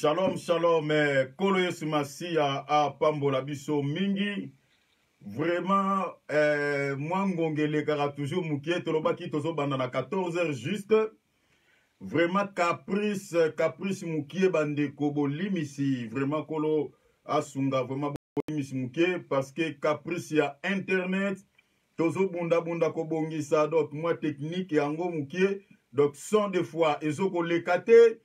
Shalom, shalom, Kolo Yesu Masiya a Pambola Biso Mingi. Vraiment, moi, Ngongele Kara toujours Moukie, Tolobaki Tozo Bandana 14h juste. Vraiment, caprice Moukie Bande Kobo Limisi. Vraiment, Kolo Asunga, vraiment, Limisi Moukie. Parce que caprice, il y a Internet. Tozo Bunda Kobongi ça. Donc, moi, technique et Ango Moukie. Donc, sans des fois, Ezoko Lekate.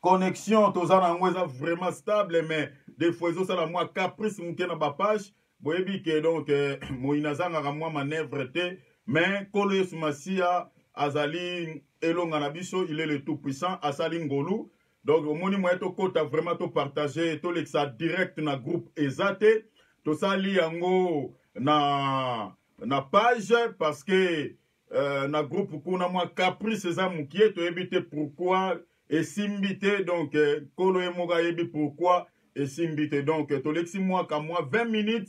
Connexion, tozana ngweza vraiment stable, mais des fois, ça la moi caprice mouké na ba page. Boyebi que donc, moinazanga ka moi manœuvre te, mais Kolo Yesu Masiya azali elonga na biso, il est le tout puissant, asali ngolu. Donc, au moni moi to kota vraiment to partager, to lexa direct na groupe ezate, to sali yango na page, parce que na groupe kuna moi caprice eza mouké, to ebite pourquoi. Et simbite, donc, Kolo Emoga Yebi, pourquoi? Et simbite, donc, tolexi moi, qu'à moi, 20 minutes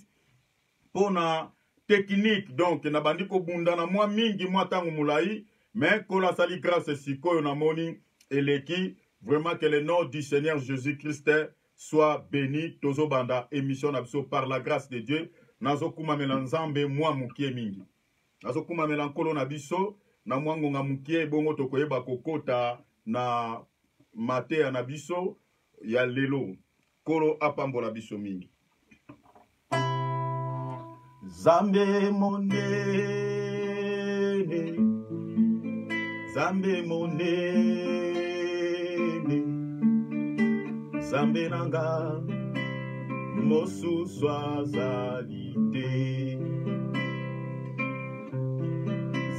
pour na technique, donc, na bandiko bunda na moi, mingi, moi, tango moulaï, mais Kolo sali grâce siko, na moni, et l'équipe, vraiment que le nom du Seigneur Jésus-Christ soit béni, tozo banda, émission n'abso par la grâce de Dieu, nazo kuma melanzambe, moi, moukie mingi. Nazo kuma melankolo nabiso, na moi, ngonga moukie, bongo tokoye bakokota, na mate ya nabiso ya lelo Kolo apambola biso mingi. Zambe monene, Zambe monene, Zambe nanga mosusu azali te.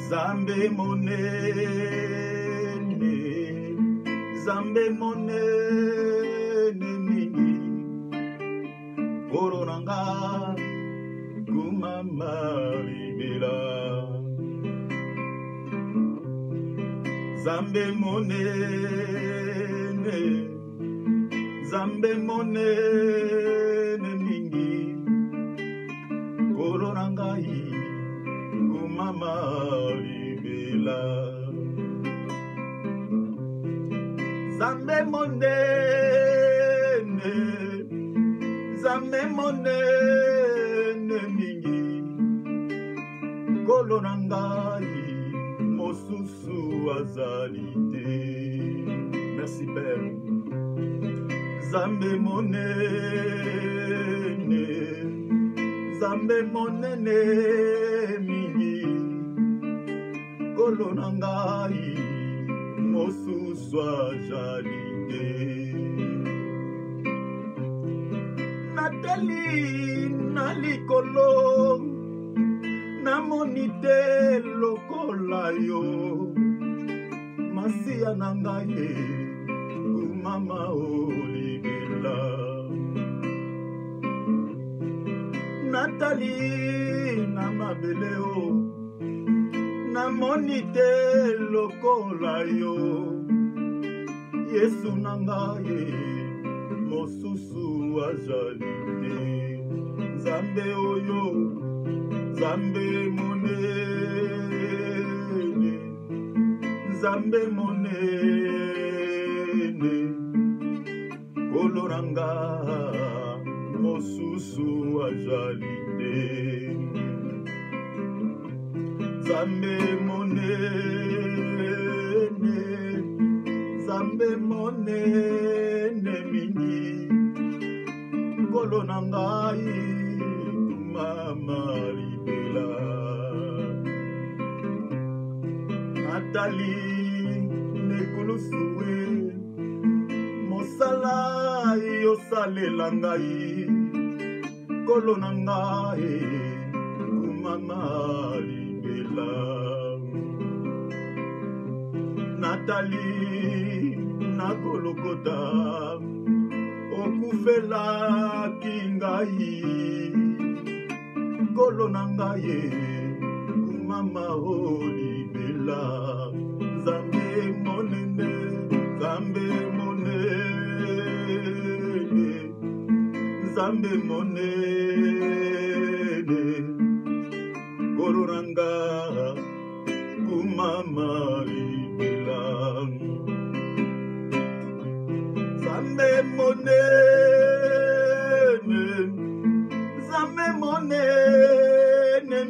Zambe monene, Zambe monene mingi, koronanga kumama libela. Zambe monene, Zambe monene mingi, koronanga kumama libela. Zambe monene, Zambe monene mingi, Kolo nangai mosusu azali te. Merci Père. Zambe monene, Zambe monene mingi, Kolo nangai mosusu azali te. Natali na likolo, namoni te lokola yo, Masiya na ngai kumama olibela. Natali na mabele o, namoni te lokola yo, Yesu na ngai mosusu azali te. Nzambe oyo, Nzambe monene, Nzambe monene, Kolo nanga mosusu azali te. Zambe monene, Zambe monene mingi, Kolo nangai kumama libela. Natali nekulusuwe, mosala yosalela ngai, Kolo nangai kumama libela. Natali na Golgotha okufela kingai, Kolo nangai kumama olibela. Zambe monene, Zambe monene, Zambe monene, Kolo nanga kumama libela. Zambe monene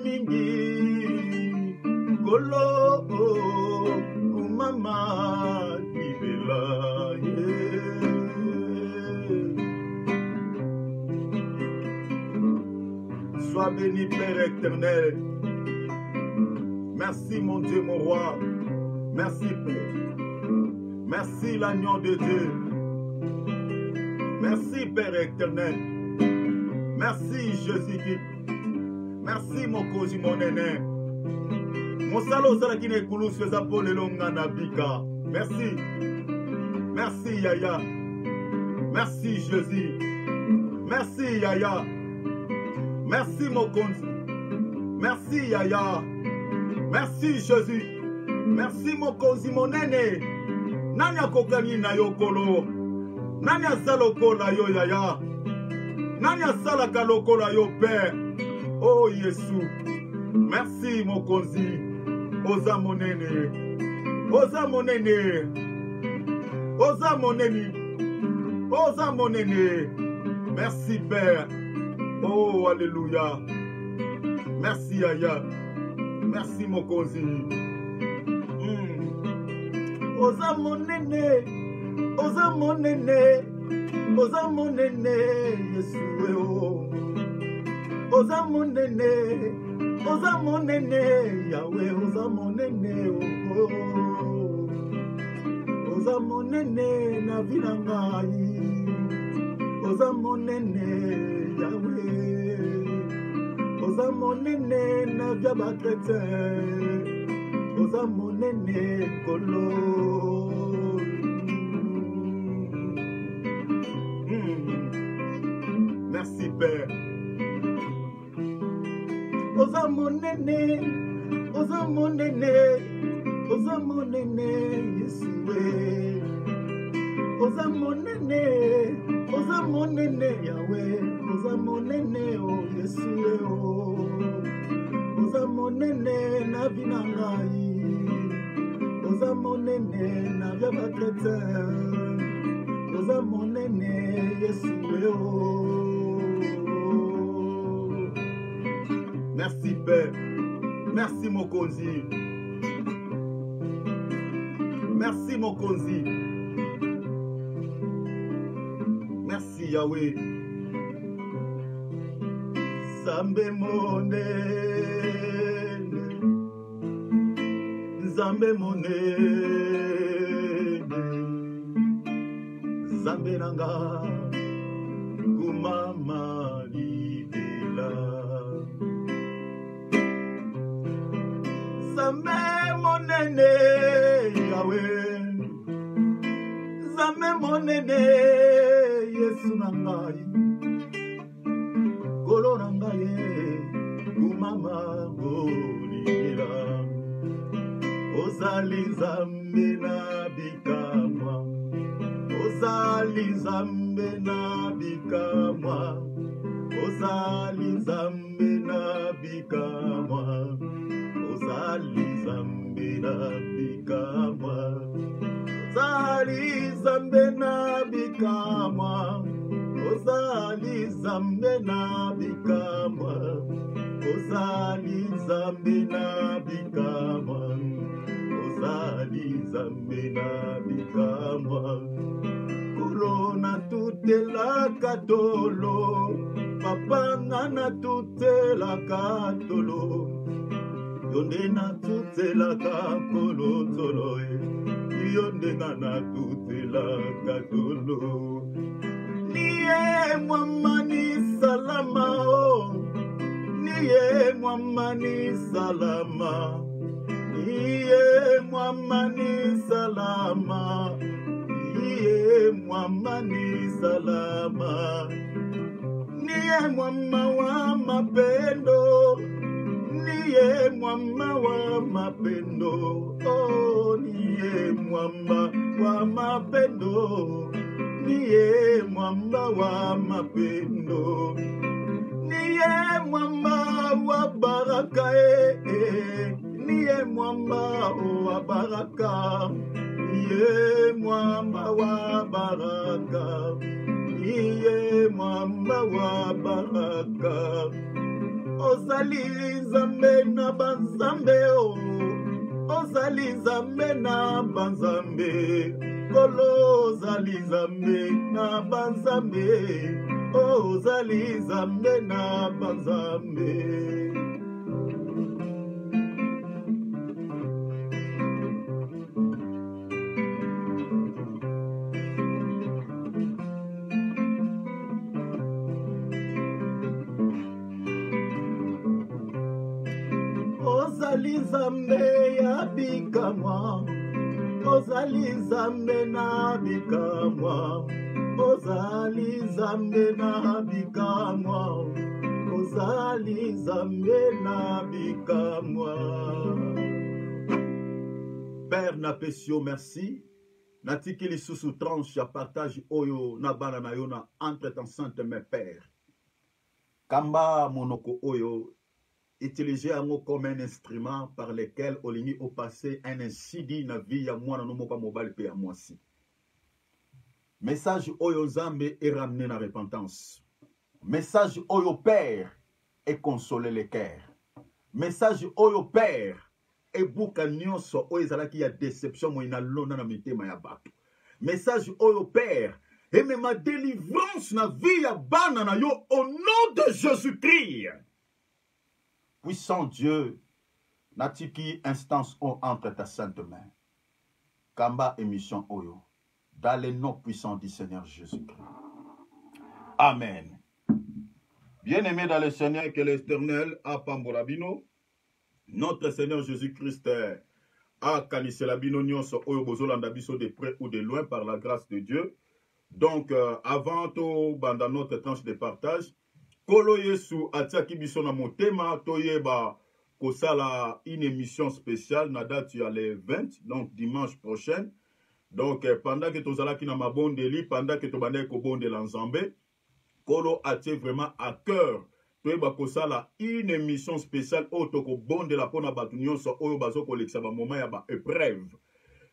mingi Golo Kumama Kibela Sois béni Père éternel. Merci mon Dieu, mon roi. Merci Père. Merci l'agneau de Dieu. Merci Père éternel. Merci Jésus-Christ. Merci mon cousin, mon aîné. Mon salaud, c'est la qui n'est coulou sur sa peau, le longa nabika. Merci. Merci Yaya. Merci Jésus. Merci Yaya. Merci mon cousin. Merci Yaya. Merci Jésus. Merci mon cousin, mon aîné. Nanya kokani na yo kolo. Nanya saloko na yo Yaya. Nanya salaka loko na yo Père. Oh Jésus. Merci mon cousin. Oza mon aîné. Oza mon aîné. Oza mon aîné. Oza mon aîné. Merci Père. Oh Alléluia. Merci Yaya. Merci mon cousin. Oza mon aîné. Oza mon aîné. Oza mon aîné. Yeshua. Oza mon aîné. Oza mon aîné. Yahweh. Oza mon aîné. Oza mon aîné. Na vida ngai. Oza mon aîné. Yahweh. Oza mon aîné. Na via ba chrétien. Oza mon aîné. Kolo. Merci Père. Oza mon aîné. Oza mon aîné. Oza mon aîné. Yeshua. Oza mon aîné. Oza mon aîné. Yahweh. Oza mon aîné. Oh Yeshua. Oza mon aîné. Na vida ngai. Oza mon aîné. Na via ba chrétien. Oza mon aîné. Yeshua. Merci Père. Merci mon cousin. Merci mon cousin. Merci Yahweh. Zambe monene. Zambe monene. Zambe nanga. Kumama libela. Zambe monene. Yahweh. Zambe monene. Yesu nangai. Kolo nangai. Kumama golila. Ozali zambe na bikamwa. Ozali zambe na bikamwa. Ozali zambe na bikamwa. Ozali zambe na bikamwa. Ozali zambe na bikamwa. Ozali zambe na bikamwa. Ozali zambe na bikamwa. Ozali zambe na bikamwa. Corona tutela katolo. Papanga na tutela katolo. Yonde na tutela kakolo tolo. Yonde na tutela katolo. Niye mwamani salama oh. Niye mwamani salama. Niye mwamani salama. Niye mwamani salama. Niye mwama wa mapendo. Niye mwama wa mapendo. Oh, niye mwamba wa mapendo. Niye mwamba wa mapendo. Niye mwamba wa baraka Ye mwamba wa baraka, Ye mwamba wa baraka, Ye mwamba wa baraka. Ozali nzambe na banzambe o, Ozali nzambe na banzambe, Kolo ozali nzambe na banzambe, Ozali nzambe na banzambe. Ozali nzambe ya bikamwa, Ozali nzambe na bikamwa, Ozali nzambe na bikamwa, Ozali nzambe na bikamwa. Père Napesio, merci. Natiki lisusu tranche ya partage oyo na bana na yo na entre ton sainte mes père. Kamba monoko oyo utiliser yango comme un instrument par lequel olingi au passé un incidi na vie ya mwana no moka mobile pe ya mwasi. Message oyo Nzambe est ramené na repentance. Message oyo Père est consoler les cœurs. Message oyo Père est buka nyonso oyo ezalaki ya déception mo ina lona na mitema ya bato. Message oyo Père et même ma délivrance na vie ya bana na yo au nom de Jésus-Christ. Puissant Dieu, natiki instance entre ta sainte main. Kamba émission Oyo. Dans le nom puissant du Seigneur Jésus-Christ. Amen. Bien-aimés dans le Seigneur, que l'Éternel a pambolabino. Notre Seigneur Jésus-Christ a kaniselabino nyonso Oyo bozolanda biso de près ou de loin par la grâce de Dieu. Donc, avant tout, dans notre tranche de partage, Kolo Yesu atiaki biso na motema toyeba kosala une émission spéciale na date ya le 20 donc dimanche prochain. Donc pendant que tozalaki na mabondeli, pendant que tobandaki kobondela Nzambe, Kolo atie vraiment à cœur toyeba kosala une émission spéciale oyo tokobondela pona batu nyonso oyo bazokolekisa ba moment ya ba épreuve.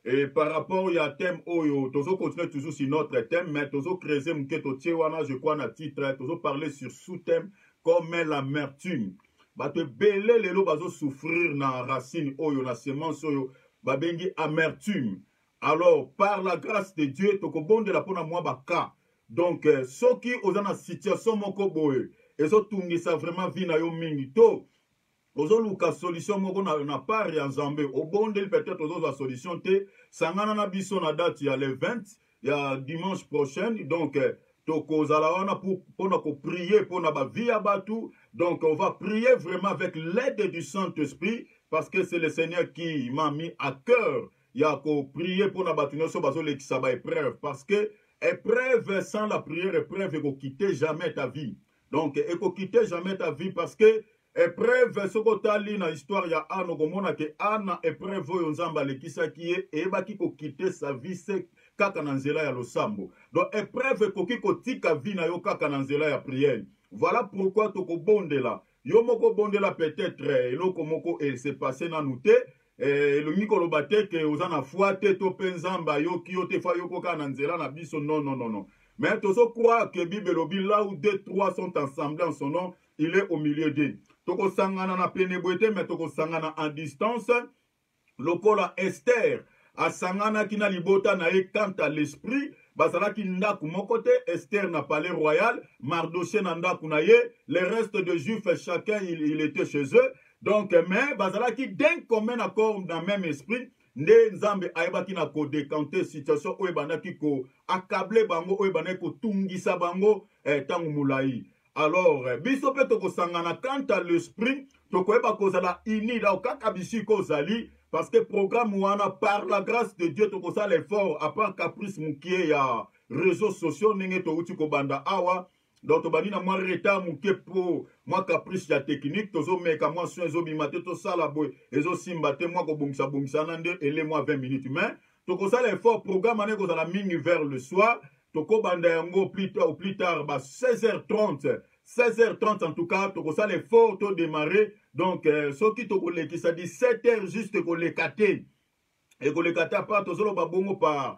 Et par rapport à thème oyo, tozo continue toujours sur notre thème, mais tozo creuser mketo tiewana, je crois na titre, tozo parler sur sous-thème comme l'amertume. Bato belé lelo bazo souffrir na racine oyo, na semence oyo, babengi amertume. Alors, par la grâce de Dieu, toko bonde la pona mwa baka. Donc, soki ozana situation moko boye, ezo tungisa vraiment vina yo mingi to. Ozoluka solution moko na part ya Nzambe obondeli peut-être ozoza solution te sangana na biso na date ya le 20 ya dimanche prochain donc tokozala wana pour prier pour na ba vie ya batu. Donc on va prier vraiment avec l'aide du Saint-Esprit parce que c'est le Seigneur qui m'a mis à cœur ya ko prier pour na batu nyonso bazolekisa ba épreuve parce que épreuve sans la prière épreuve eko quitter jamais ta vie. Donc eko quitter jamais ta vie parce que épreuve soko tali na histoire ya Anna komona ke Anna épreuve oyo Nzambe alekisaki ye ebaki ko quitter sa vie se kaka na nzela ya losambo. Donc épreuve koki kotika vie na yo kaka na nzela ya prière. Voilà pourquoi toko bondela. Yo moko bondela peut-être eloko moko s'est passé na nute le mikolo bateke ozana fuate to penzamba yo ki yo te fa yo koka na nzela na biso non. Mais tozo croire que Bible lobi là où 2-3 sont ensemble en son nom, il est au milieu d'eux. Toko sangana na peneboete mais toko sangana en distance. Lokola Esther a sangana kina libota na ye quant à l'esprit. Bazala ki ndaku mon côté Esther na palais royal, Mardoché na ndaku na ye, les restes de juifs chacun il était chez eux. Donc mais bazala ki d'un commun accord dans même esprit. Nde Nzambe ayebaki na ko décanter situation oyo bandaki ko accabler bango oyo bandaki ko tungisa bango tangu mulai. Alors biso pe toko sangana quant à l'esprit toko eba kozala uni da kaka bisiko zali parce que programme wana par la grâce de Dieu toko sala effort après caprice mukie ya réseaux sociaux nenge to uti ko banda awa. Donc tobani na mwa retard muke po mwa caprice ya technique tozo meka mwa soin ezo bimate to sala boy ezo simba te mwa ko bongisa nande ele mwa 20 minutes mais toko sala effort programme ane ko sala mingi vers le soir toko banda yango plus tard ba 16h30 16h30 en tout cas, toko ça l'effort to démarrer. Donc, ce qui toko qui ça dit 7h juste ko le kate. Et ko le kate à part tozolo babongo par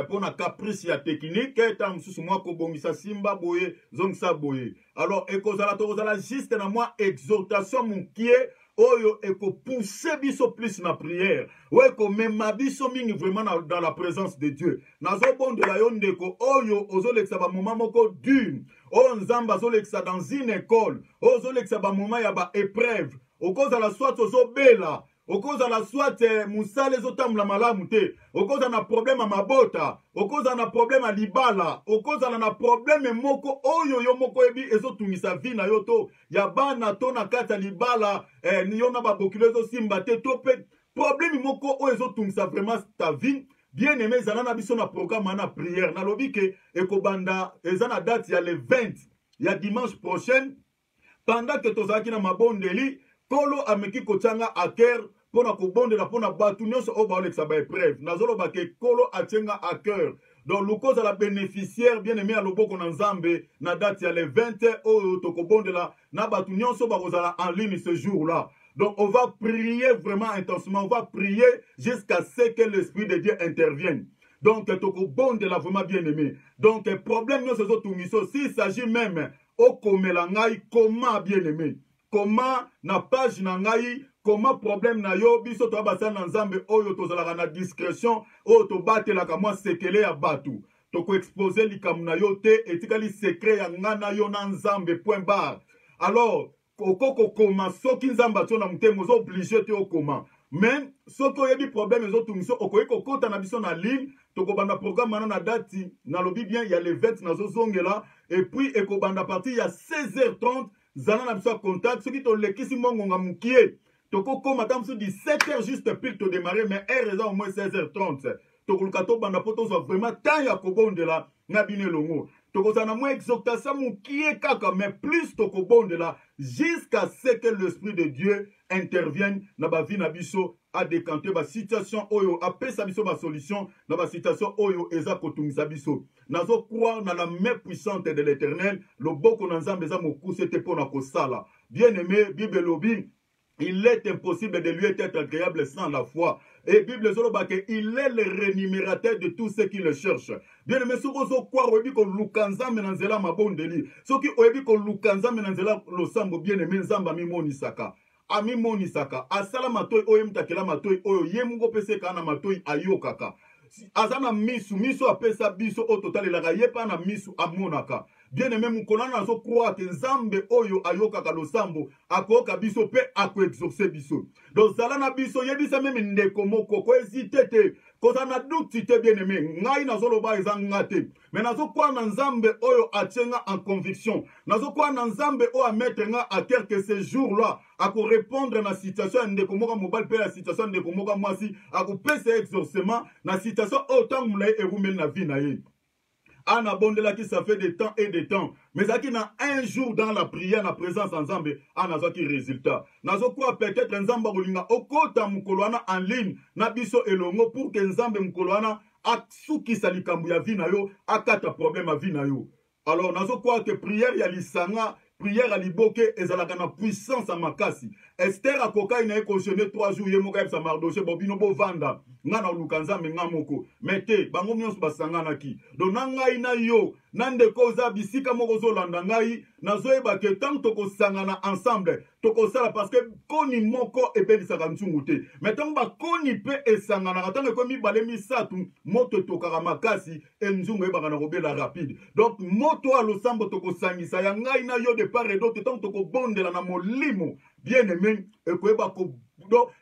pour na caprice ya technique etam susu moi ko bongisa simba boye zongisa boye. Alors, et kozala toko zala juste na moi exhortation mon qui oyo eko pousser biso plus na prière. Ouais, ko mema biso mingi vraiment dans la présence de Dieu. Nazo bon de la yonde ko oyo ozoleksa ba moment moko dur. O nzamba ozoleksa dans une école. Ozoleksa ba moment ya ba épreuve. Okoza la soit ozobela. Okoza la soit musale zotamla malamu te. Okoza na problème à mabota. Okoza na problème à libala. Okoza na problème moko oyo yo moko ebi ezotungisa vie na yo to. Ya bana to na kata libala ni yo na ba bokilezo simba te to pe problème moko oyo ezotungisa vraiment ta vie. Bien aimé zana na biso na programme na prière. Na lobi ke ekobanda ezana date ya le 20 ya dimanche prochain pendant que tozaki na mabondeli kolo ameki kochanga a cœur pona kobondela pona batu nyonso o baolekisa ba épreuve nazoloba ke kolo atenga a cœur. Donc lukoz à la bénéficiaire bien aimé à loboko na nzambe na date ya le 20 o tokobondela na batu nyonso bakozala en ligne ce jour là. Donc on va prier vraiment intensément, on va prier jusqu'à ce que l'Esprit de Dieu intervienne. Donc tokobondela vraiment bien aimé. Donc problème nyonso zotungiso s'il s'agit même o komela ngai comment bien aimé. Comment na page na ngai comment problème na yo biso to basana na nzambe oyo tozalaka na discrétion oyo to batelaka mwa sekele ya batu toko exposer likamu na yo te etikali secret ya ngana yo na nzambe point barre. Alors okoko koma soki nzamba to na mutemo zo obligé te okoma mais soki oyebi problème ezotungiso okoki kokota na biso na ligne tokobanda programme na date na lobi bien ya le 20 nazo zongela et puis ekobanda partir ya 16h30 zana na biso contact soki to lekisi mongonga mukie toko koma tamsu 17h juste pile to démarrer mais heure eza au moins 16h30 toko lukato banda poto so vraiment temps ya kobondela na bine longo toko sana mo exhortation mukie kaka mais plus toko bondela jusqu'à ce que l'Esprit de Dieu intervienne na ba vie na biso a décanter ba situation oyo apesa biso ba solution na ba situation oyo eza kotungisa biso nazo croire na la main puissante de l'Éternel loboko na nzambe eza mokuse te pona kosala. Bien aimé Bible lobi il est impossible de lui être agréable sans la foi. Et Bible Zolobake, il est le rémunérateur de tous ceux qui le cherchent. Bien aimé, ce qu'on croit, oebi ko lukanza menanzela mabondeli. Ce qui oebi ko lukanza menanzela lo sambo bien aimé nzamba mi monisaka. Ami monisaka. Asala matoi oyem takela matoi oyo yemungo pese kana matoi ayokaka. Azana misu apesa biso au total elaka yepa na misu amonaka. Bien aimé mukolana nazo croire que nzambe oyo ayokaka losambo akoka biso pe ako exaucer biso. Donc zalana biso yebisa même ndeko moko ko hésiter te koza na doute te bien aimé ngai nazo loba ezanga te mais nazo croire na nzambe oyo atenga en conviction. Nazo croire na nzambe oyo a mettre nga à cœur que ce jour là ako répondre na situation ndeko moka mobile pe la situation ndeko moka mwasi ako pesa exaucement na situation autant mulaye erumeli na vie na ye. Ana bondela qui ça fait des temps et des temps. Mais ça qui n'a un jour dans la prière, la présence ensemble, ana zo qui résultat. Nazo quoi peut-être nzamba kolinga okota mukoloana en ligne na biso elongo pour que nzambe mukoloana aksuki salikambu ya vina yo akata problème à vina yo. Alors nazo quoi que prière ya lisanga prière à liboke ezalaka na puissance à makasi. Esther akoka ina cautionné 3 jours yemoka sa mardoché bobino bo vanda. Ngana lukanza menga moko. Mete bango nyonso basangana ki. Donc nanga ina yo nande koza bisika moko zo landa ngai nazoyeba ke tant toko sangana ensemble toko sala parce que koni moko ebelisaka ntungu te. Mais tant ba koni pe esangana tant ko mi bale mi satu moto tokaka makasi enjungu ebaka na robela rapide. Donc moto a losambo toko sangisa ya ngai na yo de part et d'autre tant toko bondela na molimo bien aimé et ko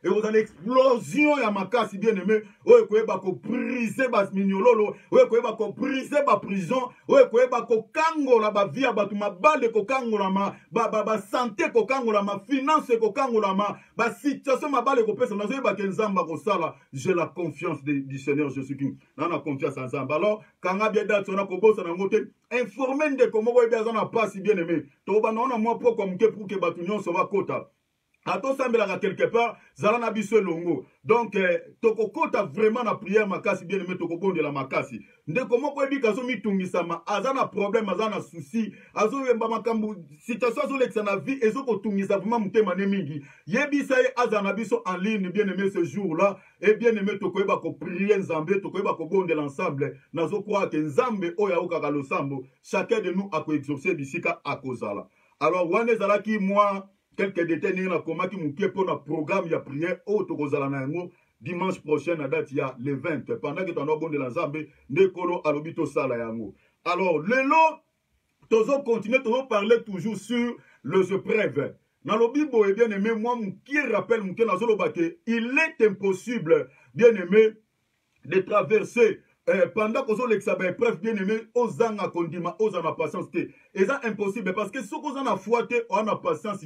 et vous avez l'explosion ya makasi bien aimé oye koyeba ko briser bas mignololo oye koyeba ko briser ba prison oye koyeba ko kangola ba vie ba tuma bale ko kangola ma ba santé ko kangola ma finance ko kangola ma ba situation ma bale ko pesa na zoyeba ke nzamba ko sala. J'ai la confiance du Seigneur Jésus-Christ na confiance en nzamba. Alors kanga bien date on a ko bosa na ngote informer de comment ko eba na passe bien aimé to ba na moi pourquoi mke pour que ba tunyon so va kota. atosambelaka quelque part zala na biso elongo. Donc tokokota vraiment na prière makasi bien aimé, tokobondela makasi ndeko moko ebika azo mitungisama aza na problème, aza na souci, azo yemba makambu situation azolekisa na vie ezokotungisa vraiment motema ne mingi, yebisa ye aza na biso en ligne bien aimé ce jour là. Et bien aimé, tokoyeba ko prier nzambe, tokoyeba ko bondela ensemble. Nazo croire que nzambe oya okaka losambo, chacun de nous a ko exaucer bisika akozala. Alors wane zalaki moi quelques détails na komaki mukie pour na programme ya prière au tokozala na yango dimanche prochain na date ya le 20 pendant que tono bonde la nzambe ndekolo alobito sala yango. Alors lelo tozo continuer tozo parler toujours sur le je prêve. Dans le Bible, bien aimé, moi qui rappelle mukie na zolo bake, il est impossible bien aimé de traverser pendant que vous avez preuve bien aimé, aux en condiment, aux en patience. Et c'est impossible parce que ce que vous en fouetté, on a patience,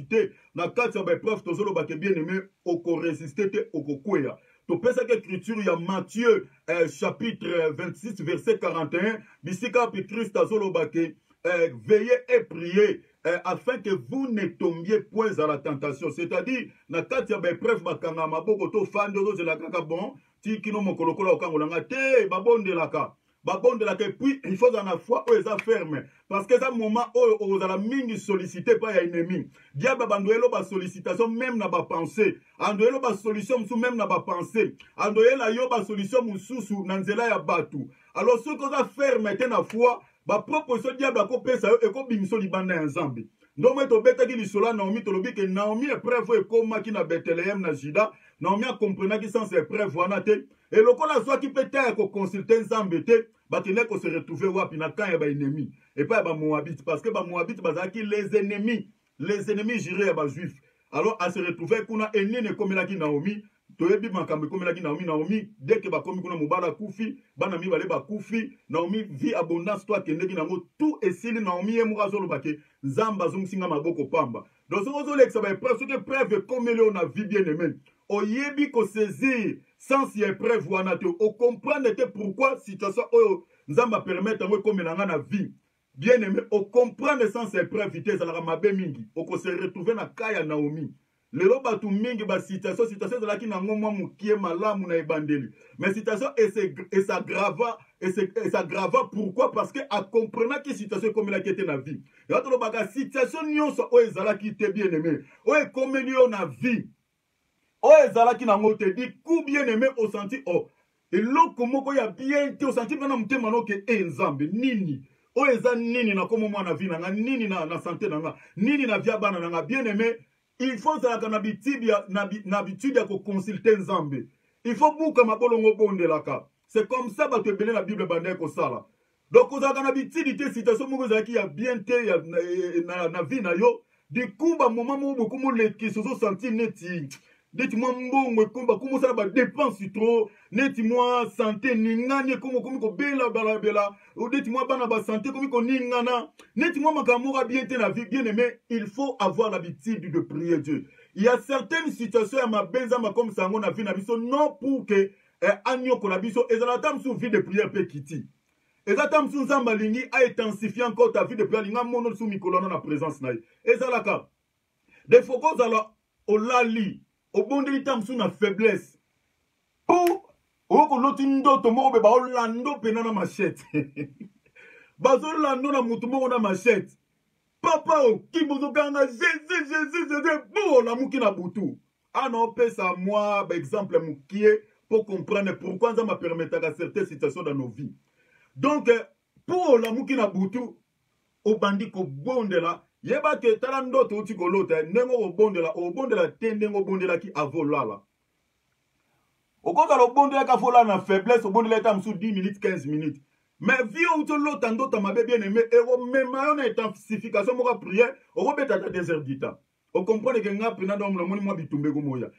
na quatre preuve, tous les bien aimé, au résister, au kokuya. Tu peux cette écriture, il y a Matthieu, chapitre 26, verset 41, bisika Christ azolobake, veillez et priez. Afin que vous ne tombiez point à la tentation. C'est-à-dire, na quatre preuve, bakanga maboko to fan de la kaka bon. Kino mokolokola okangolanga te babondelaka babondelaka, et puis il faut dans la foi où ils ferme parce que ça moment où aux la mingi sollicité pas ya ennemi diable bandoelo ba sollicitation même na ba pensée andoelo ba solution sous même na ba pensée andoela yo ba solution mususu na nzela ya batu. Alors ce que ça ferme était na foi ba proposition diable ko pesa yo e ko bimiso libanda ya nzambe. Donc, je vais vous dire Naomi, que Naomi est preuve qui na Bethléem na Juda. Naomi a compris que sans ses preuves, et le cas soit qui peut être consulté ensemble, batine ko se retrouver wapi na quand ya ennemi et pas ba Moabite parce que ba Moabite bazaki les ennemis jurés ya ba juifs. Alors à se retrouver kuna enene comme la ki Naomi. Toyebi makambe comme la ki Naomi dès que ba komi kuna mobala kufi bana mi bale ba kufi Naomi vie abondance toi kende ki nango tout esili Naomi e mukazo lobake nzamba zumsinga maboko pamba. Donc ce que ça va presque que preuve comme le on a vie bien aimé oyebi ko saisir sans y preuve wana te o comprendre te pourquoi situation o nzamba permettre moi comme na vie bien aimé o comprendre sans y preuve vitesse la mabe mingi o ko se retrouver na kaya Naomi. Lelo batu mingi ba situation la ki na ngomwa mukie malamu na ebandeli. Mais situation et ça grava pourquoi parce que a comprendre que situation comme la qui était na vie. Et autre baga situation nyonso o ezala ki te bien aimé. O e comme yo na vie. O ezala ki na ngote di ku bien aimé au senti oh. Et loko moko ya bien te au senti bana mutema no ke nzambe nini. O eza nini na komo mwana vie na nini na santé na nini na via bana na bien aimé. Il faut que n'habitude à consulter Nzambe. Il faut bouka mabolongo bondelaka. C'est comme ça que tu la Bible bandé ko sala. Donc vous avez l'habitude de situation qui a bien été na vie na yo. Du coup ba moment mo beaucoup mo le qui se sont senti neti. Dites-moi mbongo komba comment ça ba dépense trop. Neti-moi santé ningani comme ko bela bela. Ou dites-moi bana ba santé comme ko ningana. Neti-moi makamora bien été la vie bien aimé, il faut avoir l'habitude de prier Dieu. Il y a certaines situations à ma benzama comme ça on a vu na biso non pour que agno ko la biso ezalatam sous vie de prière pe kiti. Ezatam sous nzamba lingi a intensifié encore ta vie de prière linga mono sous mikolo na présence na. Ezalaka. Des fois qu'on alors au lali au bon delitam sous na faiblesse. Pour oko lotindo to mo be ba olando penana machette. Bazolando na mutu mo na machette. Papa o kibozo ganga Jésus pour la muki na butu. Ah non pesa moi par exemple mukie pour comprendre pourquoi ça m'a permis à certaines situations dans nos vies. Donc pour la muki na butu au bandi ko bondela yeba ke talando to uti ko lota nengo o bondela tendengo bondela ki avolala. Au contraire, le bon de la cafola na faiblesse, au bon de l'état sous 10 minutes, 15 minutes. Mais vie où tu l'autre en d'autres m'a bien aimé, et au même moment intensification, on va prier, on va mettre à désert du temps. On comprend que nous avons dans le monde, moi, bitumbe gomoya.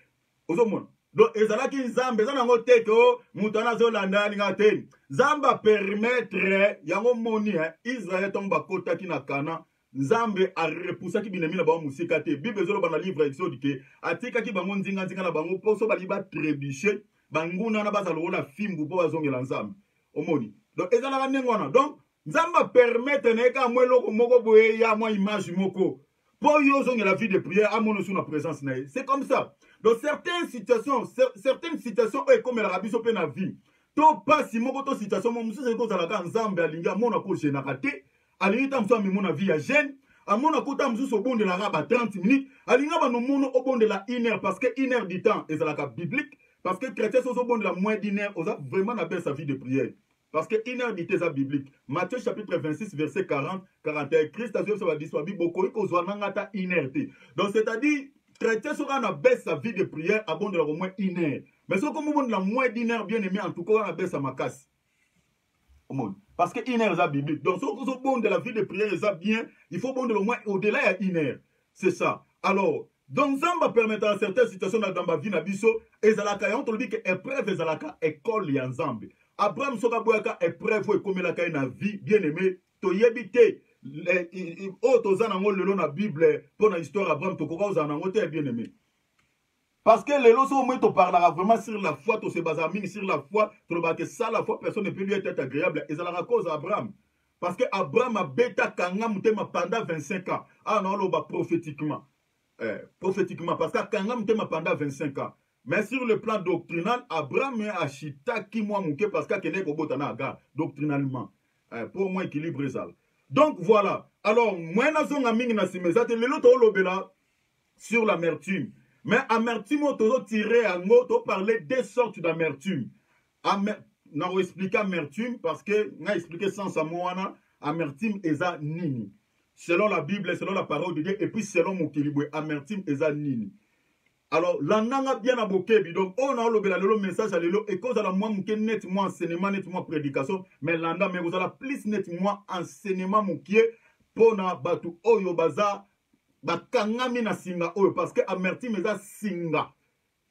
Au monde. Donc, et ça là qui zamba, ça n'a pas été que, moutana zolanda, n'ingate. Zamba permettre, yango moni, Israël tombe à kota qui na kana. Nzambe a repoussé ki binemi na ba musika te. Bible zolo bana livre exode ke atika ki bango nzinga na bango poso bali ba trébucher banguna na bazalo na fimbu po bazongela nzambe. Omoni. Donc ezala ka nengwana. Donc nzamba permettre na ka mwelo moko boye ya mwa image moko pour y la vie de prière, à mon la présence. C'est comme ça. Dans certaines situations, comme la rabbi sur la vie, to pas si mon situation, mon monsieur c'est à la Nzambe alinga mon ako générate, alinga tam so mi mon vie à gêne, à mon ako tam so bon de la raba 30 minutes, alinga ba no mon au bon de la 1 heure parce que 1 heure du temps est la biblique, parce que chrétien sont au bon de la moins d'1 heure, on a vraiment appelé sa vie de prière. Parce que 1 heure du temps biblique. Matthieu chapitre 26 verset 40, 41, Christ a dit sur la discours beaucoup ko zo nangata 1 heure. Donc c'est-à-dire chrétien sera na baisse sa vie de prière à bon de la au moins 1 heure. Mais ce comme on a moins d'1 heure bien aimé en tout cas on a baisse sa macasse. Parce que 1 heure est biblique. Donc ce que bon de la vie de prière est bien, il faut bon de au moins au-delà de 1 heure. C'est ça. Alors donc ça va permettre à certaines situations dans ma vie na biso ezalaka on te dit que épreuve ezalaka école ya Nzambe. Abraham soka boyaka épreuve et comme la kay na vie bien aimé to yebite o to za nango lelo na Bible pour na histoire Abraham to koka za nango te bien aimé. Parce que les lois au moins te parlera vraiment sur la foi, tu se base sur la foi, tu vois que ça la foi personne ne peut lui être agréable et ça la cause Abraham. Parce que Abraham a bêta kanga mutema pendant 25 ans. Ah non, là prophétiquement. Prophétiquement parce que kanga mutema pendant 25 ans. Mais sur le plan doctrinal, Abraham a chita qui moi mouké parce qu'il est au botana aga doctrinalement. Pour moi équilibre ça. Donc voilà. Alors moi na zonga mingi na simezate le loto lobela sur l'amertume. Mais amertume on to tirer en mot to parler des sortes d'amertume. Na expliquer amertume parce que na expliquer sans amoana amertume eza nini. Selon la Bible, selon la parole de Dieu et puis selon mon équilibre amertume eza nini. Alors, l'ananga bien à bokebi. Donc, on a le message à l'élo. Et cause à la moi, net moi enseignement, net moi prédication. Mais l'anda, mais vous allez plus net moi enseignement moukier. Pour na batu oyo baza. Bakangami na singa oyo. Parce que amertume eza singa.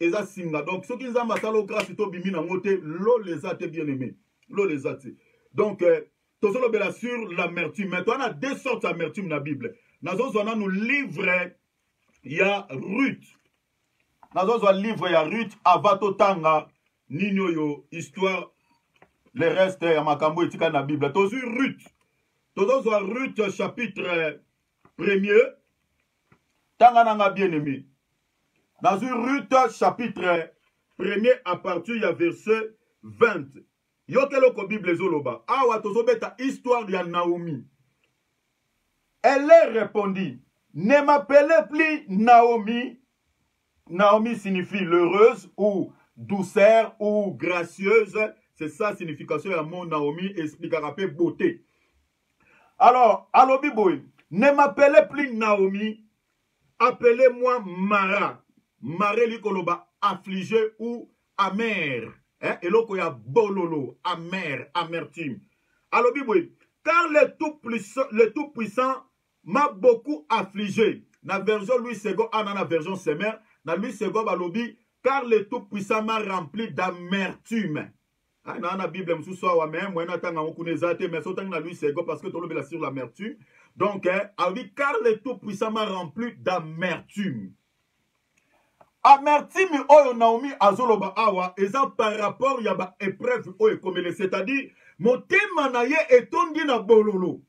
Eza singa. Donc, ceux qui ont masalo grâce to bimi na mote. Lo les a te bien aimé. Lo les a te. Donc, tous les sur l'amertume. Maintenant, on a deux sortes d'amertume dans la Bible. Dans on nous livre. Il y a Ruth. Dans un livre, il y a Ruth, Avato Tanga, Nino yo, histoire, le reste, il y a Makambo et Tika dans la Bible. Dans Ruth, dans Ruth, chapitre 1er, Tanga nanga bien aimé. Dans Ruth, chapitre 1er, à partir, il y a verset 20. Yokeloko Bible Zoloba. Awa tozobeta histoire de Naomi. Elle leur répondit, ne m'appelez plus Naomi. Naomi signifie l'heureuse ou douceur ou gracieuse. C'est ça la signification de mon Naomi. Explique à beauté. Alors, Alobiboy, ne m'appelez plus Naomi. Appelez-moi Mara. Mara likoloba affligé ou amer. Et là, il y a bololo, amer, amertume. Alobiboy, car le Tout-Puissant m'a beaucoup affligé. La version Louis II, la version Semer. Dans lui, c'est Balobi, car le Tout-Puissant m'a rempli d'amertume. Dans la Bible, je suis moi, parce que tu l'as sur l'amertume. Donc, car le Tout-Puissant m'a rempli d'amertume. Amertume, Naomi, Azoloba, Awa, et ça par rapport, il y a une épreuve, c'est-à-dire, mon thème est tondi na bololo.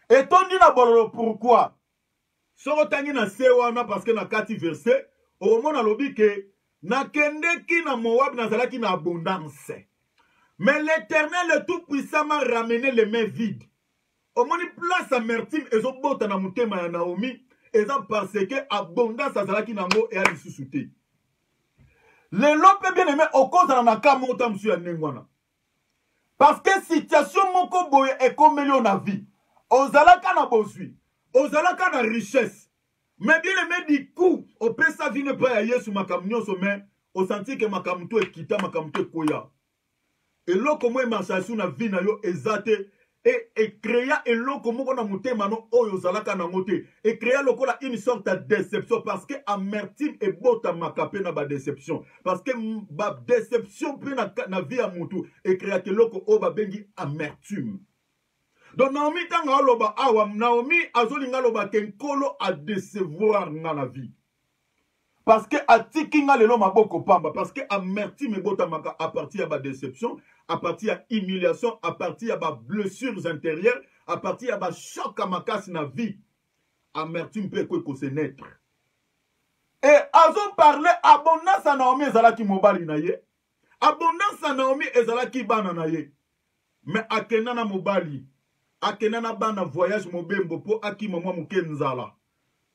Et tondi na bololo, pourquoi? Sorotangi na sewana, parce que na 4 versets, au moment où on a que na kende ki na Moab na ki na abondance. Mais l'Éternel, le Tout-Puissant, m'a ramené les mains vides. Au moment où place amertume, et zo bota na mutema ya Naomi, et ça parce que abondance a ki na ngo et a lissusute. Le lope bien aimé, au cause de la kamota monsieur Nengwana. Parce que situation moko boye est comme million na vie. Ozalaka na bosui, ozalaka na richesse. Mais bien aimé du coup, au peut sa vie ne pas ailleurs sur ma camion sommet, au senti que ma camuto est quitté, ma camuto est koya. Et là, comment marche sur la vie na yo exate et créa et là comment on a monté mano oyo zalaka na moté et créa lokola une sorte de déception parce que amertume et bota makapé na ba déception parce que ba déception pe na vie à mutu et créa que loko o ba bengi amertume. Donc Naomi tanga oloba awa Naomi azolinga loba kenkolo a décevoir na la vie. Parce que atikinga lelo maboko pamba parce que amertume bota maka à partir de la déception, à partir de humiliation, à partir de blessures intérieures, à partir de choc à makas na vie. amertume peut se naître. Et azo parler abondance à Naomi ezalaki mobali na ye. Abondance à Naomi ezalaki bana na ye. Mais akena na mobali, akena na bana voyage mobembo po akima mwa muke nzala.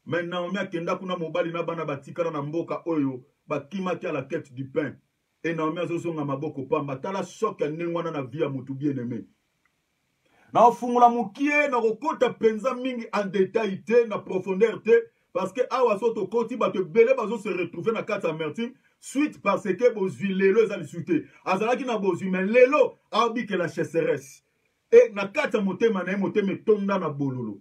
Mais Naomi akenda kuna mobali na bana batikala na mboka oyo bakimaki à la quête du pain. Et Naomi azosonga maboko pamba tala choc ya nengwana na vie ya mutu bien aimé. Na ofungula mukie na kokota penza mingi en détail te na profondeur te parce que awa soto koti bato belé bazo se retrouver na kati amertume suite parce que bozui lelo ezali suite azalaki na bozui mais lelo abike la chasseresse et na kati motema na motema tonda na bololo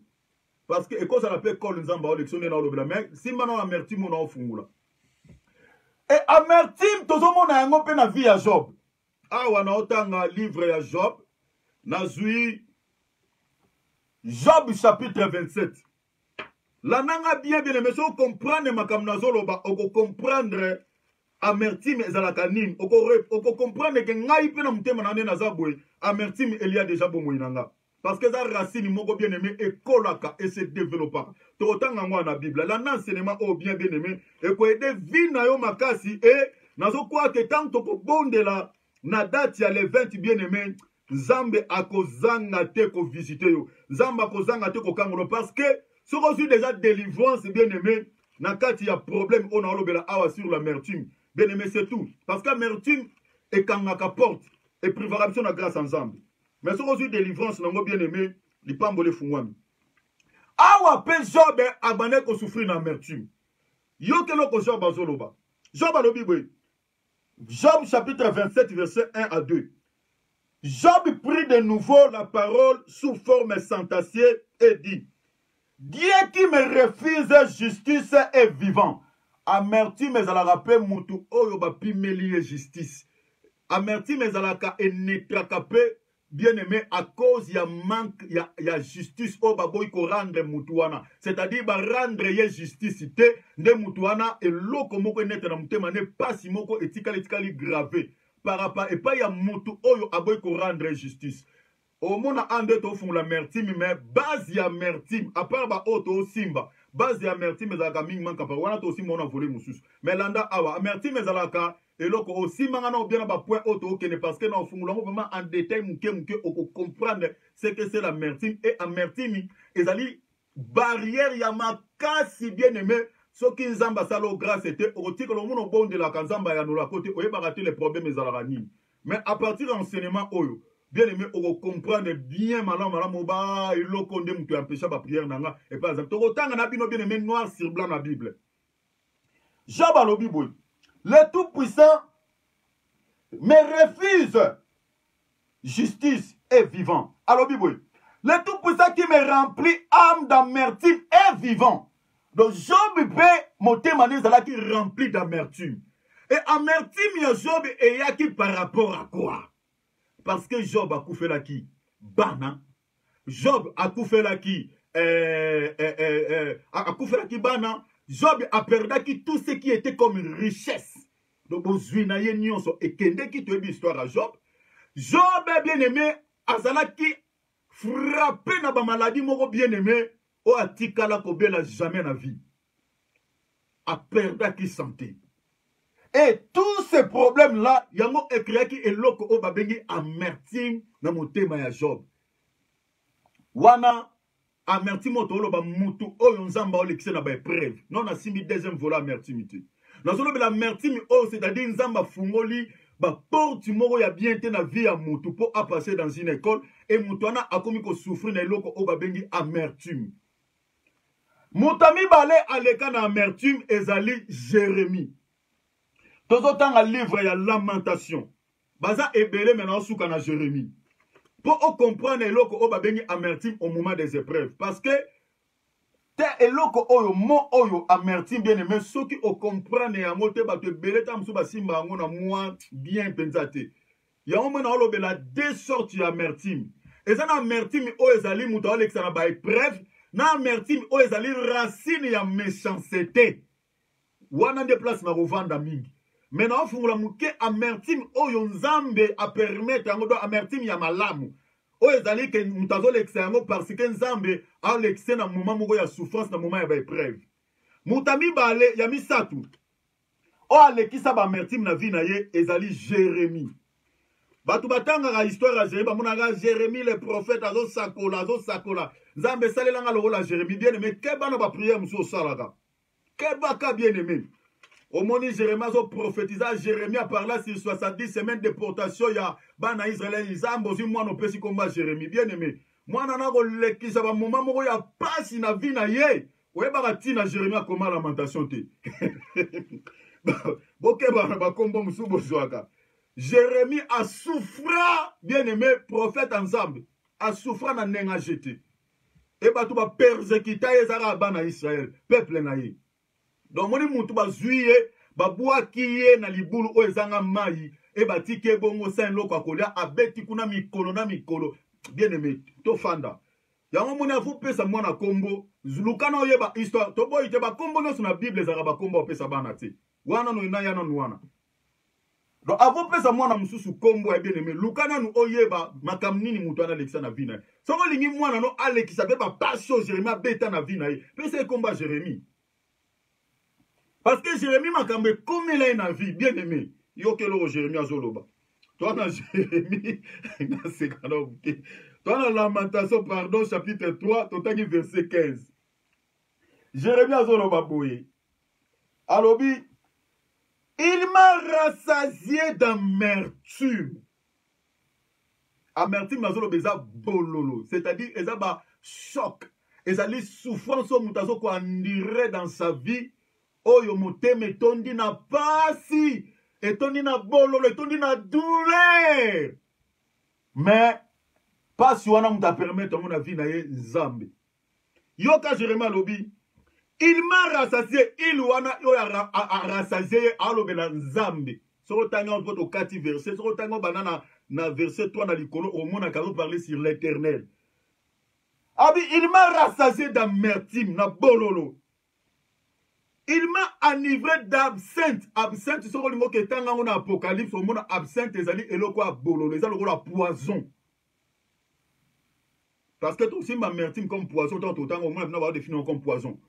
parce que ekoza la pe kol nzamba olexionner na lobela mais simba na amertume na ofungula et amertume tozomona yango pe na vie ya Job awa na otanga livre ya Job na zui Job chapitre 27. La nanga bien aimé, si on comprend makam nazoloba, on comprendre amertume ezalaka nini, on comprendre que ngai pe na mutema na nazabwe, amertume il y a déjà bomo inanga. Parce que ça racine moko bien aimé et kolaka et se développa. To otanga ngwa na Bible. La enseignement au bien aimé et ko aider vie na yo makasi et nazo kwa que tant to ko bondela na date ya le 20 bien aimé. Nzambe akozanga te ko visiter yo. Nzambe akozanga te ko kangolo parce que si on a déjà délivrance bien aimé, na kati ya problème on a lobela awa sur l'amertume. Bien aimé c'est tout parce qu'amertume est kangaka porte et préparation na grâce ensemble. Mais si on a délivrance nango bien aimé, li pambole fungwami. Awa pe Job abane ko souffrir na amertume. Yo kelo ko Job azoloba. Job alobi boy. Job chapitre 27 verset 1 à 2. Job prit de nouveau la parole sous forme sentencieux et dit: Dieu qui me refuse justice est vivant. Amertume ezalaka pe mutu oyo bapimeli justice. Amertume ezalaka enetraka pe bien aimé à cause ya manque ya justice oyo baboyi ko rendre mutu wana. C'est-à-dire ba rendre ye justice te nde mutu wana eloko moko enete na mutema ne pasi moko etikali gravé. Par rapport et pas ya mutu oyo aboy ko rendre justice. Au mona ande to fungula amertume mais base ya amertume à part ba auto simba base ya amertume ezalaka mingi manka pa wana to simba on volé mususu mais landa awa amertume ezalaka eloko aussi manga na bien ba point auto okene parce que na fungula vraiment en détail muke oko comprendre ce que c'est l'amertume et amertume ezali barrière ya makasi bien aimé. Ce qui nzamba salo grâce était au tika lo muno bonde la kanzamba ya nola côté oye bagati les problèmes ezalani. Mais à partir de l'enseignement oyo bien aimé on comprendre bien malamu ba iloko nde mutu empêcher ba prière nanga et par exemple to tanga na bino bien aimé noir sur blanc na Bible. Job alobi boy. Le tout puissant me refuse justice et vivant. Alobi boy. Le tout puissant qui me remplit âme d'amertume est vivant. Donc Job peut motema qui rempli d'amertume. Et amertume ya Job est qui par rapport à quoi? Parce que Job a coupé la qui? Bana. Job a coupé la qui? A coupé la qui bana. Job a perdu tout ce qui était comme une richesse. Donc bozwina ye nyonso et kende qui te dit histoire à Job. Job bien aimé azala qui frappé na ba maladie moko bien aimé. O atikala kobela jamais na vie. A perdu qui santé. Et tous ces problèmes-là, yango ekrea ki eloko o babengi amertume na motema ya Job. Wana amertume otolo ba mutu oyo nzamba olekise na ba épreuve. Non na simbi deuxième volet amertume. Na solo be l'amertume o c'est-à-dire nzamba fungoli ba porte moko ya bien te na vie ya mutu po a passer dans une école et mutu wana akomi ko souffrir na eloko o babengi amertume. Moutami balé aleka na amertume ezali Jérémie. Tozotanga livre ya lamentation. Baza ebele maintenant souka na Jérémie. Pour comprendre eloko o babengi amertume au moment des épreuves. Parce que te eloko oyo mo oyo amertume bien aimé ceux qui o comprendre ya mote bato ebele ta msuba simba ngo na moi bien pensate. Ya o mona olobela deux sortes ya amertume. Eza na amertume o ezali muto alekisa na ba épreuve. Na amertume o ezali racine ya méchanceté. Wana de place na rovanda mingi. Maintenant on fungula muke amertume oyo nzambe a permettre yango do amertume ya malamu. oyo ezali ke moto azolekisa yango parce que nzambe alekise na moment moko ya souffrance na moment ya baepreuve. Moto ya mibale ya misato oyo alekisa baamertime na vie na ye ezali Jérémie. Bato batangaka histoire ya Jérémie bamonaka Jérémie le prophète azosakola nzambe esalelanga lokola Jérémie bien aimé ke bana bapriere mosusu osalaka ke baka bien aimé. Omoni Jérémie azoprophétisa Jérémie a parlé sur 70 semaines de déportation ya bana Israël nzambe ozwi mwana opesi komba Jérémie bien aimé. Mwana na kolekisa ba moment moko ya pasi na vie na ye oyebaka ntina Jérémie akoma lamentation te. Bokeba bakombo mosusu bozwaka. Jérémie a souffra, bien aimé, prophète ensemble, a souffra na nenga jeté. Et batou ba persécuta ezara bana Israël, peuple na ye. Donc moni mutu ba zuye, ba buaki na libulu o ezanga mai, et batike bongo sain loko akolia abeti kuna mikolo na mikolo. Bien aimé, to fanda. Yango moni afu pesa mwana kombo, zulukana oyeba histoire, to boy te ba kombo no na Bible ezara ba kombo pesa bana te. Wana no ina yana no wana. Donc avant pesa mwana mususu kombo ya bien aimé lukana nu oyeba makamnini mutu ana lekisa na vie na ye. Soko lingi mwana no alekisa be ba passion Jérémie abeta na vie na ye. Pesa komba Jérémie. Parce que Jérémie makambe komela na vie bien aimé. Yo kelo Jérémie azoloba. Toi na Jérémie na sekano buke. Toi na Lamentation pardon chapitre 3 totangi verset 15. Jérémie azoloba boye. Alobi il m'a rassasié d'amertume. Amertume, c'est-à-dire, il y a un choc. Il y a une souffrance qu'on dirait dans sa vie. Oh, yo moté, mais ton dit n'a pas si. Et ton dit n'a bololo, et ton dit n'a douleur. Mais, pas si on a m'a permis de mon vie, n'a Zambé. Yo ka Jérémie lobi. Il m'a rassasié, il a rassasié à l'obéla Nzambe. Sur le temps, on au 4 verset, sur le temps, banana, na verset 3, na l'icône, au monde, on parler sur l'éternel. Abi, il m'a rassasié d'amertume, na bololo. Il m'a enivré d'absinthe. Absinthe, c'est le mot qui est en Apocalypse, au monde, absinthe, les alliés, et le quoi, bololo, les alliés, la poison. Parce que tout aussi, ma amertume comme poison, tant autant, au moins, on va définir comme poison.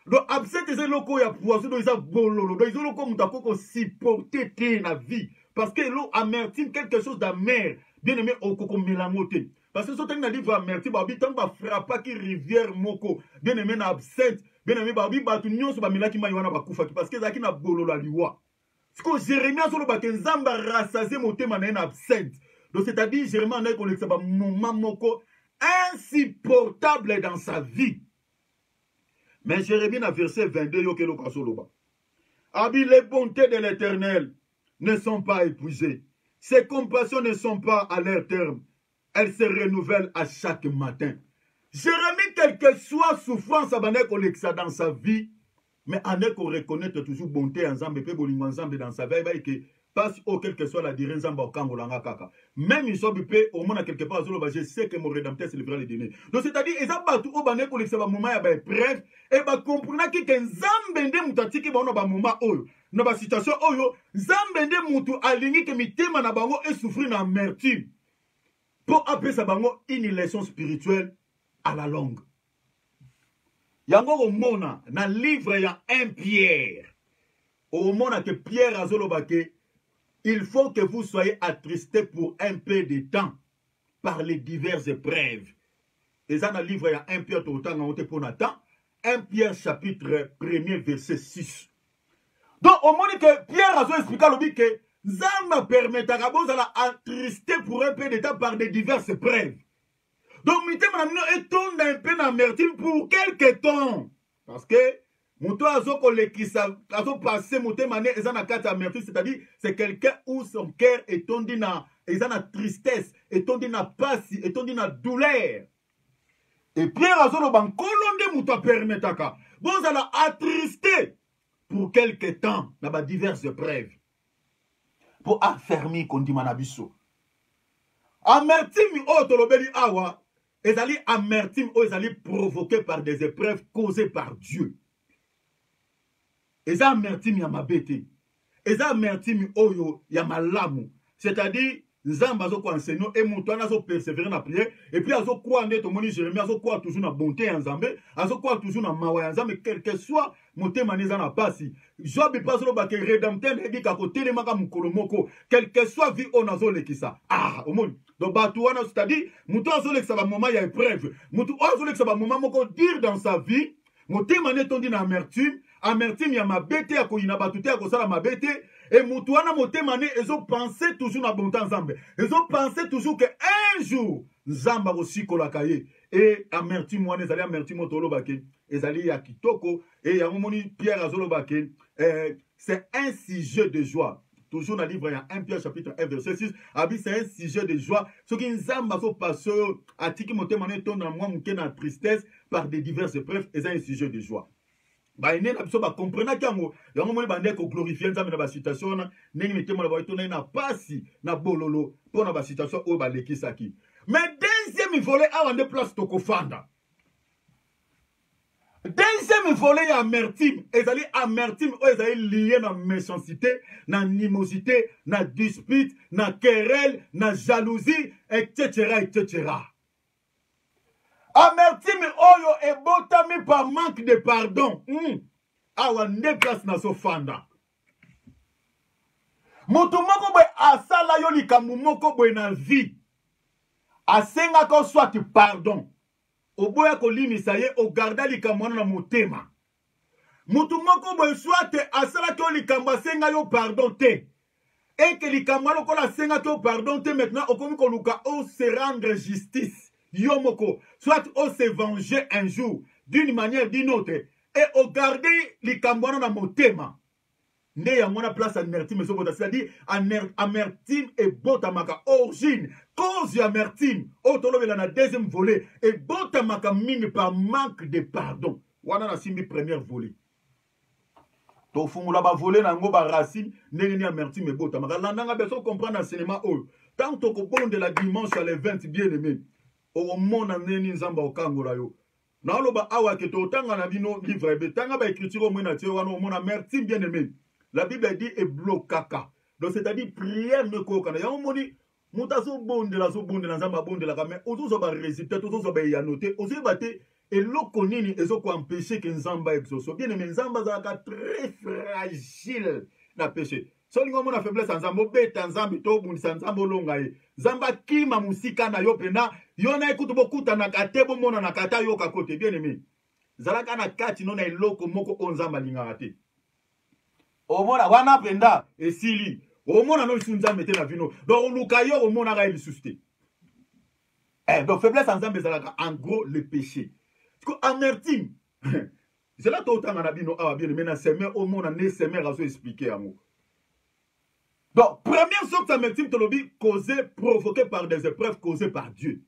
Donc, absent des locaux, il y a poisson, il y a bololo. Donc, ils ont locaux, ils ont supporté la vie. Parce que l'eau amertume, quelque chose d'amer. Bien aimé, au coco mélamoté. Parce que ce temps, il a dit, amertume, il va frapper qui rivière moko. Bien aimé, na absent. Bien aimé, il va tout nyon, il va qui maïwana bakufa. Parce que il a bololo la liwa. Ce que Jérémie a dit, c'est Nzamba rassasié mon thème en absent. Donc, c'est-à-dire, Jérémie a dit qu'on est un moment moko insupportable dans sa vie. Mais Jérémie, dans verset 22, Abi, les bontés de l'Éternel ne sont pas épuisées. Ses compassions ne sont pas à leur terme. Elles se renouvellent à chaque matin. Jérémie, quelle que soit souffrance dans sa vie, mais en est qu'on reconnaît toujours bonté ensemble, et ensemble dans sa vie, et passe au quelle que soit la durée ensemble au Kangolanga Kaka. Même ils sont au moins quelque part, je sais que mon rédempteur célébrera les dîners. Donc c'est-à-dire, ils ont battu au bané pour les moment, il y a bref, et bah comprendre que Zambende mutatiki ba ba moment oyo. Na ba situation oyo, Zambende mutu aligné que mitema na bango et souffrir na amertume. Pour appeler ça bango une leçon spirituelle à la longue. Yango au mona na livre ya 1 Pierre. Au mona que Pierre azolobake il faut que vous soyez attristés pour un peu de temps par les diverses épreuves. Et ça, dans le livre, il y a 1 Pierre, tout le temps, pour Nathan. 1 Pierre, chapitre 1er, verset 6. Donc, au moment que Pierre a expliqué que Zama permettra à attrister pour un peu de temps par des diverses épreuves. Donc, nous sommes un peu d'amertume pour quelques temps. Parce que c'est-à-dire c'est quelqu'un où son cœur est tombé dans la tristesse, est tombé dans la passe, est tombé dans la douleur. Et Pierre Azolo ban kolonde muta permetaka. Bon ça l'a attristé pour quelque temps dans diverses épreuves. Pour affermir kondi manabiso. Amertume o tolobeli awa, ezali amertume o ezali provoqué par des épreuves causées par Dieu. Eza amertume ya mabete. Eza amertume oyo ya malamu. C'est-à-dire, nzamba azo ko enseigner et moutana azo persévérer na prière et puis azo quoi ndé to moni Jérémie azo quoi toujours na bonté ya nzambe azo quoi toujours na mawa ya nzambe quel que soit motema neza na pasi Job pas lo ba ke rédempteur ndi ka ko telema ka mukolo moko quel que soit vie on azo lekisa omoni donc batu wana c'est-à-dire muto azo lekisa ba moment ya épreuve muto azo lekisa ba moment moko dire dans sa vie motema ne tondi na amertume ya mabete ya koyina batu te ya kosala mabete et mutu wana motema ne ezo penser toujours na bonté nzambe ezo penser toujours que un jour nzamba kosikolaka ye et amertume wana ezali amertume tolobake ezali ya kitoko et ya momoni Pierre azolobake c'est un sujet de joie. Toujours dans le livre, il y a 1 Pierre chapitre 1 verset 6. C'est un sujet de joie. Ce qui nous a passé à tiki motema ne ton dans moi mouké na tristesse par des diverses épreuves et c'est un sujet de joie. Ba ene na biso ba comprendre kango ya momoni bande ko glorifier nzambe na ba situation na ndenge mitemo na ba tona na pasi na bololo pour na ba situation o ba lekisaki. Mais deuxième volet a on place tokofanda. Deuxième volet amertume, ezali amertume o ezali lié na méchanceté, na animosité, na dispute, na querelle, na jalousie, etc., etc. Amertume oyo ebotami par manque de pardon. Awa nde place na sofanda. Mutu moko boy asala yo likambo moko boy na vie. Asenga ko soit pardon. Oboya kolimisa ye ogarda likambo na motema. Mutu moko boy soit asala ko likambo asenga yo pardon te. Et que likambo lokola asenga ko pardon te maintenant okomi ko luka o se rendre justice. Yomoko, soit on se venger un jour d'une manière d'une autre et au garder les cambouana na motema. Ne ya mona place amertume c'est-à-dire amertume et botamaka origine cause amertume otolobela na deuxième volet et botamaka mingi par manque de pardon. Wana na simbi première volet. To fungula ba volet na ngo ba racine ndenge ni amertume et botamaka landanga beso comprendre enseignement oyo. Tant to ko bonde la dimanche à les 20 bien-aimés. O mona neni nzamba okangola yo na oloba awa ke to tanga na bino livre betanga ba écriture mo na tie wana o mona merci bien aimé la Bible dit e blokaka donc c'est-à-dire prière ne ko kana ya moni mutaso bonde la nzamba bonde la mais ozo ba résultat ozo ba ya noter ozo baté et loko nini ezo ko empêcher que nzamba exauce bien aimé nzamba za ka très fragile na péché. Solingo mona faiblesse nzambo beta nzambi to bundisa nzambo longa ye nzamba kima musika na yo pena yo na ekutu bokuta na katebo mona na kata yo kakote bien aimé zalaka na kati no na eloko moko onzamba lingaka te omona wana penda esili omona no lisu nzambe te na vino donc luka yo omona ga lisusu te donc faiblesse nzambe zalaka en gros le péché parce que amertume c'est là to tanga na bino awa bien aimé na semer omona ne semer aso expliquer amour. Donc, première sorte d'amertume, causée, provoquée par des épreuves causées par Dieu.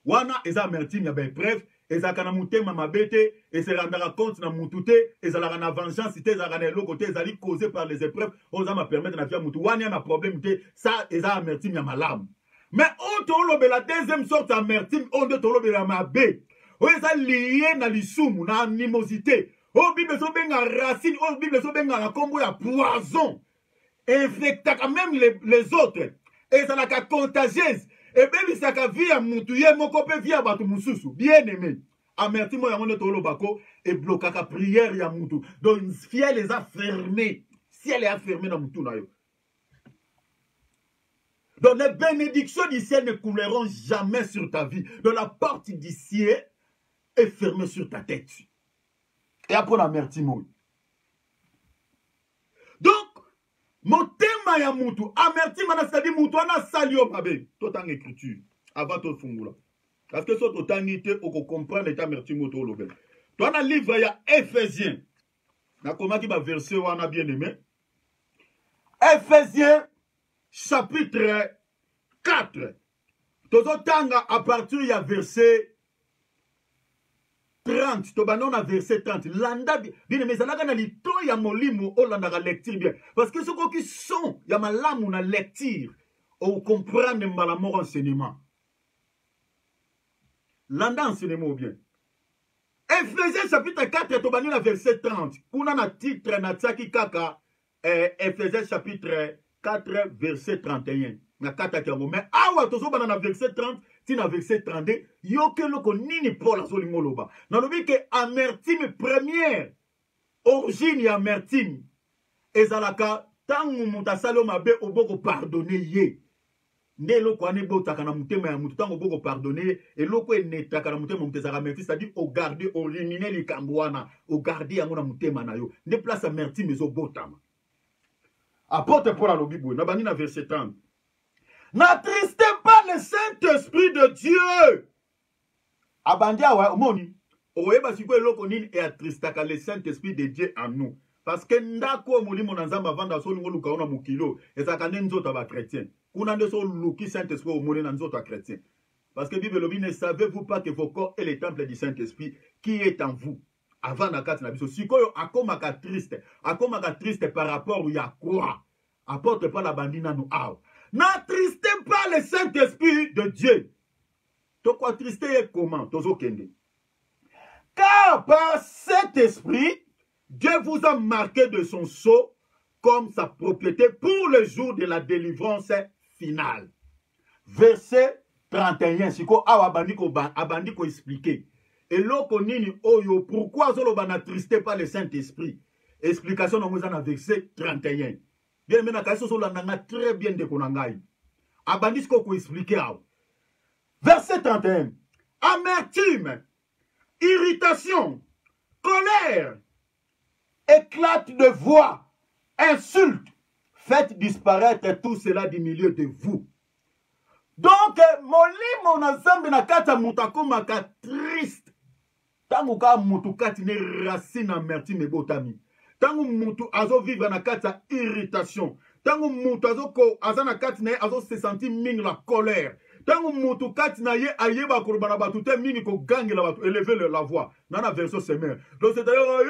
Wana, eza amertume, ya ba épreuve, eza kana mutema mabete, et se rendra compte na mutute, eza la na vengeance, eza la na lokote, eza li causée par les épreuves, oza ma permettre na via mutu. Wana na problème te, ça, eza amertume ya malamu. Mais on tolobe la deuxième sorte d'amertume, on de tolobe la mabe. O eza lié na lisumu, na animosité. O Bible so benga racine, o Bible so benga na kombo ya poison. Infecta quand même les autres et ça n'a qu'à contagieuse et bien ça qu'à vie à mutuye moko pe vie à batu mususu bien aimé amertume ya ngone tolo bako et bloquer la prière ya mutu donc fiel les a fermés si elle est fermée dans mutu na yo donc les bénédictions du ciel ne couleront jamais sur ta vie donc la porte du ciel est fermée sur ta tête et après l'amertume donc motema ya mutu amertume na c'est-à-dire mutu ana salio mabe to tanga écriture avant to fungula parce que so to tangi te oko comprendre l'état amertume to lobel to ana livre ya Éphésiens na komaki ba verset wana bien aimé Éphésiens chapitre 4 to tanga à partir ya verset 30, to banon a verset 30. Landa bien mais zalaka na lito ya molimo o landa ga lecture bien parce que ce qui sont ya malamu na lecture ou comprendre malamu enseignement. Landa enseignement bien. Éphésiens chapitre 4 to banon a verset 30. Kuna na titre na tsaki kaka Éphésiens chapitre 4 verset 31. na kata kiango mais awa tozo bana na verset 30 tina verset 32 yoke loko nini Paul azolingo loba na lobi ke amertime première origine ya amertime ezalaka tangu mutu asali mabe oboko pardonner ye nde eloko wana ebotaka na motema ya mutu ntango oboko pardonner ye eloko enetaka na motema mutu ezalaka amertime c'est-à-dire ogarde orimine likambo wana ogarde yango na motema na yo nde place amertime ezobotama. Apôtre Paul alobi boye na bandi na verset 30 n'attristez pas le Saint-Esprit de Dieu. Abandi awa omoni oyeba siko eloko nini e attristaka le Saint-Esprit de Dieu en nous parce que ndako molimo na nzamba vanda so lingo luka ona mukilo ezaka ne nzoto ba chrétien kuna nde so luki Saint-Esprit omoni na nzoto chrétien parce que Bible lobi ne savez-vous pas que vos corps est le temple du Saint-Esprit qui est en vous avant na kati na biso sikoyo akomaka triste par rapport ya quoi apporte pas la bandina no aw n'attristez pas le Saint-Esprit de Dieu. To quoi trister comment tozo kende car par cet esprit Dieu vous a marqué de son sceau comme sa propriété pour le jour de la délivrance finale. Verset 31 siko awa abandi ko expliquer eloko nini oyo pourquoi zoloba n'attristez pas le Saint-Esprit. Explication dans verset 31. Bien maintenant kaso solandanga très bien de konangai. Abandi ko expliquer awa. Verset 31. Amertume, irritation, colère, éclat de voix, insulte, faites disparaître tout cela du milieu de vous. Donc, molimo na zambe na kata mutakoma ka triste. Tangu ka mutu kati ne racine amertume botami. Tangu mutu azo vivre na kata irritation. Tangu mutu azana kati ne azo se sentir ming la colère. Tangu mutu kati na ye ayeba korobana batu te mingi ko gange la batu élever la voix nana version semer donc c'est-à-dire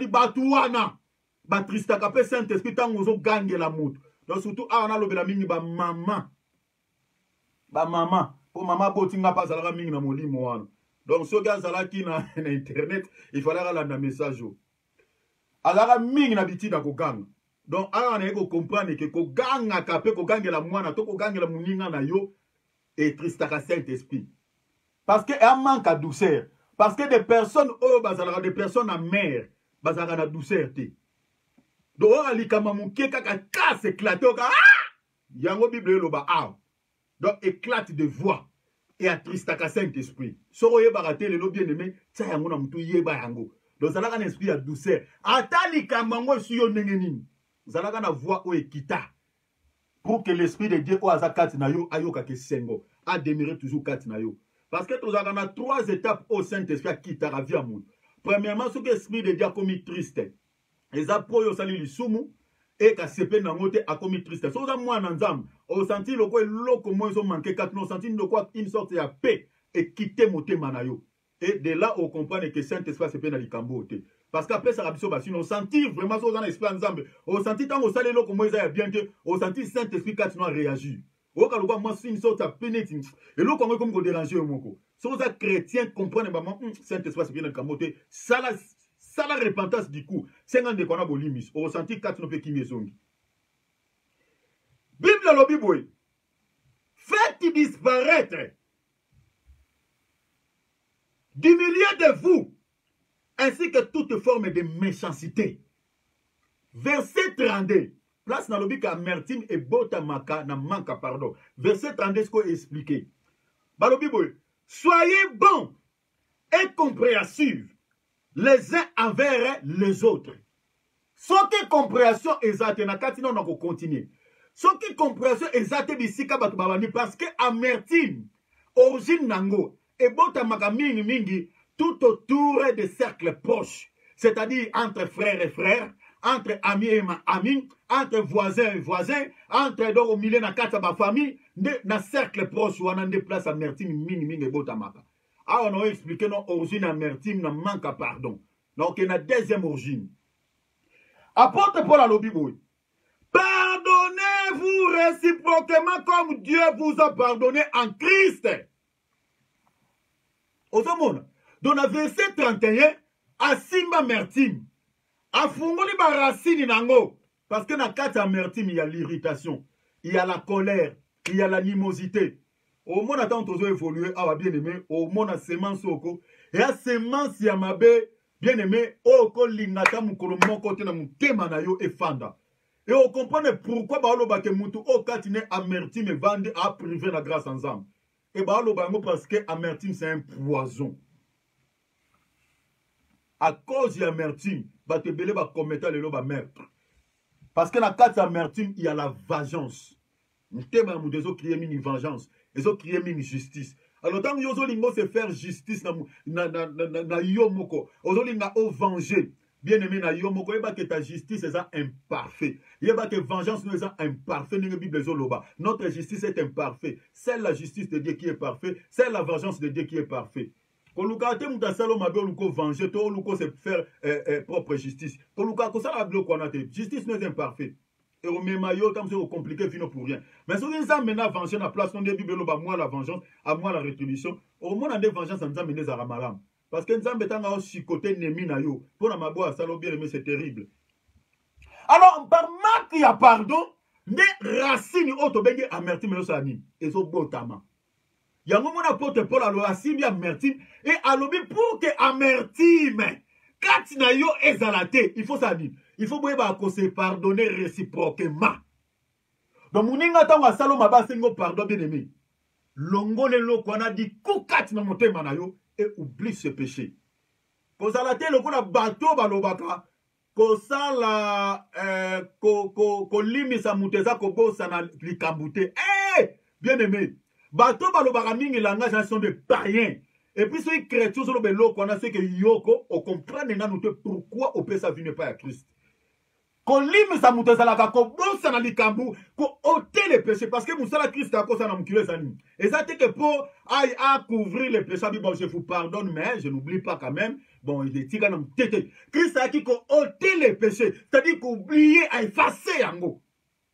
batu wana ba trista ka pe Saint-Esprit tangu zo gange la mutu donc surtout ana lobela mingi ba mama po mama botinga pa zalaka mingi na molimo wana donc so ga zalaki na internet il fallait la message azaka mingi na bitina ko ganga. Donc, on a comprendre que ko ganga kapé ko gangela mwana to ko gangela muninga na yo et tristaka Saint-Esprit. Parce que un manque à douceur. Parce que des personnes des personnes amères bazara na douceur té. Donc on ali kama muke kaka casse éclaté ka yango Bible loba donc éclate de voix et attristaka Saint-Esprit. Soro ye baraté le bien aimé ça yango na mutu yeba yango. Donc ça la un esprit à douceur. Atali kama ngo suyo ndengenini. Zalaka na voix o ekita pour que l'esprit de Dieu o azakati na yo ayoka ke sengo a demeurer toujours kati na yo parce que tozaka na trois étapes au Saint-Esprit a kita la vie amour. Premièrement ce que l'esprit de Dieu a commis triste eza po yo sali lisumu et ka sepe na ngote a commis triste so za mwana nzam o senti loko eloko mo zo manquer kati no senti loko une sorte ya paix et quitter motema na yo et de là on comprend que Saint-Esprit sepe na likambo te. Parce qu'après ça rabiso basi on sentit vraiment ça dans l'esprit ensemble on sentit tant au salé lo comme ça bien que on sentit Saint-Esprit quand non réagir au cas où moi c'est une sorte de pénétring et lo comme ko déranger moko so ça chrétien comprendre maman Saint-Esprit c'est bien le camoté ça la repentance du coup 50 de kona bolimis on sentit quand non peut qui mesongi Bible lobi boy faites disparaître du milieu de vous ainsi que toute forme de méchanceté. Verset 32. Place dans le but qu'amertime et botamaka na manka pardon. Verset 32 ce qu'on a expliqué. Soyez bons et compréhensifs les uns envers les autres. Ce qui compréhension exacte na katino na ko continuer. Ce qui compréhension exacte bisika batu babani parce que amertime origine nango et botamaka mingi tout autour des cercles proches, c'est-à-dire entre frères et frères, entre amis et amis, entre voisins et voisins, entre donc au milieu de la famille, dans cercle proche, on a des places amertime, mingi botamaka. Ah, on a expliqué non origine amertime, non manque à pardon. Donc, il y a une deuxième origine. Apôtre Paul à l'Obiboui. Pardonnez-vous réciproquement comme Dieu vous a pardonné en Christ. Osomona. Dans le verset 31, Asimba Mertim, Afungoli Barasini Nango, Parce que dans quatre amertume, il y a l'irritation, il y a la colère, il y a l'animosité. Au moins, attend toujours évoluer, ah, bien aimé, au moins, la semence oko. Et la semence, il y a ma bien aimé, oko lingata mukolo moko te na mutema na yo efanda. Et on comprend pourquoi baalo ba ke mutu o katine amertume vande a privé la grâce ensemble. Et baalo ba ngo parce que amertume c'est un poison. À cause de l'amertume, ba te belé ba commettre le ba meurtre. Parce que dans quatre amertume, il y a la vengeance. Mutema mu dezo crier une vengeance, ils ont crié une justice. Alors tant que yozo lingo se faire justice na yomoko, ozo linga o venger. Bien aimé na yomoko, yeba que ta justice est imparfait. Yeba que vengeance nous est imparfait. Notre justice est imparfait. C'est la justice de Dieu qui est parfait. C'est la vengeance de Dieu qui est parfait. Koluka te mutasalo mabe oluko venger, to oluko se faire propre justice. Koluka ko sala blo ko na te. Justice nous est imparfait. Et au même maillot, comme c'est compliqué, fino pour rien. Mais si on a maintenant venger la place, on dit à moi la vengeance, à moi la rétribution. Au moins on a des vengeances, on a mené à Ramalam. Parce que nous avons besoin de chicoter Nemi na yo. Pour la maboua, ça l'a bien aimé, c'est terrible. Alors, par marque, il y a pardon, des racines autobégué amertume et sani. Et so botama. Il y a un moment apôtre Paul à l'oasim, amertume, et à l'obi pour que amertume, quand na yo ezalate, il faut ça dire. Il faut que se pardonner réciproquement. Donc, mon inga tanga salo maba sengo pardon bien aimé. Longo le lo qu'on a dit kukat na monte manayo et oublie ce péché. Kozalate le ko na bateau balobaka. Kosala ko limisa muteza ko bosa na likambute. Eh, bien aimé. Bateau balobaka mingi langage sont des païens. Et puis ceux chrétiens sont le lo qu'on a ce que yoko on comprend na nous pourquoi au sa vie n'est pas à Christ. Qu'on lime sa moutezalaka, qu'on bosse dans les cambous, qu'on ôte les péchés. Parce que Moussala Christ a cause à l'amculé sanim. Et ça, c'est que pour aille à couvrir les péchés, bon, je vous pardonne, mais je n'oublie pas quand même. Bon, il est tigre dans mon tête. Christ a dit qu'on ôte les péchés. C'est-à-dire qu'oublier, à effacer en gros.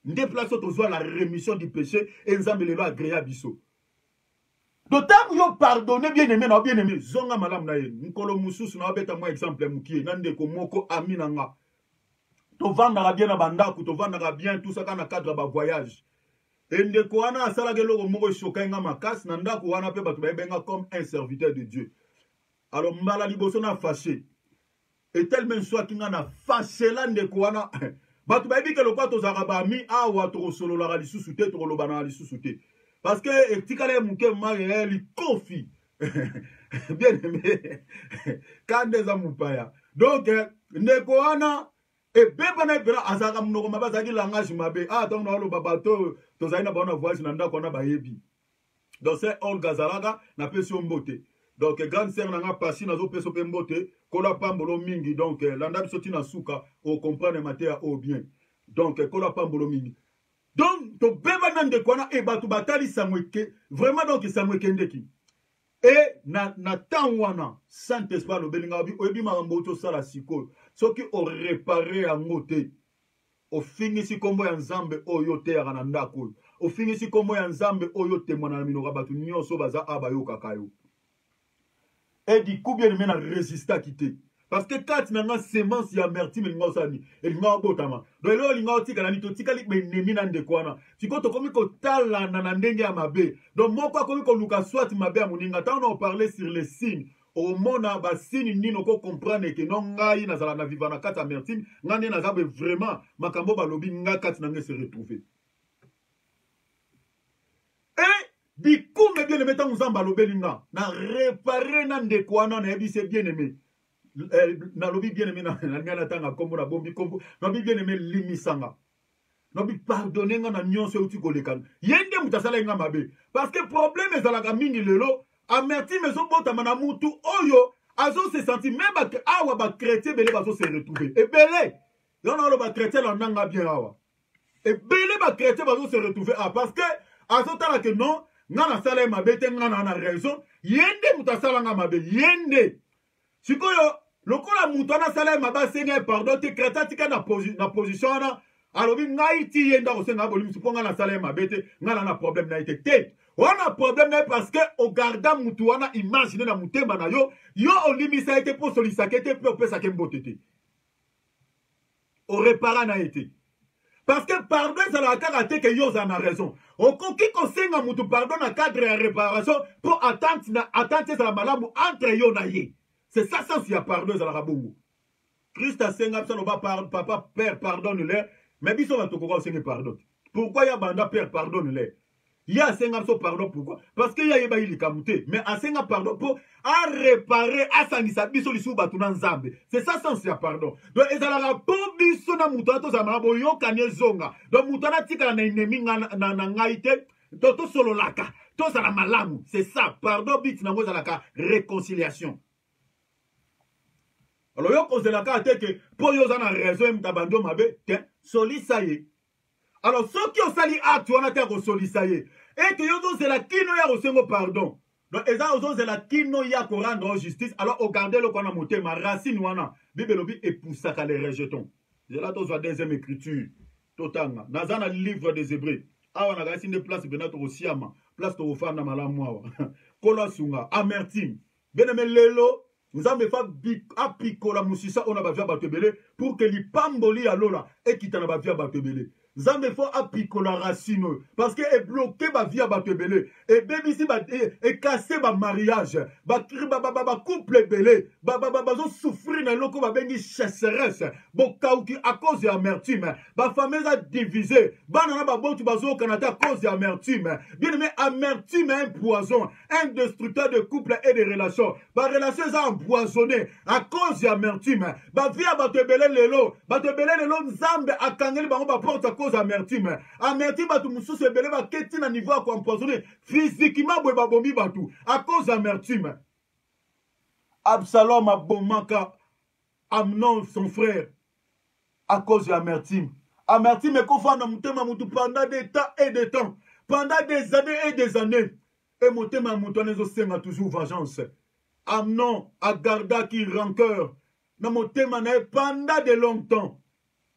Nous déplaçons toujours la rémission du péché et nous avons les lois agréables. D'autant que vous pardonnez, bien aimé, non, bien aimé. Zonga malam nae. Nkolo Moussous, n'a pas moi exemple, moukié. Nande ko moko aminanga. To vandara bien na bandaku, to vandara bien tout ça quand na cadre ba voyage. Et ndeko wana asala ke loko moko choka nga makas na ndako wana pe batu benga comme un serviteur de Dieu. Alors mbala liboso na fâché. Et tellement soit kinga na fâché là ndeko wana batu bebi ke lokwa to zaraba mi awa to solo la lisusu te to lobana lisusu te. Parce que etikale muke mari li kofi. Bien aimé. Kande za mupaya. Donc ndeko wana et beba na bela azaka mnoko mabazaki langage mabe donc na lo babato to zaina bona voyage na ndako na bayebi donc c'est Olga Zalaga na pesi mbote donc grande sœur na nga pasi na zo peso pe mbote kola pambolo mingi donc landa bisoti na suka o comprendre matea au bien donc kola pambolo mingi donc to beba na ndeko na e batu batali samweke vraiment donc samweke ndeki et na tangwana Saint-Esprit le belinga bi oyebi makambo to sala siko soki o réparer en moté o finisi kombo ya nzambe oyo te ya na ndako o finisi kombo ya nzambe oyo te mwana na minoka batu nyonso baza abayo kakayo et du coup bien mena résister quitter parce que quand na nga semence ya amertume linga osani elinga botama donc lo linga otika na nito tika likbe nemi na ndeko wana siko to komi ko tala na ndenge ya mabe donc moko komi ko luka soit mabe ya muninga tant on parler sur les signes au monde ba signe nino ko comprendre que non ngai na zala na vivre na kata amertume ngane na zabe vraiment makambo balobi nga kati na nge se retrouver et du coup mais bien aimé tant nzamba lobelinga na réparer na ndeko wana na yebi c'est bien aimé na lobi bien aimé na ngana tanga kombo na bombi kombo na bi bien aimé limisanga na bi pardonner nga na nyonso uti kolekana yende mutasala nga mabe parce que problème ezalaka mingi lelo amertume ezobota mana mutu oyo azo se sentir même awa ba chrétien belé bazo se retrouver et belé yona lo ba chrétien la nanga bien awa et belé ba chrétien bazo se retrouver parce que azo tala que non nga na sala mabe te nga na raison yende mutasala nga mabe yende sikoyo lokola mutu na sala mabe senga pardon te chrétien tika na position na alobi ngai ti yenda ko senga bolimi siponga na sala mabe te nga na problème na été te on a problème parce que au garda mutu wana imagine na mutema na yo o limisa été pour solisa kete pe opesa ke mbotete o repara na été Parce que pardon, c'est la caractère que yo en a raison. Au qui conseille à moutou pardon dans cadre de réparation pour attendre la malamu entre yo na ye. C'est ça, ça, s'il y a pardon, c'est la rabou. Christ a senga, papa, père, pardonne-les. Mais biso va te conseiller pardon. Pourquoi il y a banda père, pardonne-les? Il y a senga pardon, pourquoi? Parce qu'il y a yeba il kamute. Mais a senga pardon pour à réparer, à sanisa biso lisu batuna nzambe. C'est ça, sans ya pardon. Donc, et ça la rapport biso na mutana to zamana boyo kanye zonga. Donc, mutana tika na inemi na ngaite. Toto solo laka. To za la malamu. C'est ça. Pardon bit na moza laka. Réconciliation. Alors, yo cause la carte que pour yo zana raison m'tabando mabe, tiens, soli ça y est. Alors, ceux qui ont sali acte, on a été soli ça y est. Et que yo c'est la kino ya osengo pardon. Donc, eza ozo c'est la kino ya ko rendre justice. Alors, au garder le qu'on a monté ma racine wana, bibelobi et poussa ka les rejetons. Je là to deuxième écriture. Totanga. Nazana livre des Hébreux. Ah, on a gagné une place benato osiama, place to ofana malamu. Kola sunga, amertime. Bien-aimé lelo. Nous avons fait apikola musisa on a bavia batebele pour que li pamboli alola et qui t'en a bavia batebele. Nous avons fait apikola racine parce que est bloqué bavia batebele et baby si et cassé ba mariage ba couple belé ba souffrir na loko ba bengi chasseresse bokauki à cause de amertume ba famille a divisé ba nana ba botu bazo Canada à cause de amertume. Bien aimé, amertume est un poison, un destructeur de couple et de relations. Ba relations empoisonné à cause de amertume. Ba via batebele lelo nzambe akangeli bango ba porte à cause amertume. Amertume batu mususu ebele ba keti na niveau à empoisonné physiquement boy ba bombi batu à cause amertume. Absalom abomaka Amnon son frère à cause de amertume. Amertume est confondue mutema mutu pendant des temps et des temps, pendant des années et des années. Et mutema mutu nezo senga toujours vengeance. Amnon a garda qui rancœur. Na mutema na pendant de longtemps.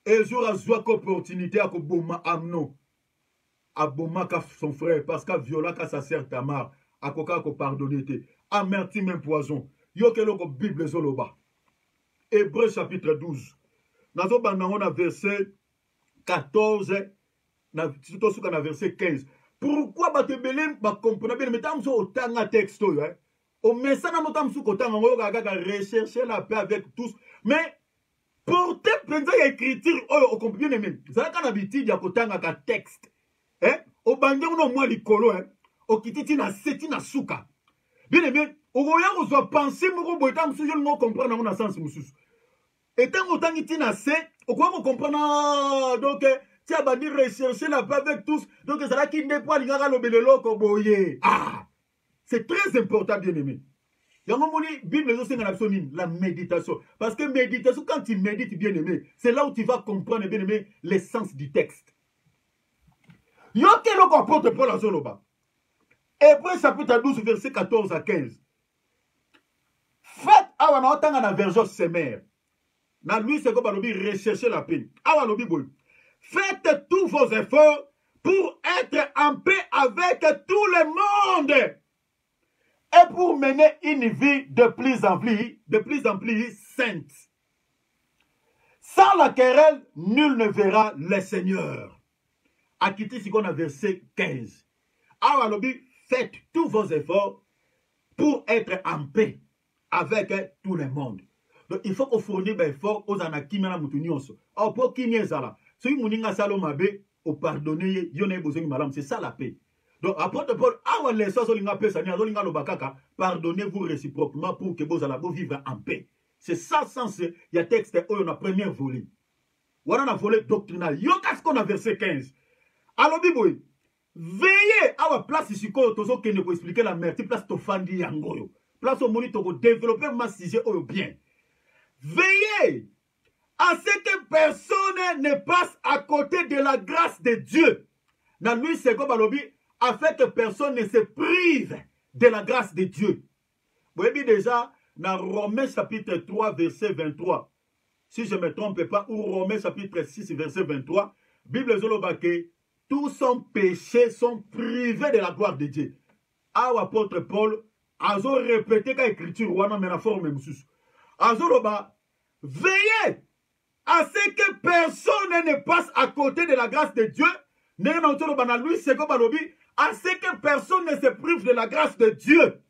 Et jour à joie qu'opportunité à koboma Amnon. Abomaka son frère parce qu'a viola sa sœur Tamar. A koka ko pardonner. Amertume un poison. Yo keloko Bible zoloba. Hébreux chapitre 12. Nazo banango na verset 14, surtout sur le verset 15. Pourquoi batebele ba comprendre bien mais tam so otanga texte yo au message na tam so kotanga ngo gaga rechercher la paix avec tous mais porter penza ya écriture o comprend bien même ça kana habitude ya kotanga ka texte au bande no moi likolo o kititi na seti na suka bien o ya ko so penser mo bo tam so yo no comprendre na sens mususu et tant autant qu'il n'a c'est au quoi vous comprenez donc tu as dit rechercher la paix avec tous donc c'est là qu'il n'est pas le ah c'est très important bien aimé Bible la méditation parce que méditation quand tu médites bien aimé c'est là où tu vas comprendre bien aimé l'essence du texte yo que le comporte Paul à Zoloba Hébreux chapitre 12 verset 14 à 15 faites à la version sémère. Na lui, c'est comme rechercher la paix. Faites tous vos efforts pour être en paix avec tout le monde et pour mener une vie de plus en plus sainte. Sans la querelle, nul ne verra le Seigneur. Akiti si qu'on a verset 15. Faites tous vos efforts pour être en paix avec tout le monde. Donc, il faut qu'on fournisse des efforts aux anakimé na mutunyoso. Or, pour qui n'est ça là? Si vous n'avez pas mabe, au pardonner, il y a besoin de madame. C'est ça la paix. Donc, apôtre Paul, avant les choses, pardonnez-vous réciproquement pour que vous allez vivre en paix. C'est ça, sens. Il y a texte, on a premier volet. On a volet doctrinal. Yo, qu'est-ce qu'on a verset 15? Alors, biboui, veillez à la place ici, quand vous avez expliqué la merde, place to fandi yangoyo. Place au moni, to développer ma sujet au bien. Veillez à ce que personne ne passe à côté de la grâce de Dieu. Dans lui, c'est comme Balobi, afin que personne ne se prive de la grâce de Dieu. Vous voyez déjà, dans Romains chapitre 3, verset 23, si je ne me trompe pas, ou Romains chapitre 6, verset 23, Bible Zolobake, tous son péchés sont privés de la gloire de Dieu. Ah, apôtre Paul, a répété qu'à écriture, ou à la forme, Azoloba, veillez à ce que personne ne passe à côté de la grâce de Dieu, à ce que personne ne se prive de la grâce de Dieu.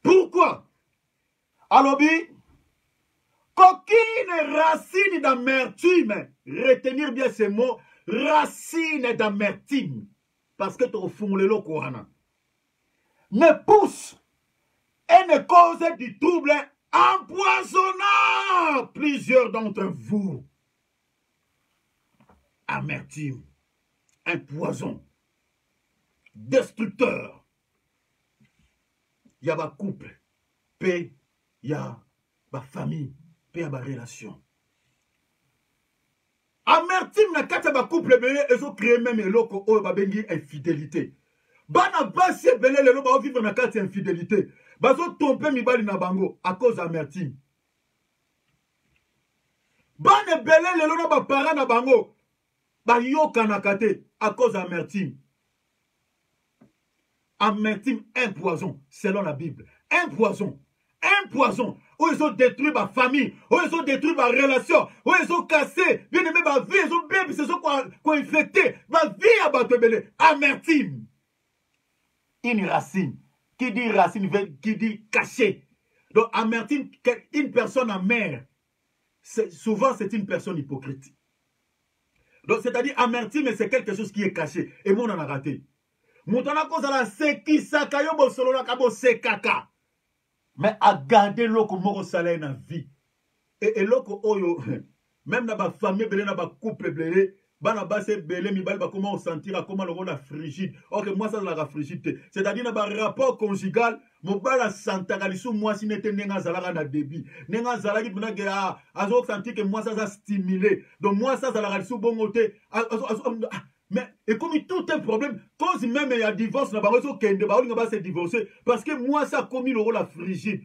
Pourquoi? Alobi, qu'aucune racine d'amertume, retenir bien ces mots, racine d'amertume, parce que tu as fourré le Coran, ne pousse et ne cause du trouble empoisonnant plusieurs d'entre vous. Amertume, un poison, destructeur. Il y a un couple, il y a une famille, il y a une relation. Amertume, na kati ba couple belé, ils ont créé même eloko o ba bengi infidélité. Bana basi belé lelo ba vivre na kati infidélité. Bazo tromper mibali na bango à cause d'amertume. Bana belé lelo na ba parents na bango ba yoka na kate à cause d'amertume. Amertume, un poison, selon la Bible. Un poison. Un poison. Où ils ont détruit ma famille. Où ils ont détruit ma relation. Où ils ont cassé. Bien aimé ma vie. Ils ont bien, ils ont infecté. Ma vie à Batebele. Amertume. Une racine. Qui dit racine, qui dit caché. Donc, amertume, une personne amère. Souvent, c'est une personne hypocrite. Donc, c'est-à-dire, amertume, c'est quelque chose qui est caché. Et moi, on en a raté. Moutana kozala seki saka yo bosolo na kabo sekaka. Mais à garder loko moko salaire na vie. Et loko oyo même na ba famille belé na ba couple belé bana base belé mi bal ba comment sentir comment le rôle frigide. OK moi ça la frigide. C'est-à-dire na ba rapport conjugal mo bala santaka lisu moi si nete nenga zalaka na débit. Nenga zalaki bina ke azo sentir que moi ça ça stimulé. Donc moi ça zalaka lisu bongote mais et comme tout un problème, cause même il y a divorce, on va se divorcer parce que moi ça a commis le rôle à frigide.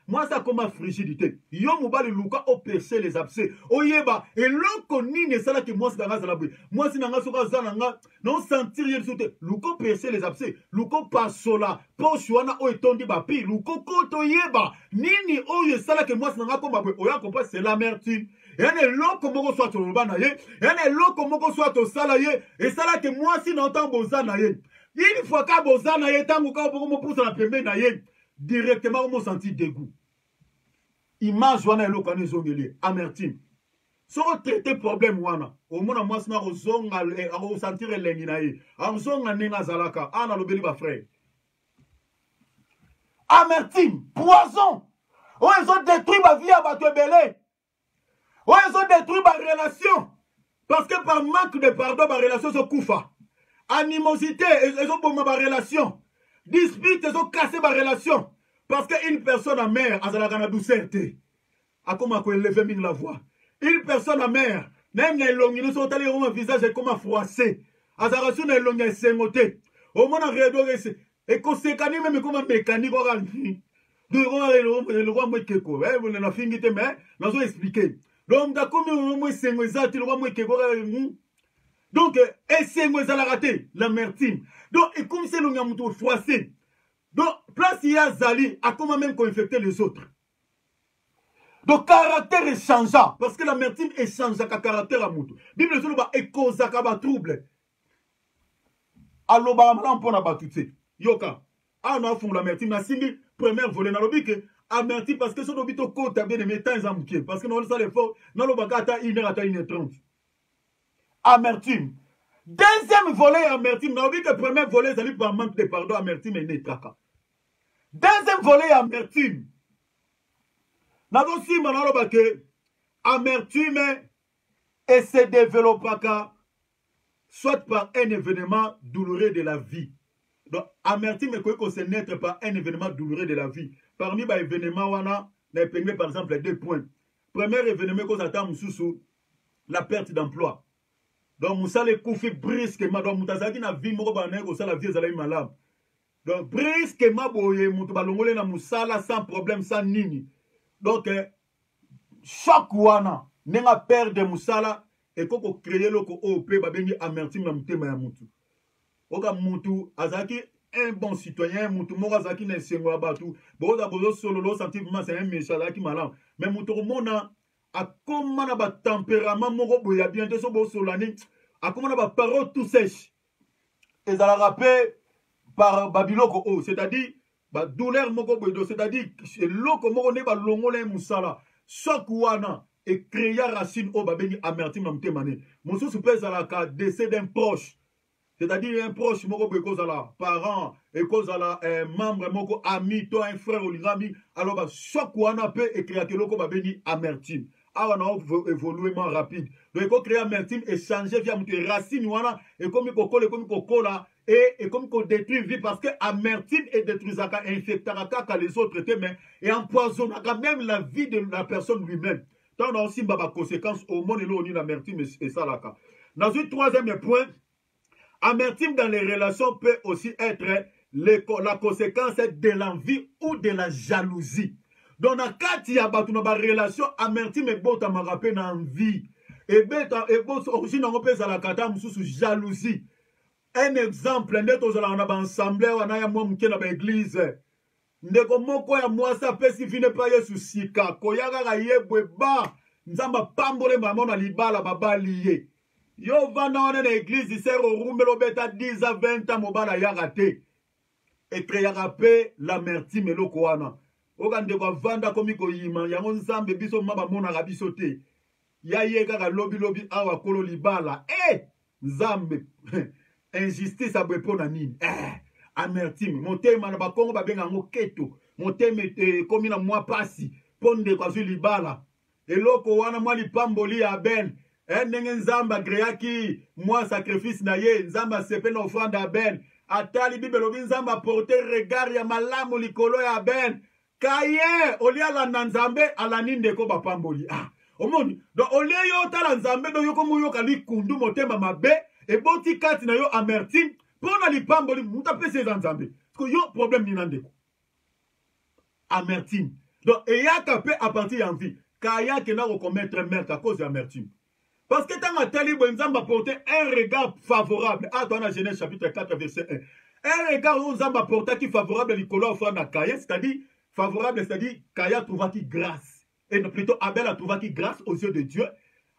Moi ça comme à frigidité. Yo mobali luka au percer les abcès. Oyeba et l'on ne sala que moi c'est dans la bruit. Moi c'est dans la soka non sentir rien sauter. Luko percer les abcès. Luko pasola. Pochuana o etondi bapi. Luko koto yeba. Nini oye sala que moi c'est dans la comme bapi. Oya comprend c'est l'amertume. Il y a des gens qui soit au Banaye, il y a des gens qui soit au Salaye, et ça là que moi si n'entends Bozanaye. Une fois que Bozanaye, tant que vous me poussez la pembe naye, directement vous me sentez dégoût. Image wana elo kane zongeli, amertume. Si vous traitez problème wana, au moins moi si vous zonga, vous sentir lengi naye, vous zonga nenga zalaka, ana lobeli ba frère. Amertume, poison. Oh ils ont détruit ma vie à Batebele. Oh, ils ont détruit ma relation. Parce que par manque de pardon, ma relation se koufa. Animosité, ils ont bombé ma relation. Dispute, ils ont cassé ma relation. Parce qu'une personne amère, elle a la douceur. A comment elle lève la voix. Une personne amère, même les longues, ils sont allés au visage comme froissé. Elle a reçu les longues, elle s'est motée. Au moins, on a réadoré. Et qu'on s'est cané même comme un mécanique. Le roi Mwekeko. Vous n'avez pas fini, mais nous avons expliqué. Donc, et c'est moi la raté, l'amertume. Donc, et comme c'est l'on froissé. Donc, place il y a Zali, à comment même qu'on infecter les autres. Donc, caractère est changeant. Parce que l'amertume est changeant, caractère à moutou. Bible sur le bas, et cause à trouble. Alors, bah, on peut pas tout ça. Yoka. Ah, on a fond l'amertume, la single, première volée, dans le but amertume parce que son obito côte a bien aimé temps en parce que nous ça l'effort dans le bagata 1h à 1h30. Amertume. Deuxième volet amertume, nous dit que premier volet ça lui par manque de pardon amertume et netraka. Deuxième volet amertume. Nous aussi maintenant que amertume et se développera soit par un événement douloureux de la vie. Donc amertume est qu'on se naître par un événement douloureux de la vie. Parmi les événements, on a épinglé par exemple les 2 points. Premier événement qu'on attend sous la perte d'emploi. Donc, Moussa les koufi brusquement. Donc, Moutazaki na vie moko bané ko la vie ezala malade. Donc, brusquement boye moutou balongole na Moussa là sans problème sans nini. Donc, chaque wana nenga père de Moussa là et koko créer loko OP ba bengi amertume na mutema ya moutou. Oka moutou azaki un bon citoyen, moutou morazaki ne sengo abatu, boza bozo solo lo senti vraiment c'est un méchant qui malin. Mais moutou mona akoma na ba tempérament moko boya bien te so bo solani akoma na ba parole tout sèche ezalaka pe par babiloko o c'est-à-dire ba douleur moko boyo c'est-à-dire eloko moko ne ba longola musala choc wana et créer racine o babengi amertume na motema ne mosusu pe ezalaka décès d'un proche. C'est-à-dire un proche moko boye kozala parent et kozala membre moko ami to un frère olingami alors ba choc wana pe écrire que loko babeni amertume awa na évoluement rapide donc ko créer amertume et changer via mutu racine wana et comme kokola et comme ko détruire vie parce que amertume et détruisaka infectera kaka les autres mais et empoisonnera même la vie de la personne lui-même. Donc on a aussi ba conséquences au monde et l'oni l'amertume et ça là. Dans un troisième point, amertume dans les relations peut aussi être la conséquence de l'envie ou de la jalousie. Donc, dans il y a une relation, amertume et bota marape na envie. Et beta et bot origine on peut la kata sous jalousie. Un exemple, on a ensemble, on a moi mke na ba église. Ndeko moko ya mwasa pe si vine pa yesu sika. Koyaga ga yebwe ba nzamba pambole mama na libala baba liye. Yo vanda wana na église isero rumelo beta 10 à 20 ans mobala yagate. Et créera pe l'amertume eloko wana. Ogande kwa vanda komiko yima yango nzambe biso maba mona rabiso te. Ya ye kaka lobi awa kolo libala. Nzambe injustice abwepo na nini? Amertume. Motema na bakongo babenga ngo keto. Motema komi na mwa pasi. Ponde kwa zui libala. Eloko wana mwa lipamboli ya ben. Ndenge nzamba agreaki mwa sacrifice na ye. Nzamba sepe na offrande ya ben. Atali bibelobi nzamba porter regard ya malamu likolo ya ben. Kaye olia la nzambe ala ninde ko bapamboli. Omoni. Donc olia yo tala nzambe do yoko moyoka likundu motema mabe. E boti kati na yo amertume. Pona lipamboli muta pese nzambe. Parce que yo problème ni nandeko. Amertume. Donc eyaka pe à partir ya envie. Kaya ke na recommettre meurtre à cause de amertume. Parce que tant que Tali Nzamba porté un regard favorable. Ah, dans la Genèse chapitre 4 verset 1. Un regard où Nzamba porté qui favorable à Nicolas offrant à Kaya, c'est-à-dire favorable, c'est-à-dire Kaya trouva qui grâce. Et non, plutôt Abel a trouvé qui grâce aux yeux de Dieu.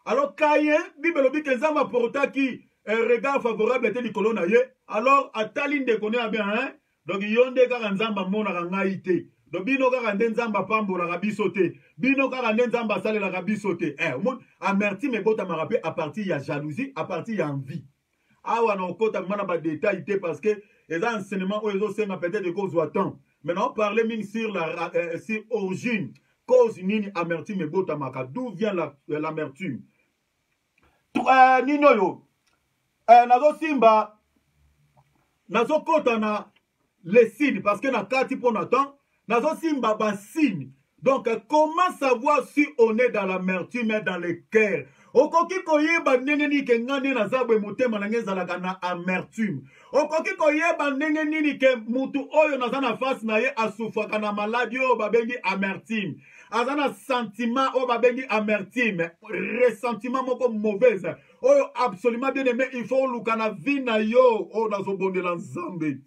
Alors Kaya, Bible dit que Nzamba porté qui un regard favorable était Nicolas naye. Alors Atali ne connaît bien hein. Donc yonde ka Nzamba mona rangaite. Donc bino kaka nzamba pambo la rabisote. Bino kaka nzamba sale la rabisote. Amertume et bota marape à partir ya jalousie, à partir ya envie. Awa na okota mana ba détail parce que les enseignements où ils ont senga peut-être de cause ou temps. Maintenant on parlait même sur la sur origine, cause nini amertume et bota maka. D'où vient l'amertume? Nino yo. Nazo simba nazo kota na les signes parce que na kati pour nathan nazo simba ba signe. Donc comment savoir si on est dans l'amertume et dans le cœur? Okoki koyeba ndenge nini ke ngane na zabwe motema na ngezalaka na amertume. Okoki koyeba ndenge nini ke mutu oyo naza na face na ye asufaka na maladie oyo babengi amertume. Aza na sentiment oyo babengi amertume, ressentiment moko mauvaise oyo absolument bien aimé, il faut luka na vie na yo oyo nazobondela Nzambe.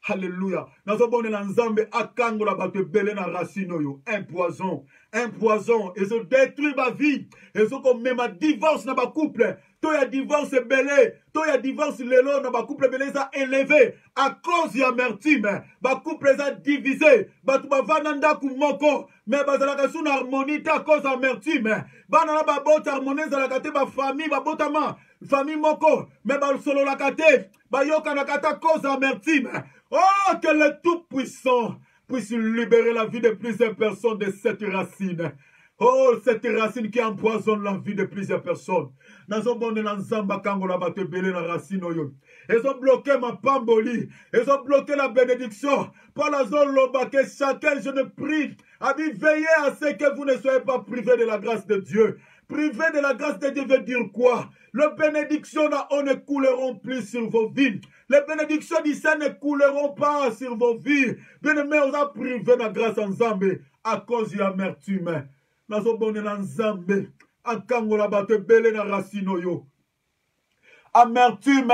Alléluia. Nazobondela Nzambe akangola bato ebele na racine oyo. Un poison. Et se détruit ma vie. Et se comme même divorce na ba couple. To ya divorce belé. To ya divorce lelo na ba couple belé ça élevé. À cause de amertume. Ba couple ça divisé. Ba tu ba vananda kumoko. Mais ba zalaka sous harmonie à cause amertume. Ba na ba bota harmonie zalaka te ba famille ba botama. Famille moko. Mais ba solo la kate. Ba yoka na kata cause amertume. Oh, que le Tout-Puissant puisse libérer la vie de plusieurs personnes de cette racine. Oh, cette racine qui empoisonne la vie de plusieurs personnes. Ils ont bloqué ma pamboli. Ils ont bloqué la bénédiction. Par la zone loba que chacun, je ne prie. Abi, veillez à ce que vous ne soyez pas privés de la grâce de Dieu. Privé de la grâce de Dieu veut dire quoi? Les bénédictions ne couleront plus sur vos vies. Les bénédictions d'ici ne couleront pas sur vos vies. Bien-aimés, on a privé de la grâce en Zambé à cause de l'amertume. Nous avons bonné en Zambé. En Kangola batte belé na racine yo. Amertume.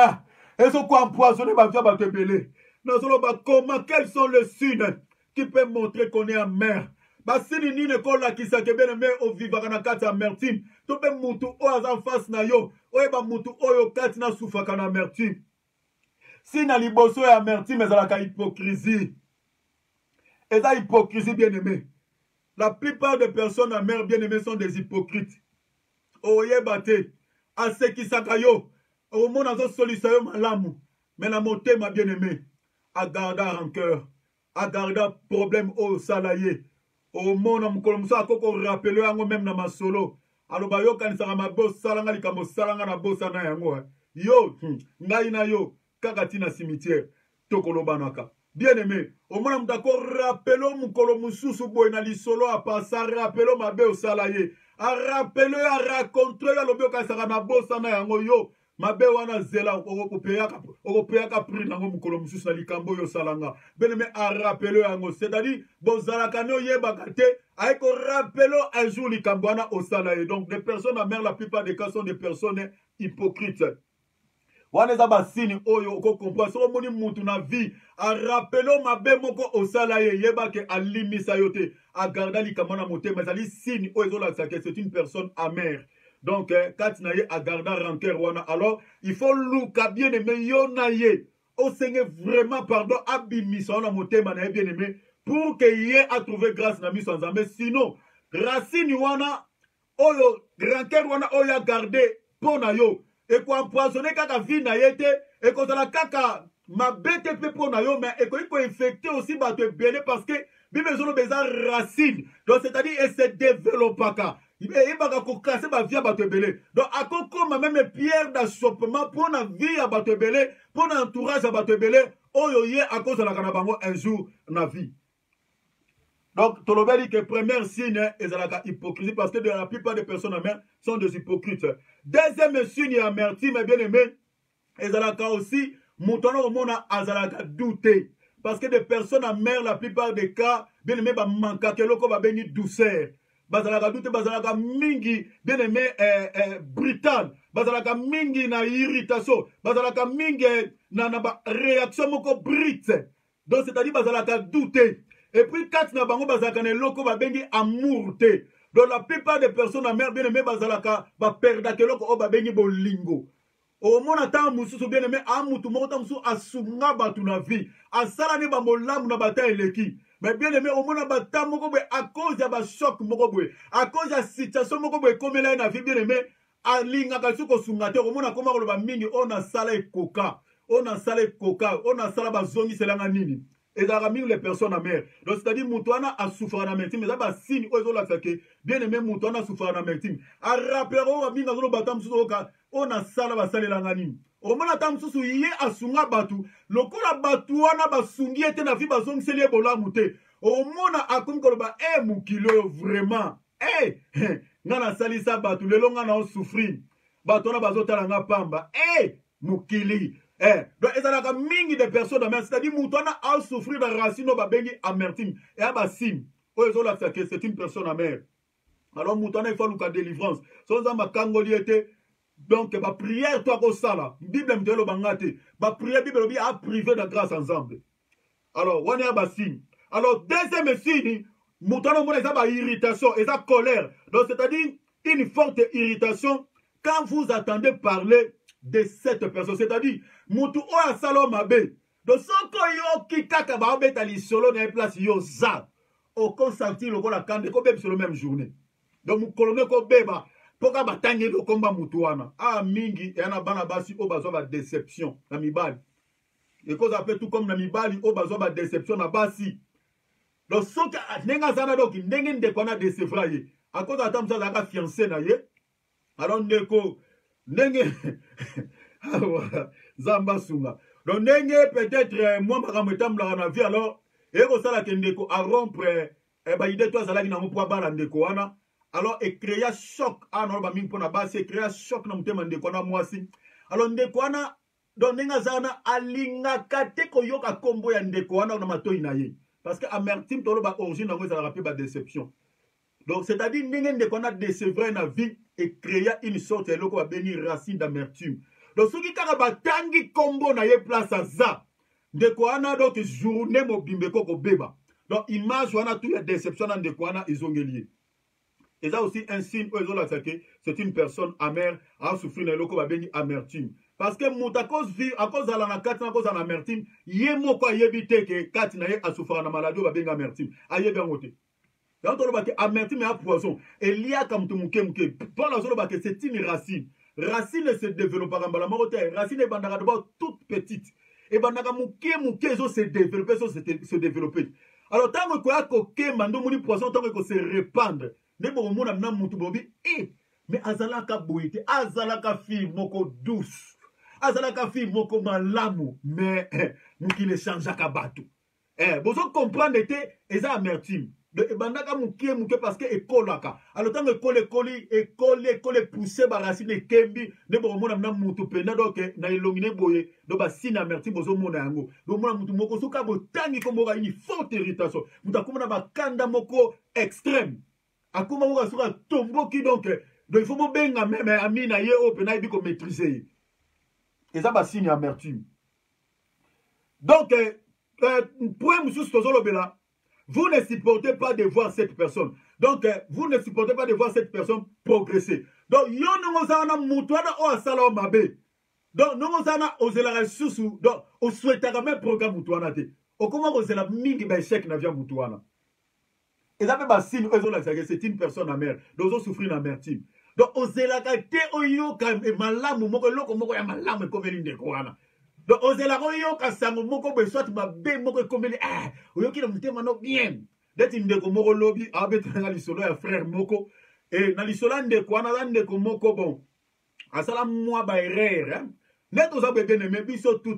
Et ce quoi empoisonné ma vie batte belé. Nous allons comment quels sont les signes qui peuvent montrer qu'on est amer? basini nini kolakisa ke bien-aimé ovivaka na kati ya amertume to mpe mutu oyo aza face na yo oyeba mutu oyo kati na sufaka na amertume si na liboso ya amertume ezalaka hypocrisie eza hypocrisie bien-aimé. La plupart des personnes amères bien-aimées sont des hypocrites. Oyeba te asekisaka yo omona azosolisa yo malamu mais na motema bien-aimé agarda rancœur agarda problème oyo osala ye omona mokolo mosusu akoko rappele yango même na masolo aloba yokanisaka mabe osalanga likambo osalanga na bosa na yango yo ngai na yo kaka ntina cimetière tokolobanaka bien-aimé omona moto akorappele mokolo mosusu boye na lisolo apasa arappele mabe osala ye arappele aracontre yo alobi okanisaka na bosa na yango yo mabe wana zela okopeyaka prix nango mokolo mosusu na likambo oyo osalanga bien-aimé arappele yango c'est-à-dire bozalaka ne oyebaka te aye korappele un jour likambo wana osala ye. Donc les personnes amères la plupart des cas sont des personnes hypocrites. wana eza basini oyo okokomprendre soki omoni mutu na vie arappele mabe moko osala ye yeba ke alimisa yo te agarda likambo na motema ezali sini oyo ezolakisa ke c'est une personne amère. Donc kati na ye agarda rancœur wana alors il faut luka bien aimé yo na ye osenge vraiment pardon abimisa wana motema na ye bien aimé pour que ye a trouvé grâce na miso nzambe sinon racine wana oyo rancœur wana oyo agarde mpo na yo ekoempoisonne kaka vie na ye te ekozala kaka mabe te mpe mpo na yo mais ekoki koinfecte aussi bato ebele parce que bible ezoloba eza racine donc c'est-à-dire ese développaka eyebaka kokase bavie ya bato ebele donc akokoma meme pierre d'achoppement mpo na vie ya bato ebele mpo na entourage ya bato ebele oyo ye akozalaka na bango un jour na vie. Donc, tolobeli que premier signe ezalaka hypocrisie parce que la plupart des personnes amères sont des hypocrites. Deuxième signe amertume bien aimé ezalaka aussi mutana omona azalaka douter parce que des personnes amères la plupart des cas bien aimé ba manka keloko ba bengi douceur. Bazalaka douter bazalaka mingi bien aimé brutal bazalaka mingi na irritation bazalaka mingi na ba réaction moko brute. Donc c'est-à-dire bazalaka douter. Et puis, quand na bango bazalaka na eloko babengi amour te. Donc la plupart des personnes amères bien aimé bazalaka ba perdaka eloko o babengi bolingo. Au mona ta mususu bien aimé amutu moko ta mususu asunga batu na vie. Asala ni ba molamu na bata eleki. Mais bien aimé au mona bata moko boy à cause ya ba choc moko boy. À cause ya situation moko boy komela na vie bien aimé alinga ka suko sunga te au mona koma ko ba mingi ona sala ekoka. On sala ekoka, on sala ba zongi selanga nini. Et dans les personnes amères. Donc, c'est-à-dire, Moutouana a souffert en amertume. Mais ça va signe, bien aimé, Moutouana a souffert en amertume. A rappelé, on a sala basale langani. Au moment où on a yé a sunga batu, le coup la batouana basungi était na vie bazong selie bola mouté. Au moment a comme koloba, moukilo, vraiment. Nana sali sa batu, le long a souffrir. Batouana bazota langa pamba. Moukili. Donc, il y a mingi de personnes amères, c'est-à-dire Moutouana a souffrir de racine au babengi amertume. Et à Bassim, c'est une personne amère. Alors, Moutouana, il faut nous délivrance. Sans ma kangoliété, donc, ma prière, toi, au sala, Bible me dit le bangate, ma prière, Bible a privé de grâce ensemble. Alors, on est à Bassim. Alors, deuxième signe, Moutouana, on a une irritation, et sa colère. Donc, c'est-à-dire une forte irritation quand vous attendez parler de cette personne, c'est-à-dire mutu oya salo mabe donc soko yo kikaka ba obeta lisolo na place yo za au consentir le la kande ko bebe sur le même journée donc mukolone ko beba poka batangi lo komba mutu wana mingi yana bana basi o bazwa ba déception na mibali et cause après tout comme na mibali o bazwa ba déception na basi donc soka nenga zana donc ndenge ndeko na décevra ye à cause atam ça ka fiancé na ye alors ndeko ndenge Zamba Sunga. Donc, peut-être, moi, ma la vie, alors, et au sala kendeko, à rompre, idée, toi, ça n'a pas bala ndeko, alors, et créer choc, non, ba ming pona base, et créer choc, na mutema ndeko, moi, si. Alors, ndeko, donc, nenga zana, alinga kate ko yoka kombo ya ndeko, na mato inaye. Parce que, amertume, tolo ba origine, na ça rappelle ba déception. Donc, c'est-à-dire, ndeko, na décevre na vie, et créer une sorte, et loko, ba béni racine d'amertume. Donc, ce qui est batangi combo na ye place à ça. De quoi on a donc journée mobimbe koko beba. Donc, image, on a toute la déception dans des coins, ils ont lié. Et ça aussi un signe où ils ont attaqué, c'est une personne amère, à souffrir d'un loco, amertume. Parce que à cause de la à cause de l'amertume, il y a un quoi yébité que quand il a souffert de maladie, va bien amertume. Aïe, bien moté. Quand on a amertume et un poison, et il y a comme tout mouké. Pour la zone, c'est une racine. Racine se développe par la marotte. Racine est d'abord toute petite. Et bandaka mouké, se développer. Alors, tant que quoi, que mando mouni poisson, tant que se répandre. Mais azalaka boité, azalaka fille moko douce, azalaka fille moko malamu, mais mouki ne change ka batou. Vous comprendre était eza amertume. Bandaka mouki parce que ekolaka. Alors tant que pousser ba racine kembi, ne bo mona na mutu pena donc na illuminé boye, do ba sina amertume bozo mona yango. Do mona mutu moko soka botangi comme une forte irritation. Mutakuma ba kanda moko extrême. Akuma mouka soka tombo ki donc il faut bien même amina ye opena ibi ko maîtriser. Et ça va signe amertume. Donc point monsieur Stozolobela, vous ne supportez pas de voir cette personne. Donc vous ne supportez pas de voir cette personne progresser. Donc yo no zana mutwana o asala o mabe. Donc no zana ozela susu donc o souhaitera même programme mutwana te. O comment ozela mingi ba échec na via mutwana. Et ça fait un signe, c'est une personne amère. Donc, ils ont souffert d'amertume. Donc, aux élagate, oyo, malamu, moko, loko, moko, ya malamu, comme l'une des koana. Donc, aux élagate, oyo, kasango, moko, soit ma bé, moko, comme les, oyo, qui l'ont mano bien. D'être une de moko lobby, abet, dans l'isolo, un frère moko. Et dans l'isolo, de koana, de moko, bon. Asala, moi, ba, erreur, hein. Net aux abe, bien aimé, biso, tout,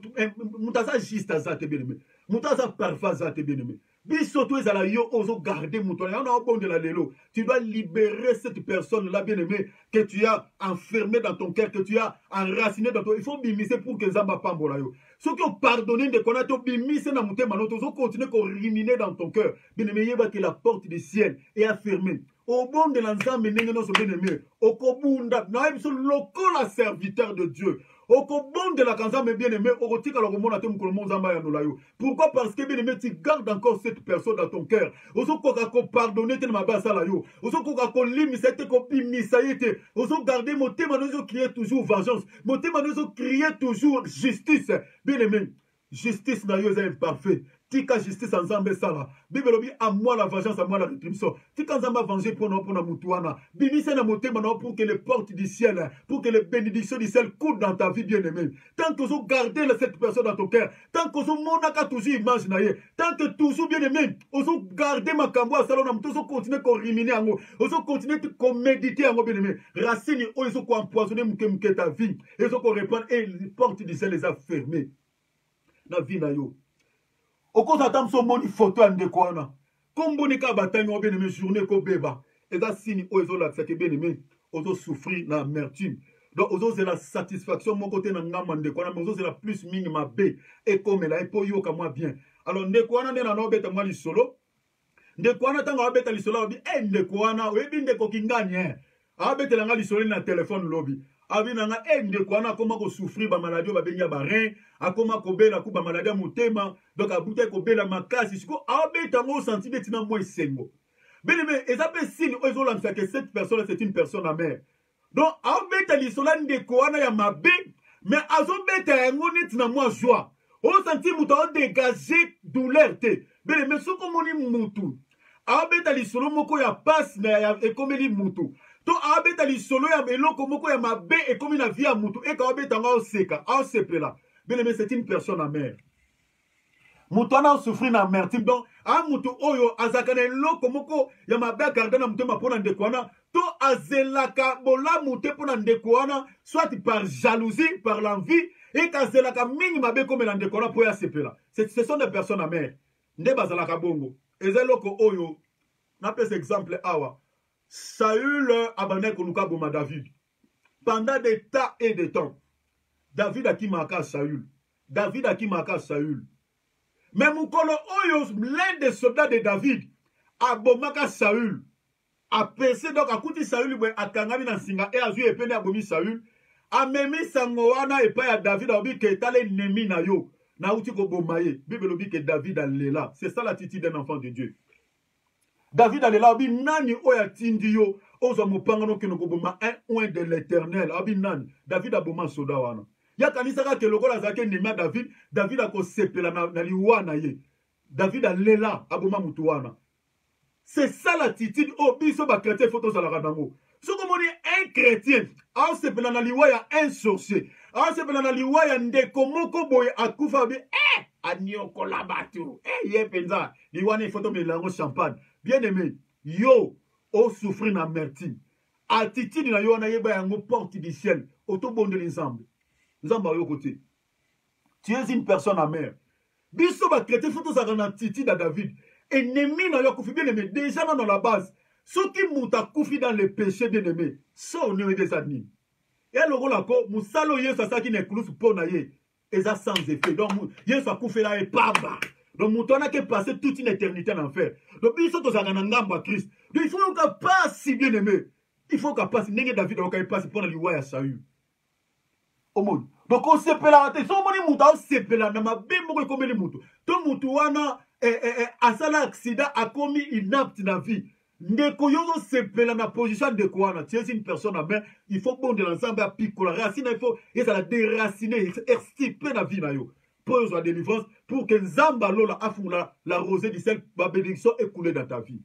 moutasa, juste à ça, te bien aimé. Moutasa, parfois, ça, te bien aimé. Bisoto ezala yo ozo garder mouton. On a bon de la lélo. Tu dois libérer cette personne-là, bien-aimée, que tu as enfermée dans ton cœur, que tu as enraciné dans ton... Il faut bimisser pour que Zamba pambola yo. Ceux qui ont pardonné de connaître, bimisser dans mouton, ils ont continué à ruminer dans ton cœur. Bien-aimé, il va que la porte du ciel est fermée. Au bon de l'ensemble, bien-aimé, au kobunda, naïm sur local serviteur de Dieu. Au bon de la canza, mais bien aimé, au rotika la romona te mukolomo zamba ya nolayo. Pourquoi? Parce que bien aimé, tu gardes encore cette personne dans ton cœur. Oso koka ko pardonner te na mabasa la yo. Oso koka ko limisa te ko bimisa yete. Oso garder mon thème, nous crier toujours vengeance. Mon thème, nous crier toujours justice. Bien aimé, justice na yo est imparfait. Tika justice ensemble sala. Bibelobi à moi la vengeance, à moi la rétribution. Tika ensemble venger pour nous mutouana. Bimise na moté maintenant pour que les portes du ciel, pour que les bénédictions du ciel coulent dans ta vie bien-aimée. Tant que vous gardez cette personne dans ton cœur, tant que vous monaka toujours image na ye, tant que toujours bien-aimé, vous gardez ma cambo à salon, vous continuez à ruminer en haut, vous continuez à méditer en haut bien-aimé. Racine, ils ont empoisonné mouke ta vie, ils ont répondre et les portes du ciel les a fermées. La vie na yo. Au cause d'attendre son moni photo en décoana. Comme bonika bataille, on bien aimé journée ko beba. Et ça signe aux autres que bien aimé, aux autres souffrir l'amertume. Donc aux autres c'est la satisfaction mon côté na ngama décoana, mais aux autres c'est la plus minima b et comme là et pour yo comme moi bien. Alors décoana na no beta moi li solo. Décoana tango beta li solo bi décoana we bi ndeko kinganye. A beta la li solo na téléphone lobby. Abinanga ndekwana koma ko souffrir ba maladie ba benya ba rein akoma ko bela ku ba maladie mutema donc abute ko bela makasi siko abeta ngo senti betina moi sengo bene mais ezape signe ozola que cette personne c'est une personne amère donc abeta lisola ndekwana ya mabe mais azobeta ngo netina moi joie o senti muto dégager douleur te bene mais soko moni mutu abeta lisolo moko ya passe na ya ekomeli mutu to abeta li solo ya eloko moko ya mabe et comme la vie à mutu et ka abeta nga oseka osepela bien aimé c'est une personne amère mutu ana souffrir na amertume donc a mutu oyo azakana eloko moko ya mabe garder na mutema pona ndekwana to azelaka bola mute pona ndekwana soit par jalousie par l'envie et kazelaka mingi mabe comme la ndekwana po ya sepela ce sont des personnes amères nde bazalaka bongo ezeloko oyo na pese exemple awa Saül abandonne Koluka Boma David. Pendant des tas et des temps, David a qui marqua Saül. David a qui marqua Saül. Mais Moukolo Oyos, l'un des soldats de David, a bomaka Saül. A percé donc a couti Saül, a kangami na singa, et a joué épée à bomi Saül. A memi sangoana et pas à David, a dit que t'allais nemi na yo. nauti ko bomaye Bible lobi que David alela. C'est ça l'attitude d'un enfant de Dieu. David alela abi nani oya tindi yo ozo mopangano ke no ko boma un de l'Éternel abi nani David aboma soda wana. Ya kanisa ka ke lokola zake ndima David akosepela na liwana ye. David alela aboma mutu wana. C'est ça l'attitude au biso ba chrétien photo za la radango. Si vous avez un chrétien, on se peut dans liwaya un sorcier, on se peut dans liwaya ndeko moko boye akufa be anyoko la batu. Ye penza, liwana photo melango champagne. Bien aimé, yo o souffrir d'amertume. Attitude na yo na yeba yango porte du ciel, auto bonde ensemble. Nzamba yo côté. Tu es une personne amère. Biso ba chrétien photo za na attitude à David. Ennemi na yo kufi bien aimé déjà dans la base. Ceux qui mouta koufi dans le péché bien aimé, so ne des admis. Et le rôle ko musalo yesu asaki ne kulus pona ye, eza sans effet. Donc yesu akoufi là et pamba. Donc moutona qui passé toute une éternité en enfer. Donc biso to zanga ngamba Christ. Donc il faut qu'on passe si bien aimé. Il faut qu'on passe nenge David on passe pour la liwa ya Saül. Au monde. Donc on se pela te so moni mouta on se pela na mabembo ko komeli mutu. To mutu wana asala accident a commis inapte na vie. Ndeko yozo sepela na position de quoi tu es une personne à main, il faut bon de l'ensemble à picoler racine, il faut et ça la déraciner, extirper la vie na yo pour la délivrance pour que nzamba lola afula la rosée du ciel ba bénédiction écoulée dans ta vie.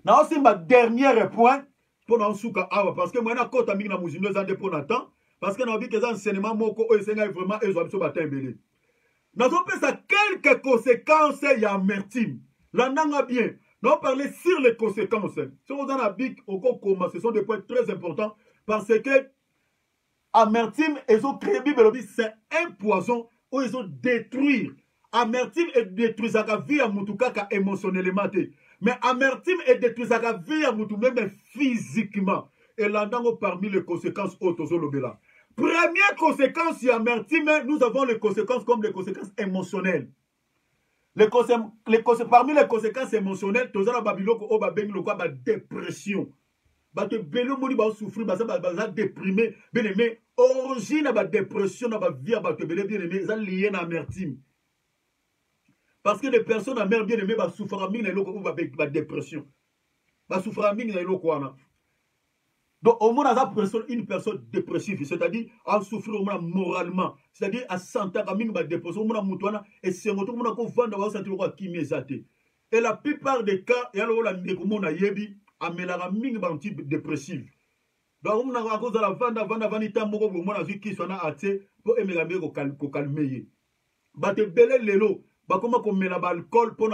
Na aussi ma dernier point pour na suka awa parce que moi na kota mingi na muzino za pour Nathan parce que na bi que ça enseignement moko o esenga vraiment ezo biso batembele. Na zo pesa quelques conséquences ya amertume. La nanga bien. Nous parler sur les conséquences. Si vous en avez ce sont des points très importants parce que amertume, ils ont créé c'est un poison où ils ont détruit. Amertume est détruit sa vie à Moutouka émotionnellement. Mais amertume est détruit sa vie à Moutouka même physiquement. Et là-dedans, parmi les conséquences autozolobela. Première conséquence, si amertume, nous avons les conséquences comme les conséquences émotionnelles. Parmi les conséquences émotionnelles, tu as la dépression. Tu as souffrir, tu déprimé, bien aimé. Origine de la dépression dans la vie, bien aimé, c'est lié à l'amertume. Parce que les personnes amères, bien aimé, souffrent de la dépression. Souffrent de la donc, au moins, une personne dépressive, c'est-à-dire à souffrir moralement, c'est-à-dire à sentir que la dépression, et c'est un et la plupart des cas, il y a un type dépressif. Donc, on a à cause de la vente, pour calmer. Bate belé lelo, comment on met l'alcool pour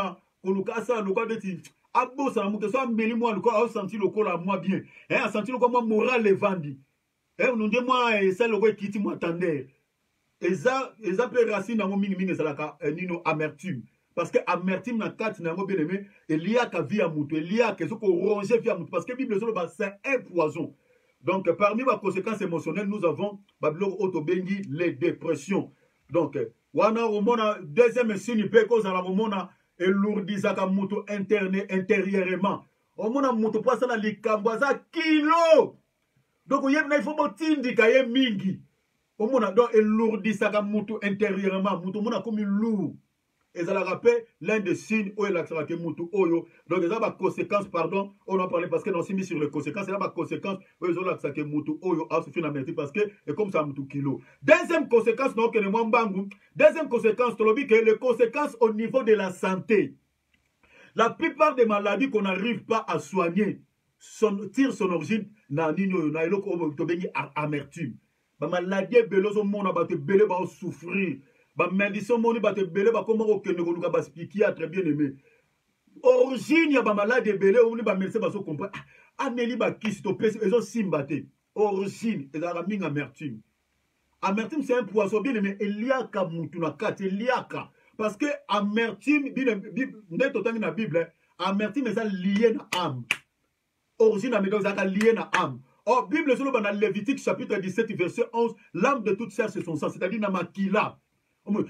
abo ça mouke so mbeli moi le corps a senti le corps à moi bien a senti le corps moi moral les vendi nous dit moi ça le corps kiti moi attendait et ça peut racine dans mingi ça la nino amertume parce que amertume na carte na bien aimé et lié à vie à mutu lié à que ce qu'on ronger vie à mutu parce que bible c'est un poison. Donc parmi les conséquences émotionnelles nous avons bablo autobengi les dépressions. Donc wana omona deuxième signe pe cause à la momona et lourdisaka mutu intérieurement. Au moins mutu passa na likambo za kilo. Donc il faut motindika ye mingi. Au moins donc et lourdisaka mutu intérieurement, mutu mona comme lourd. Et ça la rappelle l'un des signes où il a que mutu oyo. Donc ça va conséquence pardon, on en parlait parce que on s'est mis sur les conséquences, ça va conséquence où ils ont la que mutu oyo a souffert la parce que et comme ça mutu kilo. Deuxième conséquence non que le mwambangu. Deuxième conséquence, que les conséquences au niveau de la santé. La plupart des maladies qu'on n'arrive pas à soigner tirent son origine dans l'amertume. La maladie est belle, on va souffrir. La médecine est psychiatre bien aimé. Origine, il y a des maladies belle, on va médecin va se comprendre. Amélie va qui se topé, ils ont simbaté. Origine, ils ont mis amertume. Amertume, c'est un poisson bien aimé. Il y a qu'à moutuna kate, il y a qu'à. Parce que amertume, dans la Bible, amertume est lié à l'âme. Origine amertume est lié à l'âme. Or, Bible, sur le Lévitique, chapitre 17, verset 11, l'âme de toute chair, c'est son sang. C'est-à-dire, namakila.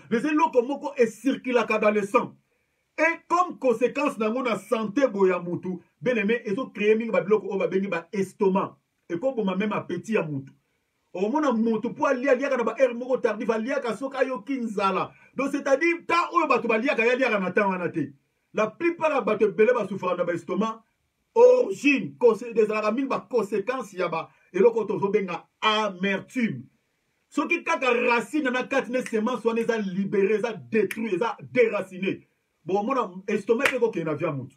Les éloques est circulé dans le sang. Et comme conséquence, dans la santé, boyamutu, bien aimé, ils ont créé un estomac. Et comme on a même appétit à moutou. au mona moto pour lia lia na ba er moko tardif lia ka soka yo kinzala. Donc c'est-à-dire ta o bato ba lia ka ya lia na temps wana te. La plupart ya bato belé ba souffrir na ba estomac origine des aramines ba conséquences ya ba eloko tozo benga amertume. Ce qui kaka racine na katine semence wana eza libéré, eza détruit, eza déraciné. Bon mona estomac ko ke na via mutu.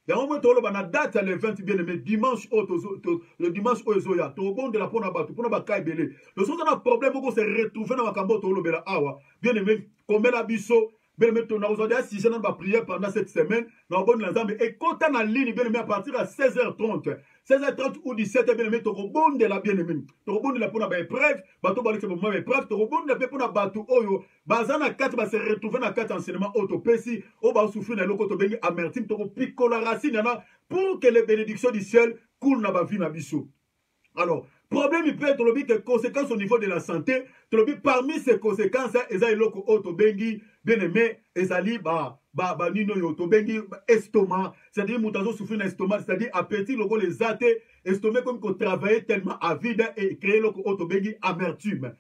Il y a un moment où on a date le 20 bien aimé dimanche le dimanche au Zoya to bon de la pona batu pona ba kai belé. Le soir on a problème ko se retrouver dans makambo to lo bela awa. Bien aimé comme la biso bien aimé to na aujourd'hui si je n'ai pas prié pendant cette semaine na bon l'ensemble et quand on a ligne bien aimé à partir à 16h30 16h30 ou 17h bien aimé to bon de la bien aimé. To bon de la pona ba épreuve, bato ba l'exemple moi épreuve to bon de la pona batu oyo. Bazana 4 ba se retrouver dans 4 enseignements autopécie o ba souffrir na loko to bengi amertume to pico la racine yana pour que les bénédictions du ciel coulent dans ma vie na biso. Alors, problème il peut être lobby que conséquences au niveau de la santé, lobby parmi ces conséquences eza eloko auto bengi bien aimé ezali ba nino yo to bengi estomac, c'est-à-dire mutazo souffrir estomac, c'est-à-dire appétit logo les athées, estomac comme qu'on travaille tellement à vide et créer loko auto bengi amertume.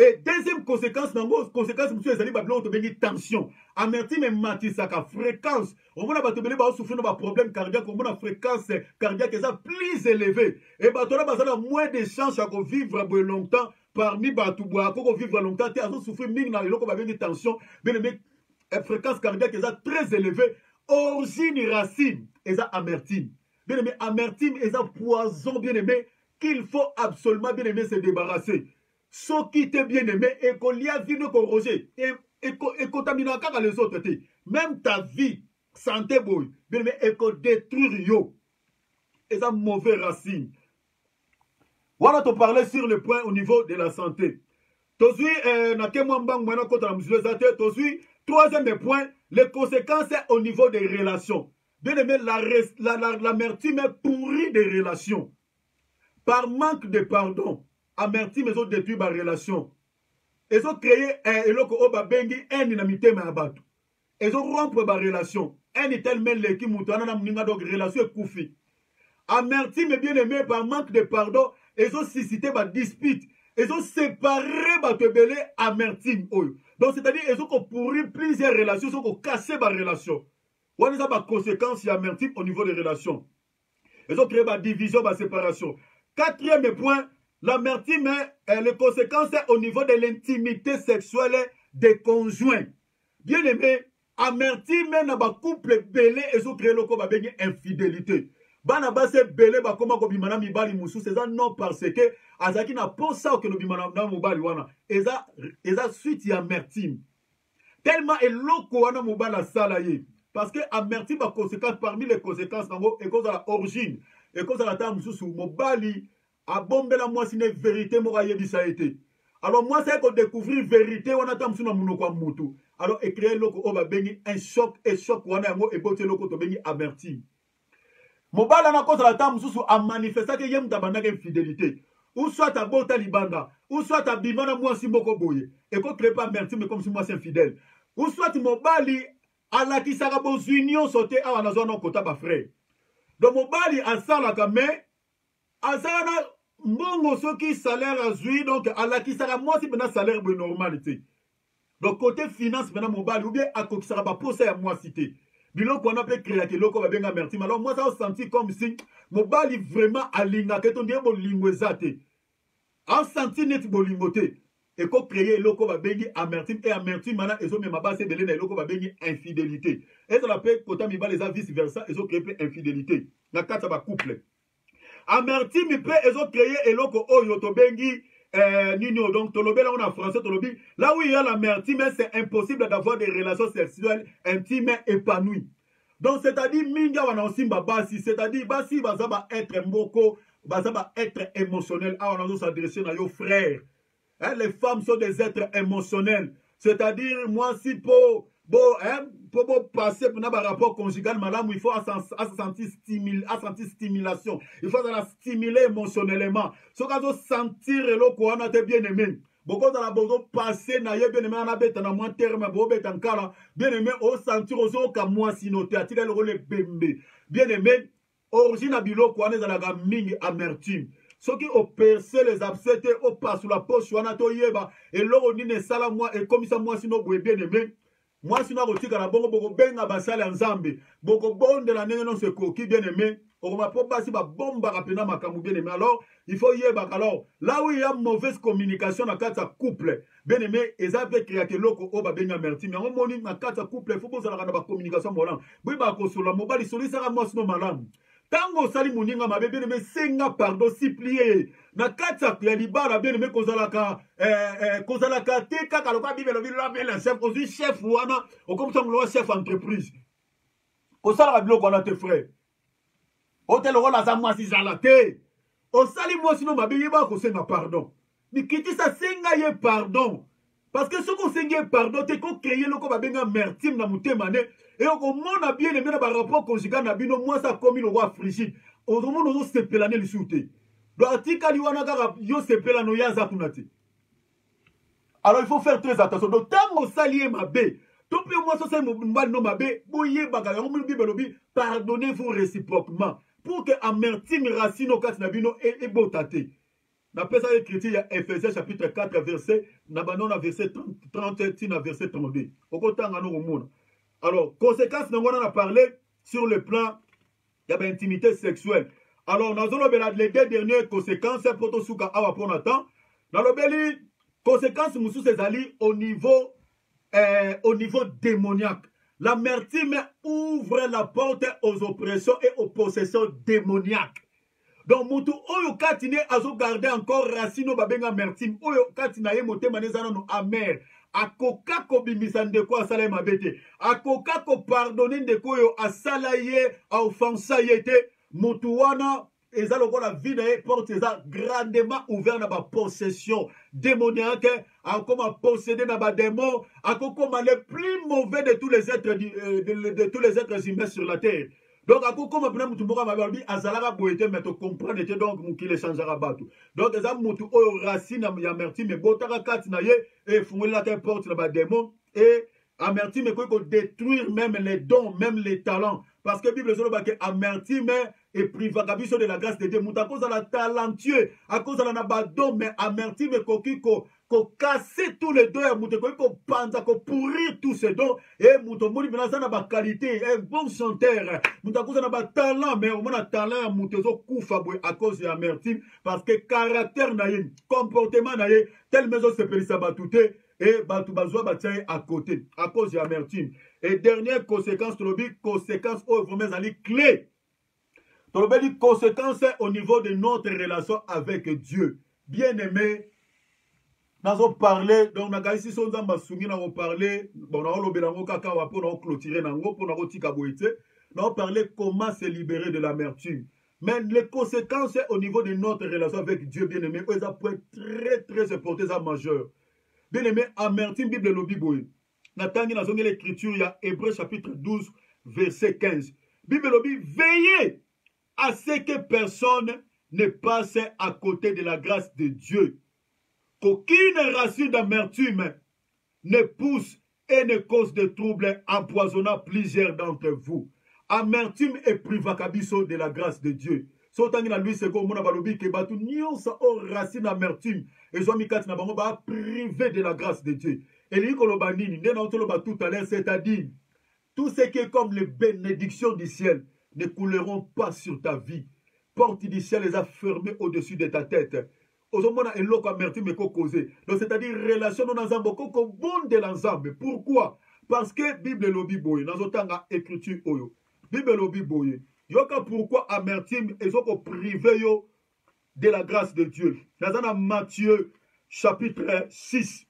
Et deuxième conséquence, monsieur Ezali Babylon, on a tension. Amertume et matisaka, fréquence. On a souffrir de problème cardiaque, on a fréquence cardiaque plus élevée. Et on a moins de chances à vivre longtemps parmi Batouboua, à vivre longtemps, à souffrir de tension, fréquence cardiaque est très élevée. Origine racine, est amertume. Bien aimé, amertume est un poison, bien aimé, qu'il faut absolument bien aimé se débarrasser. Ce qui t'est bien aimé et qu'on y a vu nous corroger et contaminer les autres. Même ta vie, santé boy, bien aimé, et qu'on détruire yo. Et ça, mauvais racine. Voilà, te parler sur le point au niveau de la santé. Tozui, troisième point, les conséquences au niveau des relations. Bien aimé, l'amertume pourrit des relations. Par manque de pardon. Amertume, ils ont détruit ma relation. Ils ont créé un dynamité ma abatu. Ils ont rompu ma relation. Un est tellement l'équipe moutana na mninga donc relation est koufi. Amertume bien aimé par manque de pardon, ils ont suscité ma dispute. Ils ont séparé ma tebele amertume. Donc c'est-à-dire ils ont pourri plusieurs relations, ils ont cassé ma relation. On a ma conséquence et amertume au niveau des relations. Ils ont créé ma division, ma séparation. Quatrième point, l'amertume, les conséquences au niveau de l'intimité sexuelle des conjoints. Bien aimé, amertume na ba couple belé et so créé loko ba bengi infidélité. Bana ba se belé ba koma ko bimana mibali musu c'est ça non parce que azaki na posa que no bimana na mobali wana. Eza suite ya amertume. Tellement eloko wana mobala salaye parce que amertume ba conséquence parmi les conséquences nango et cause à la origine et cause à la ta musu mobali a bombe la moi c'est une vérité moi yebisa été. Alors moi c'est qu'on découvrir vérité on attend sur monoko kwa mutu. Alors écrire loko oba bengi un choc et choc wana ngo e bote loko to bengi amertume. Mobala na cause la ta musu a manifester que yem tabanda ke infidélité. Ou soit ta bota libanda, ou soit ta bimana moi si moko boye et qu'on crée pas amertume comme si moi c'est infidèle. Ou soit mobali ala ki saka bo union sauté a na zone kota ba frère. Donc mobali asala ka mais asala mbongo soki salaire azui donc ala ki saka moi si bena salaire bo normalité. Donc côté finance bena mobali ou bien akokisaka ba posa ya moi cité. Biloko on a peut créer que loko ba benga amertume. Alors moi ça a senti comme si mobali vraiment alinga que ton die bo lingwezate. A senti net bo lingote. Et qu'on crée loko ba bengi amertume et amertume mana ezo me mabase belé na loko ba bengi infidélité. Et ça la peut kota mi ba les vice versa ezo créer infidélité. Na kata ba couple. Amertume peut ezo créer eloko oyo to bengi nino donc tolobela on en français tolobi là où il y a l'amertume c'est impossible d'avoir des relations sexuelles intimes épanouies. Donc c'est-à-dire minga wana osimba basi c'est-à-dire basi bazaba être mboko bazaba être émotionnel ah on a s'adresser na yo frère. Hein, les femmes sont des êtres émotionnels. C'est-à-dire, moi, si pour passer pour un rapport conjugal, madame, il faut sentir stimulation. Il faut la stimuler émotionnellement. Ce qu'on doit sentir, le quoi on a bien aimé. Beaucoup dans la bozo passer, na bien aimé, on a bête en moins terme, bien aimé, au sentir aux autres, comme moi, sinoté, à tirer le rôle bembe. Bien aimé, origine à bilo, quoi, on est dans la mingi amertume. Soki au percer les abcès au pas sur la poche wana to yeba et loro ni ne sala moi et comme ça moi sino boye bien aimé moi sino rotika na bongo boko benga basala nzambe boko bonde la nene non se koki bien aimé on va pas passer ba bomba rapena makamu bien aimé alors il faut yeba alors là où il y a mauvaise communication dans quatre couple bien aimé ezave créer que loko o ba benga merci mais on moni na quatre couple faut bozala na ba communication molan oui ba ko solo mobali solo saka moi sino malam tango sali muninga mabe bien aimé senga pardon supplier na kata ya libala bien aimé kozalaka te kaka loka bibelo bila bela chef ozi chef wana okomsa ngolo chef entreprise kozala biloko wana te frère hotel rola za mwasi zala te osali mwasi no mabe yeba kosenga pardon nikitisa senga ye pardon parce que ce qu'on senga pardon te ko créer loko babenga mertime na mutema ne et on mona bien aimé na ba rapport conjugal na bino moi ça comme le roi frigide ozomono zo sepelane lisute do atika liwana kaka yo sepelano yaza kunati. Alors il faut faire très attention donc tango salier mabe tout pe moi ça c'est mbali no mabe boye baka ya mu bible lobi pardonnez-vous réciproquement pour que amertime racine au kat na bino et botate. Na pesa écriture ya Ephésiens chapitre 4 verset na banona verset 30 na verset 32. Okotanga no mona. Alors, conséquence, nous allons parler sur le plan de l'intimité sexuelle. Alors, nous allons les deux dernières conséquences pour tout ce qu'on a pour l'instant. Dans le conséquence, nous sommes au niveau démoniaque. L'amertume ouvre la porte aux oppressions et aux possessions démoniaques. Donc, mutu oyo katine azo garder encore racine babenga amertume oyo katina ye motema nezana no amer. Akoka ko bimisa ndeko asala ye mabete akoka ko pardonner ndeko yo asala ye offensa yete mutu wana eza lokola vie na ye porte eza grandement ouvert na ba possession démoniaque akoma posséder na ba démon akokoma le plus mauvais de tous les êtres de tous les êtres humains sur la terre. Donc, à quoi comme mutu mboka mabalbi azalaka boyete mais to comprendre était donc mukile changera batu. Donc eza mutu oyo racine ya amertume botaka kati na ye et fungula ta porte na ba démon et amertume ko détruire même les dons, même les talents parce que Bible solo ba que amertume et privagabiso de la grâce de Dieu muta cause la talentueux à cause la na ba don mais amertume kokiko ko casser tous les dons muto ko panza ko pourrir tous ces dons et muto moni bina na ba qualité un bon chanteur muto ko na ba talent mais au moins talent muto zo kufa boy à cause de amertume parce que caractère na ye comportement na ye tel maison se pelisa batute et batu bazwa batia à côté à cause de amertume. Et dernière conséquence conséquence au vraiment ali clé tolobeli conséquence au niveau de notre relation avec Dieu. Bien aimé, nous allons parler, donc nous allons parler, bon, nous allons clôturer, nous allons parler comment se libérer de l'amertume. Mais les conséquences au niveau de notre relation avec Dieu, bien aimé, ça peut être très très important, ça majeur. Bien aimé, amertume, Bible le Bible. Nathalie, nous avons l'écriture, il y a Hébreux chapitre 12, verset 15. Bible le Bible, veillez à ce que personne ne passe à côté de la grâce de Dieu. Qu'aucune racine d'amertume ne pousse et ne cause de troubles empoisonnant plusieurs d'entre vous. Amertume et privakabiso de la grâce de Dieu. Sotangi na lui seko mona balobi ke batu nyonsa o racine d'amertume et zo mikati na bango ba privé de la grâce de Dieu. Et li koloba nini nde na otoloba tout à l'heure c'est-à-dire tout ce qui est comme les bénédictions du ciel ne couleront pas sur ta vie. Porte du ciel les a fermées au-dessus de ta tête. Ozomona eloko amertume ko causé. Donc c'est-à-dire relation non ensemble ko bon de l'ensemble. Pourquoi? Parce que Bible lobi boye nazotanga écriture oyo. Bible lobi boye. Yoka pourquoi amertume ezoko privé yo de la grâce de Dieu. Nazana Matthieu chapitre 6.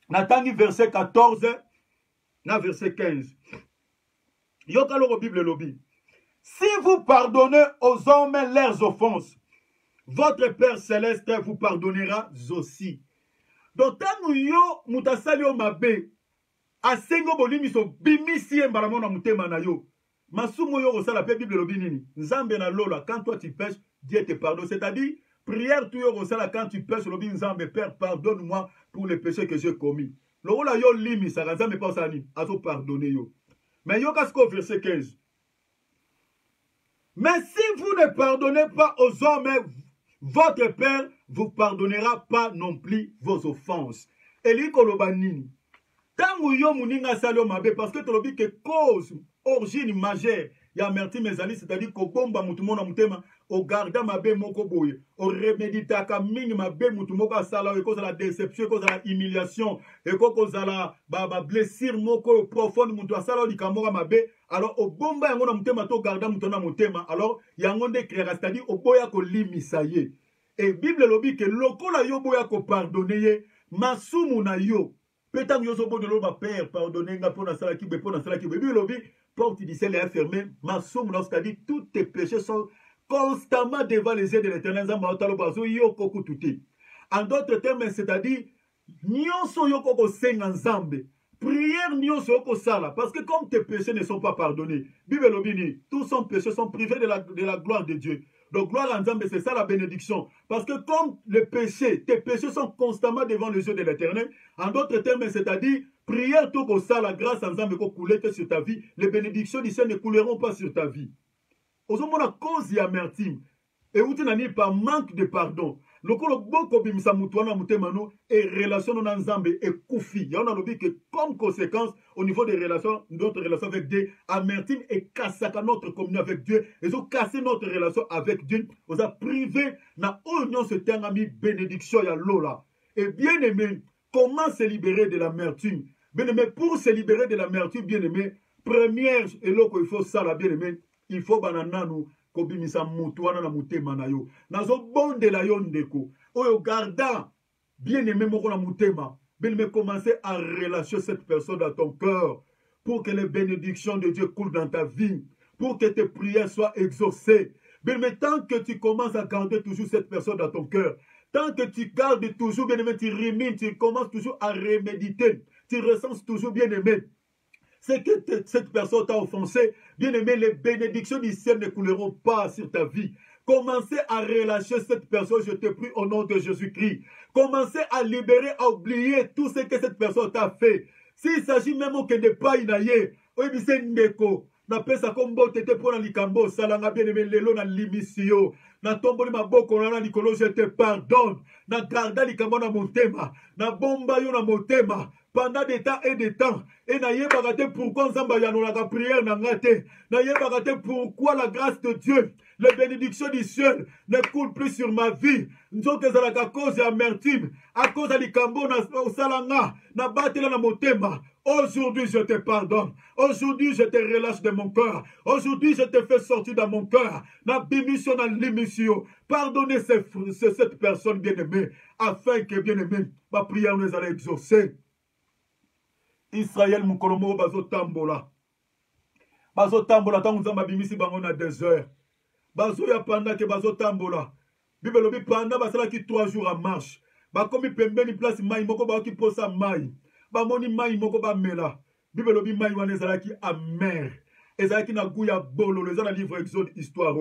Natangi verset 14 na verset 15. Yoka loko Bible lobi. Si vous pardonnez aux hommes leurs offenses, votre Père Céleste vous pardonnera aussi. Donc, tant yo mutasali o mabe, asengo bolimi so bimisi embalamo na mutema na yo. Masumo yo osala pe Bible lobi nini. Nzambe na lola, quand toi tu pêches, Dieu te pardonne. C'est-à-dire, prière tu yo osala quand tu pêches, lobi Nzambe, Père, pardonne-moi pour les péchés que j'ai commis. Lola yo limi, ça Nzambe pas ça ni, aso pardonner yo. Mais yo kasko verset 15. Mais si vous ne pardonnez pas aux hommes, votre Père vous pardonnera pas non plus vos offenses. Eli koloba nini? Tango yo muninga salo mabe parce que tolobi que cause origine majeure ya amertume ezali, c'est-à-dire ko bomba mutu mona mutema o garda mabe moko boye o remeditaka mingi mabe mutu moko asala ko la déception, ko la humiliation et ko la ba blessure moko profonde mutu asala likamora mabe. Alors o bomba yango na mutema to garda mutu na mutema, alors yango nde clair, c'est-à-dire o boya ko limisa ye. Et Bible lobi que lokola yo boya ko pardonner ye masumu na yo. Peut-être yo so bo de lo ba père pardonner nga pona sala ki be pona sala ki be. Bible lobi porte du ciel est fermée, masumu, c'est-à-dire tous tes péchés sont constamment devant les yeux de l'Éternel. En d'autres termes, c'est-à-dire nyonso yo koko senga nzambe. Prière nyonso yoko sala, parce que comme tes péchés ne sont pas pardonnés, Bible lobini, tous son péchés sont privés de la gloire de Dieu. Donc gloire à Nzambe, c'est ça la bénédiction. Parce que comme les péchés, tes péchés sont constamment devant les yeux de l'Éternel, en d'autres termes, c'est-à-dire prière tout comme ça, la grâce à Nzambe ko couler sur ta vie, les bénédictions du ciel ne couleront pas sur ta vie. Ozomona cause ya amertume et outi nani par manque de pardon. Lokolo boko bimisa mutuana mutemano et relation na Nzambe et koufi. Ya on a dit que comme conséquence au niveau des relations, notre relation avec Dieu, amertume et cassaka notre communion avec Dieu, et ont cassé notre relation avec Dieu, on a privé na union ce terme ami bénédiction ya lola. Et bien aimé, comment se libérer de l'amertume? Bien aimé, pour se libérer de l'amertume, bien aimé, première et là qu'il faut ça la bien aimé, il faut banana nous kobimisa mutuana na mutema na yo. Nazo bonde la yo ndeko. Oyo garda bien aimé moko na mutema. Bien aimé, commencer à relâcher cette personne dans ton cœur pour que les bénédictions de Dieu coulent dans ta vie, pour que tes prières soient exaucées. Bien aimé, tant que tu commences à garder toujours cette personne dans ton cœur, tant que tu gardes toujours, bien aimé, tu rumines, tu commences toujours à reméditer, tu recenses toujours, bien aimé, c'est que cette personne t'a offensé, bien aimé, les bénédictions du ciel ne couleront pas sur ta vie. Commencez à relâcher cette personne, je te prie au nom de Jésus-Christ. Commencez à libérer, à oublier tout ce que cette personne t'a fait. S'il s'agit même que de pas inaye, oui, c'est ndeko. Na pesa kombo tete pona likambo salanga bien aimé lelo na limisio. Na tomboli maboko na likolo, je te pardonne. Na garda likambo na motema, na bomba yo na motema. Pendant des temps et des temps. Et na yebakate pourquoi Nzamba yanolaka prière na ngate. Na yebakate pourquoi la grâce de Dieu, les bénédictions du ciel ne coulent plus sur ma vie. Nzoke zalaka cause ya amertume, à cause de likambo na salanga, na batela na motema. Aujourd'hui, je te pardonne. Aujourd'hui, je te relâche de mon cœur. Aujourd'hui, je te fais sortir de mon cœur. Na bimission, na limission. Pardonnez cette personne bien-aimée, afin que bien-aimé, ma prière nous allait exaucer. Israël mukolomo bazo tambola tango Nzamba bimisi bango na désert. Bazo ya panda ke bazo tambola. Bible lobi panda basala ki 3 jours en marche. Ba komi pembeni place mai moko ba ki posa mai. Ba moni mai moko ba mela. Bible lobi mai wana ezala ki amer. Ezala ki na goût ya bololo, ezala livre Exode histoire.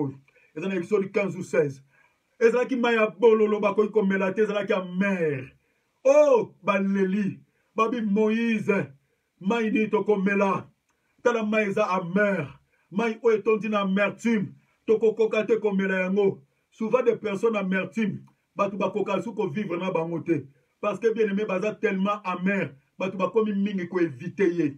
Ezala Exode 15 ou 16. Ezala ki mai ya bololo ba ko mela te, ezala ki amer. Oh baleli, babi Moïse mai ni toko mela. Tala mai za amer. Mai o etondi na amertume. Toko kokate ko mela yango. Souvent des personnes amertume. Batu ba kokasu ko vivre na bangote. Parce que bien aimé baza tellement amer. Batu ba komi mingi ko éviter ye.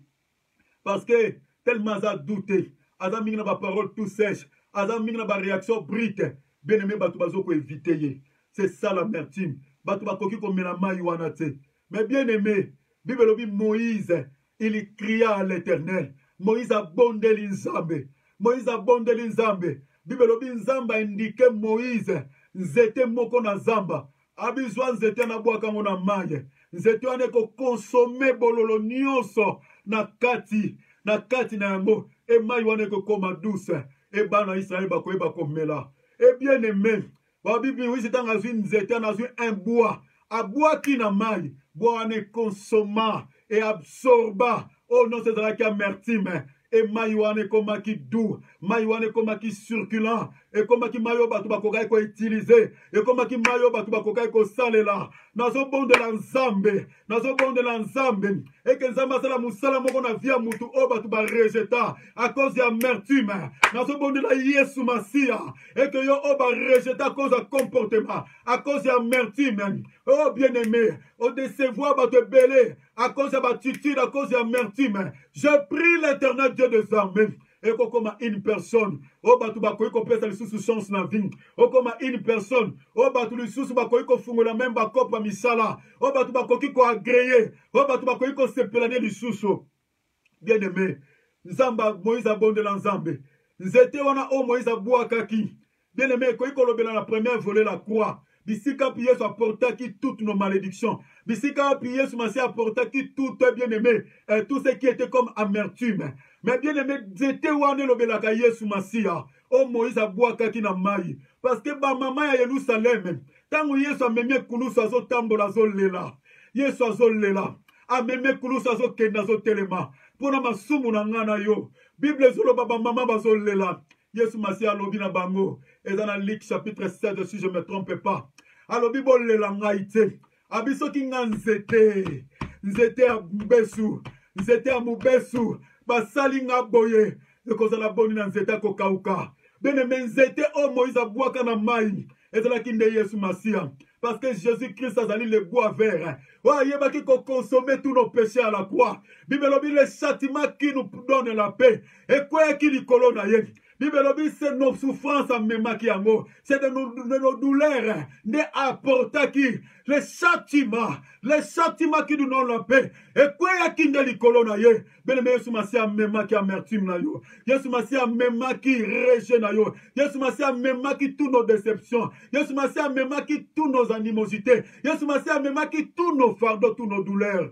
Parce que tellement za douté. Aza mingi na ba parole tout sèche. Aza mingi na ba réaction brute. Bien aimé batu bazo ko éviter ye. C'est ça l'amertume. Batu ba koki ko mela mai wana te. Mais bien aimé, Bible lobi Moïse, il cria à l'Éternel. Moïse a bondé l'Inzambe. Moïse a bondé l'Inzambe. Bible lobi Nzamba indiqué Moïse. Nzete moko na zamba. Abizwa nzete na bwaka ngona maye. Nzete wane ko consommer bololo nyonso na kati na yango. E mai wane ko koma douce. E bana Israël bako eba komela. E bien aimé. Ba Bible oui c'est un nzete na zui un bois. A bois qui na mai. Bois wane consomma et absorba. Oh non, c'est ça qui amertume. Et maïwane koma qui doux, maïwane koma qui circulant, et comme qui mayo batu bakokai ko utiliser et comme qui mayo batu bakokai ko salela nazo bonde la nzambe et que nzamba sala musala moko na via mutu o batu ba rejeta à cause d'amertume nazo bonde la Yesu Masia et que yo o ba rejeta à cause de comportement à cause d'amertume oh bien-aimé au décevoir batu belé à cause de l'attitude à cause d'amertume je prie l'Éternel Dieu des armées et comme une personne, oh batu bakoy ko pesa lisusu chance na vie. Oh comme une personne, oh batu lisusu bakoy ko fungola même bakopa misala. Oh batu bakoki ko agréer. Oh batu bakoy ko sepelane lisusu. Bien aimé, Nzamba Moïse abonde la Nzambe. Nzete wana o Moïse abuakaki. Bien aimé, ko lobela la première volée la croix. Bisika Yesu apportaki toutes nos malédictions. Bisika Yesu Masia apportaki tout bien aimé, tout ce qui était comme amertume. Mais bien aimé, c'était wane lobelaka Yesu Masia. Oh Moïse abouakaki na mai. Parce que ba mama ya Yerusalem, tangu Yesu amemie kulusu azo tambola azo lela. Yesu azo lela. Amemie kulusu azo kenda azo telema. Pona masumu na ngana yo. Bible zolo baba mama bazo lela. Yesu Masia alobi na bango. Et dans la Luc chapitre 7, si je ne me trompe pas. Alobi bo lela ngaite. Abiso ki nga nzete. Nzete a mbesu. Nzete a mubesu. Basali nga boye. Ekoza la boni na nzete ko kauka. Bene nzete o Moïse abouaka na mai. Ezala ki nde Yesu Masia. Parce que Jésus-Christ a zali le bois vert. Oh, yeba ki ko consommer tous nos péchés à la croix. Bible lobi le châtiment qui nous donne la paix. Et quoi qui li kolona ye. Bible lobi c'est nos souffrances à même qui amo. C'est de nos douleurs. Ne apporta qui le châtiment qui nous donne la paix. Et quoi qui ne li kolona ye. Bien aimé Yesu Masia même qui amertume na yo. Yesu Masia même qui rejet na yo. Yesu Masia même qui tous nos déceptions. Yesu Masia même qui tous nos animosités. Yesu Masia même qui tous nos fardeaux, tous nos douleurs.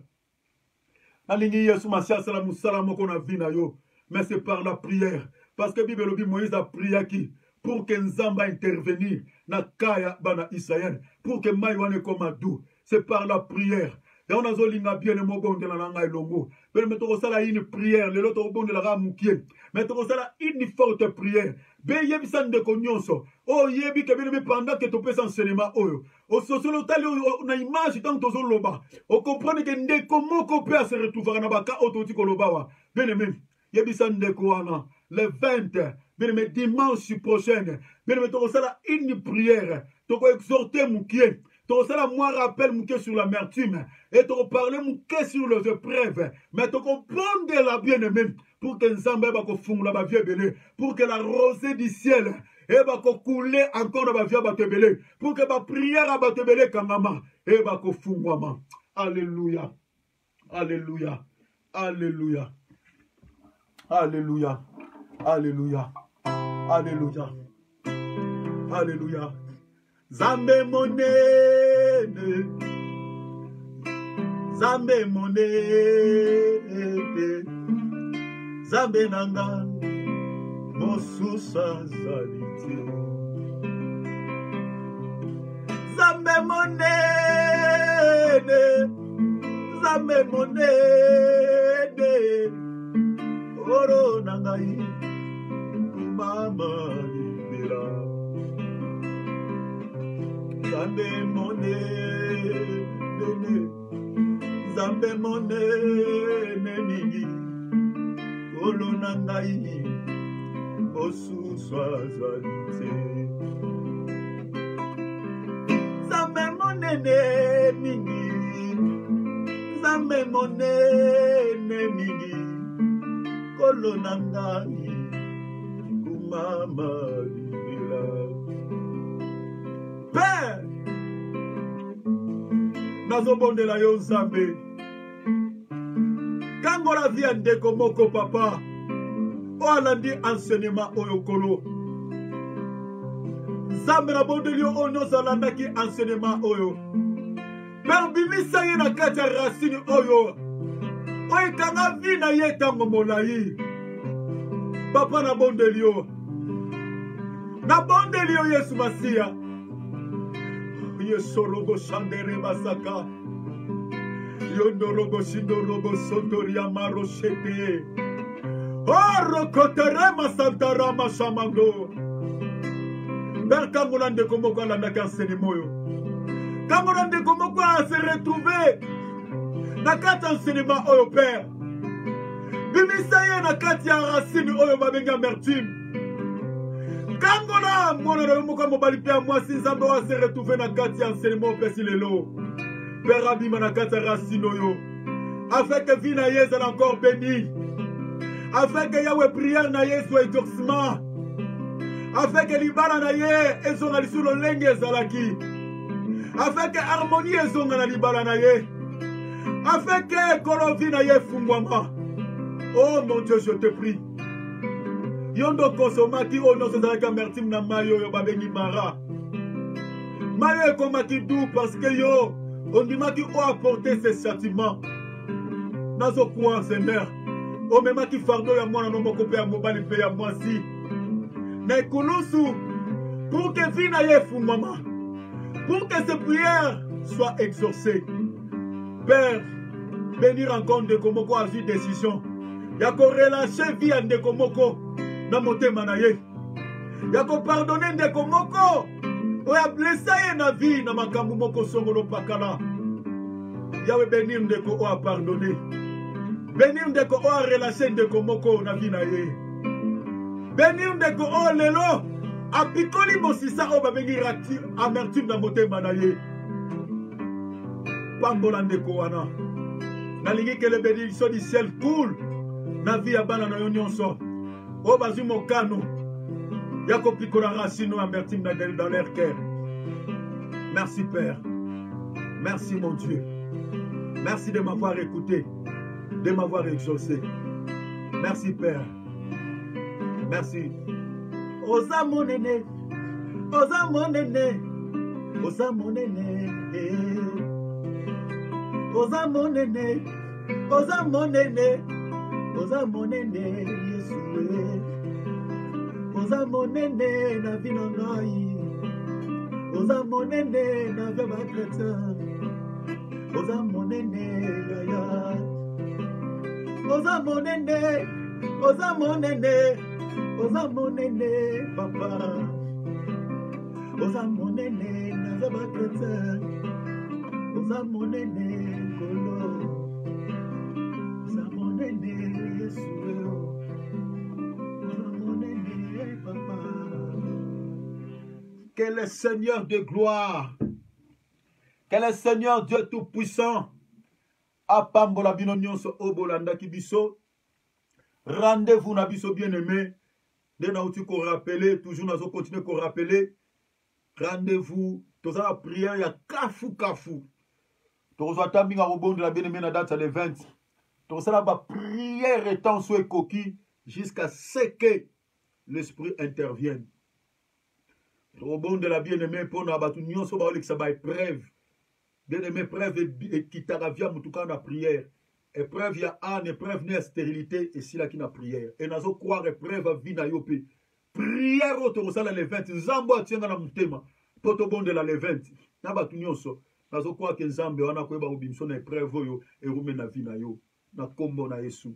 Alingi Yesu Masia salamu salamu qu'on a vu na yo. Mais c'est par la prière. Parce que Bible lobi Moïse a prié qui pour que Nzamba intervenir na kaya bana Israël pour que maïwane comme adou. C'est par la prière. Et on a zolinga bien le mogon de la langa elongo. Mais mettons ça là une prière, le l'autre bon de la ramoukier. Mettons ça là une forte prière. Be yebi san de konyonso. Oh yebi que bien pendant que tu peux enseignement oyo. Au sociolotal na image tant que tozo loba. On comprend que ndé comment qu'on peut se retrouver na baka ototi kolobawa. Bien aimé. Yebi san de koana. Le 20, bien aimé, dimanche prochain, bien aimé, tu as une prière, tu as exhorté mon pied, tu as moi rappel mon pied sur l'amertume, et tu as parlé mon pied sur les épreuves, mais tu comprends la bien aimé, pour que Nzamba va fondre la vie belé, pour que la rosée du ciel va couler encore dans la vie belé, pour que ma prière va te belé kangama, et va fondre. Alléluia, alléluia, alléluia, alléluia. Alléluia. Alléluia. Alléluia. Zambe monene. Zambe monene. Zambe nanga. Mosusa zaliti. Zambe monene. Zambe monene. Oro nangai. Mama libera Zambe monene mingi Olo nangai Osu swazalite Zambe monene mingi Zambe monene mingi Olo nangai Mama libera Père Nazobonde la yo Nzambe Kango la vie ndeko moko papa O alandi enseignement oyo kolo Nzambe na bonde liyo ono zalandaki enseignement oyo Père bimisa ye na kati ya racine oyo Oyo kanga vi na ye tango molai Papa na bonde liyo Na bonde liyo Yesu Masia Yesu rogo shandere masaka Yondo rogo shindo rogo sotoria maro shete Oh rokotere masantara mashamando Père Kangola ndeko moko alandaka enseignement yo. Kangola ndeko moko a se retrouver na kati enseignement oyo Père. Bimisa ye na kati ya racine oyo babengi amertume. Kangola mwana na yo moko mobali pe mwasi nzambe wa se retrouver na kati ya enseignement pesi lelo. Père abima na kati ya racine oyo. Afin que vie na ye soit encore bénie. Afin que Yahweh prière na ye soit exaucement. Afin que libala na ye ezonga lisulo lenge ezalaki. Afin que harmonie ezonga na libala na ye. Afin que kolovi na ye fungwama. Oh mon Dieu, je te prie. Yondo konsomaki o non sezalaki amertume na mayo yo babengi mara. Mayo ekomaki doux parce que yo ondimaki o apporter ses châtiments. Nazo kwa Seigneur. O memaki fardeau ya mwana no moko pe ya mobali pe ya mwasi. Na ekulusu pour que vie na ye fungwama. Pour que ces prières soient exaucées. Père, bénir encore ndeko moko a vu décision. Yako relâcher vie à ndeko moko na motema na ye. Yako pardonner ndeko moko. Oya blessa ye na vie na makambu moko songolo pakala. Yahweh bénir ndeko o a pardonner. Bénir ndeko o a relâcher ndeko moko na vie na ye. Bénir ndeko o lelo. Apikoli mosisa o babengi rati amertume na motema na ye. Pambola ndeko wana. Nalingi que le bénédiction du ciel coule na vie ya bana na yo nyonso. O bazui mokano. Yako pikola racine amertume dans leur cœur. Merci Père. Merci mon Dieu. Merci de m'avoir écouté, de m'avoir exaucé. Merci Père. Merci. Osa monene, osa monene, osa monene, osa monene, osa monene, osa monene, Yeshua. Osa monene na vino ngai, osa monene na vema kreta, osa monene yaya, osa monene, osa monene. Oza monene papa, oza monene nazaba krete, oza monene kolo, oza monene Yesu, oza monene papa. Que le Seigneur de gloire, que le Seigneur Dieu tout-puissant, apambola bino nyonso obolanda kibiso. Rendez-vous na biso bien-aimé. Dès na outi qu'on rappelle, toujours nous continuer qu'on rappelle. Rendez-vous. Tous la prière, il y a kafou. Tous la taming à rebond de la bien-aimé na date le 20. Tous la prière étant sous et coquille jusqu'à ce que l'esprit intervienne. Rebond de la bien-aimé pour nous abattre nous sommes avec ça épreuve. Bien-aimé preuve et qui t'aravia en tout cas la prière. Épreuve ya âne, épreuve n'est stérilité et si la qui na prière. Et nous allons croire épreuve à vie na yope. Prière au torosala le 20. Zambo a tient dans la moutema. Poto bon de la le 20. Naba tunyonso. Nous allons croire que Zambo wana kweba ubimso na épreuve yo et rume na vie na yo. Na kombo na Yesu.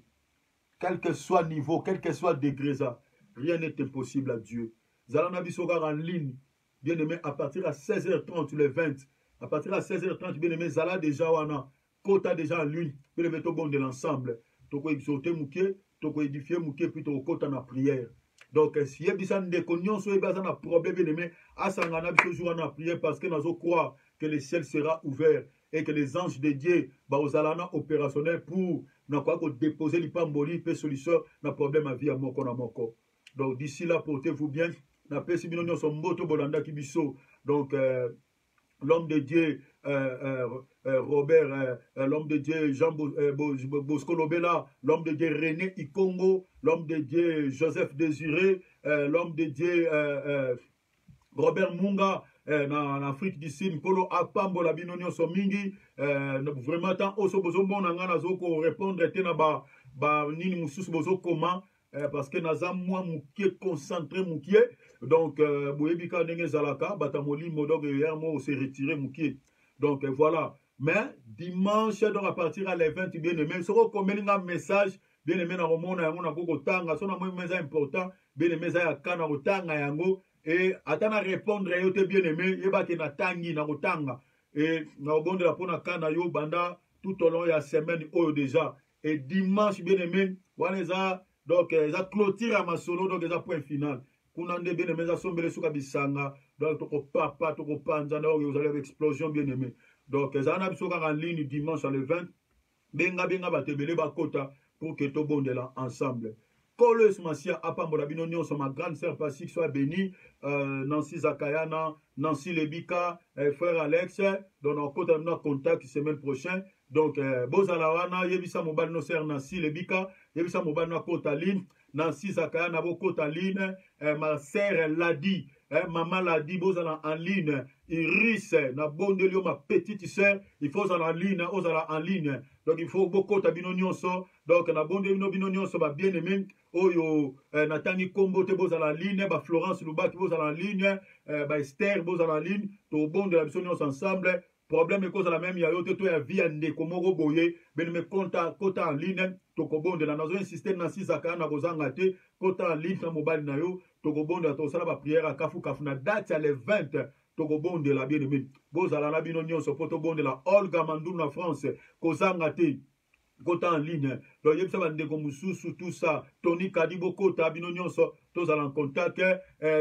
Quel que soit niveau, quel que soit degré ça, rien n'est impossible à Dieu. Zalana bisogar en ligne. Bien aimé à partir à 16h30 le 20. À partir à 16h30 bien aimé Zala déjà wana. Kota déjà en ligne, puis le mettre au bon de l'ensemble. Toko exhorter mouké, toko édifier mouké, puis toko kota na prière. Donc, si y a besoin de cognon, so y a un problème, bien aimé, à s'engana toujours en prière parce que nous croire que le ciel sera ouvert et que les anges de Dieu, bah, aux alana opérationnels pour, n'a quoi que déposer les pamboli, puis solution, n'a problème à vie à moko na moko. Donc, d'ici là, portez-vous bien. N'a pas si bien son moto bolanda kibiso. Donc, l'homme de Dieu, Robert, l'homme de Dieu, Jean Bosco Lobela, l'homme de Dieu, René Ikongo, l'homme de Dieu, Joseph Désiré, l'homme de Dieu, Robert Munga, en Afrique du Sud, Polo Apambo, la binonio somingi, vraiment, tant oso bozo mona ngana zoko répondre, tena ba nini mususu bozo comment, parce que naza moi moukié concentré moukié. Donc, Bouyebika Nenge Zalaka, Batamoli Modog et Yermo s'est retiré Moukié. Donc, voilà. Mais, dimanche, donc à partir à l'event, bien aimé, ce qu'on un message, bien aimé, dans le monde, on a beaucoup de temps, on a un message important, bien aimé, ça y a Kana, Otanga, Yango, et atana répondre yo te bien aimé yeba ke na tangi na kotanga et na obondela pona kana yo banda tout au long ya semaine oyo déjà et dimanche bien aimé wana eza donc eza clôture ya masolo donc eza point final kuna nde bien aimé eza sombele suka bisanga donc tokopapa tokopanza na oyo ozali explosion bien aimé donc eza na biso kaka en ligne dimanche le 20 benga bato ebele bakota pour que tobondela ensemble Kolos Masia apambola bino nyonso ma grande sœur Pacifique soit bénie Nancy Zakayana Nancy Lebika frère Alex donc on compte en contact semaine prochaine donc bozala wana yebisa mobali no sœur Nancy Lebika yebisa mobali no kota ligne Nancy Zakayana bo kota ligne ma sœur Ladi maman Ladi bozala en ligne Iris na bondelio ma petite sœur il faut en ligne ozala en ligne donc il faut beaucoup de bino nyonso donc na bonde bino nyonso ba bien aimé oyo natangi kombo te bozala en ligne ba Florence Lubaki bozala en ligne ba Esther bozala en ligne to bonde la biso nyonso ensemble problème est cause la même ya yo te to ya via ndeko moko boye ben me kota en ligne to ko bonde la nazo insister na sisaka na kozanga te kota en ligne na mobile na yo to ko bonde to sala ba prière kafu na date ya le 20 toko bonde la bien aimé bozala na bino nyonso poto bonde la Olga Mandou na France kozanga te kota en ligne donc yebisa bandeko mususu tout ça Tony Kadibo kota bino nyonso tozala en contact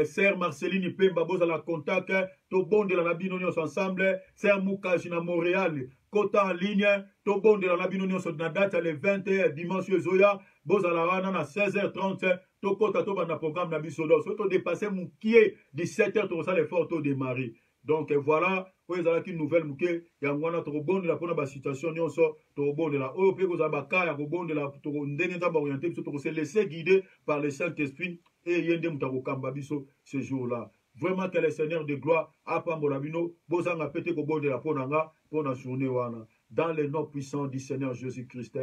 sœur Marceline Pemba bozala en contact to bonde la bino nyonso ensemble sœur Mukaji na Montréal kota en ligne to bonde la bino nyonso na date le 20 dimanche zoya bozala wana na 16h30 to kota to bana programme na biso donc to dépasser mukie 17h to ça l'effort to démarrer donc voilà oyo ezalaki nouvelle muke yango wana tokobondela mpona basituation nyonso tokobondela oyo mpe kozala baka ya kobondela ndenge nzambe orienté biso tokose laisser guider par le Saint-Esprit et ye nde moto akokamba biso ce jour là vraiment que le Seigneur de gloire apambola bino bozanga mpe te kobondela mpo na nga mpo na journée wana dans le nom puissant du Seigneur Jésus-Christ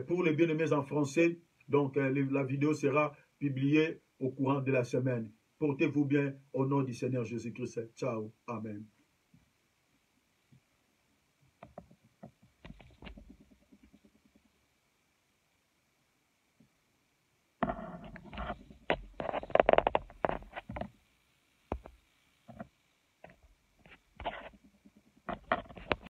pour les bien-aimés en français donc la vidéo sera publiée au courant de la semaine. Portez-vous bien au nom du Seigneur Jésus-Christ. Ciao. Amen.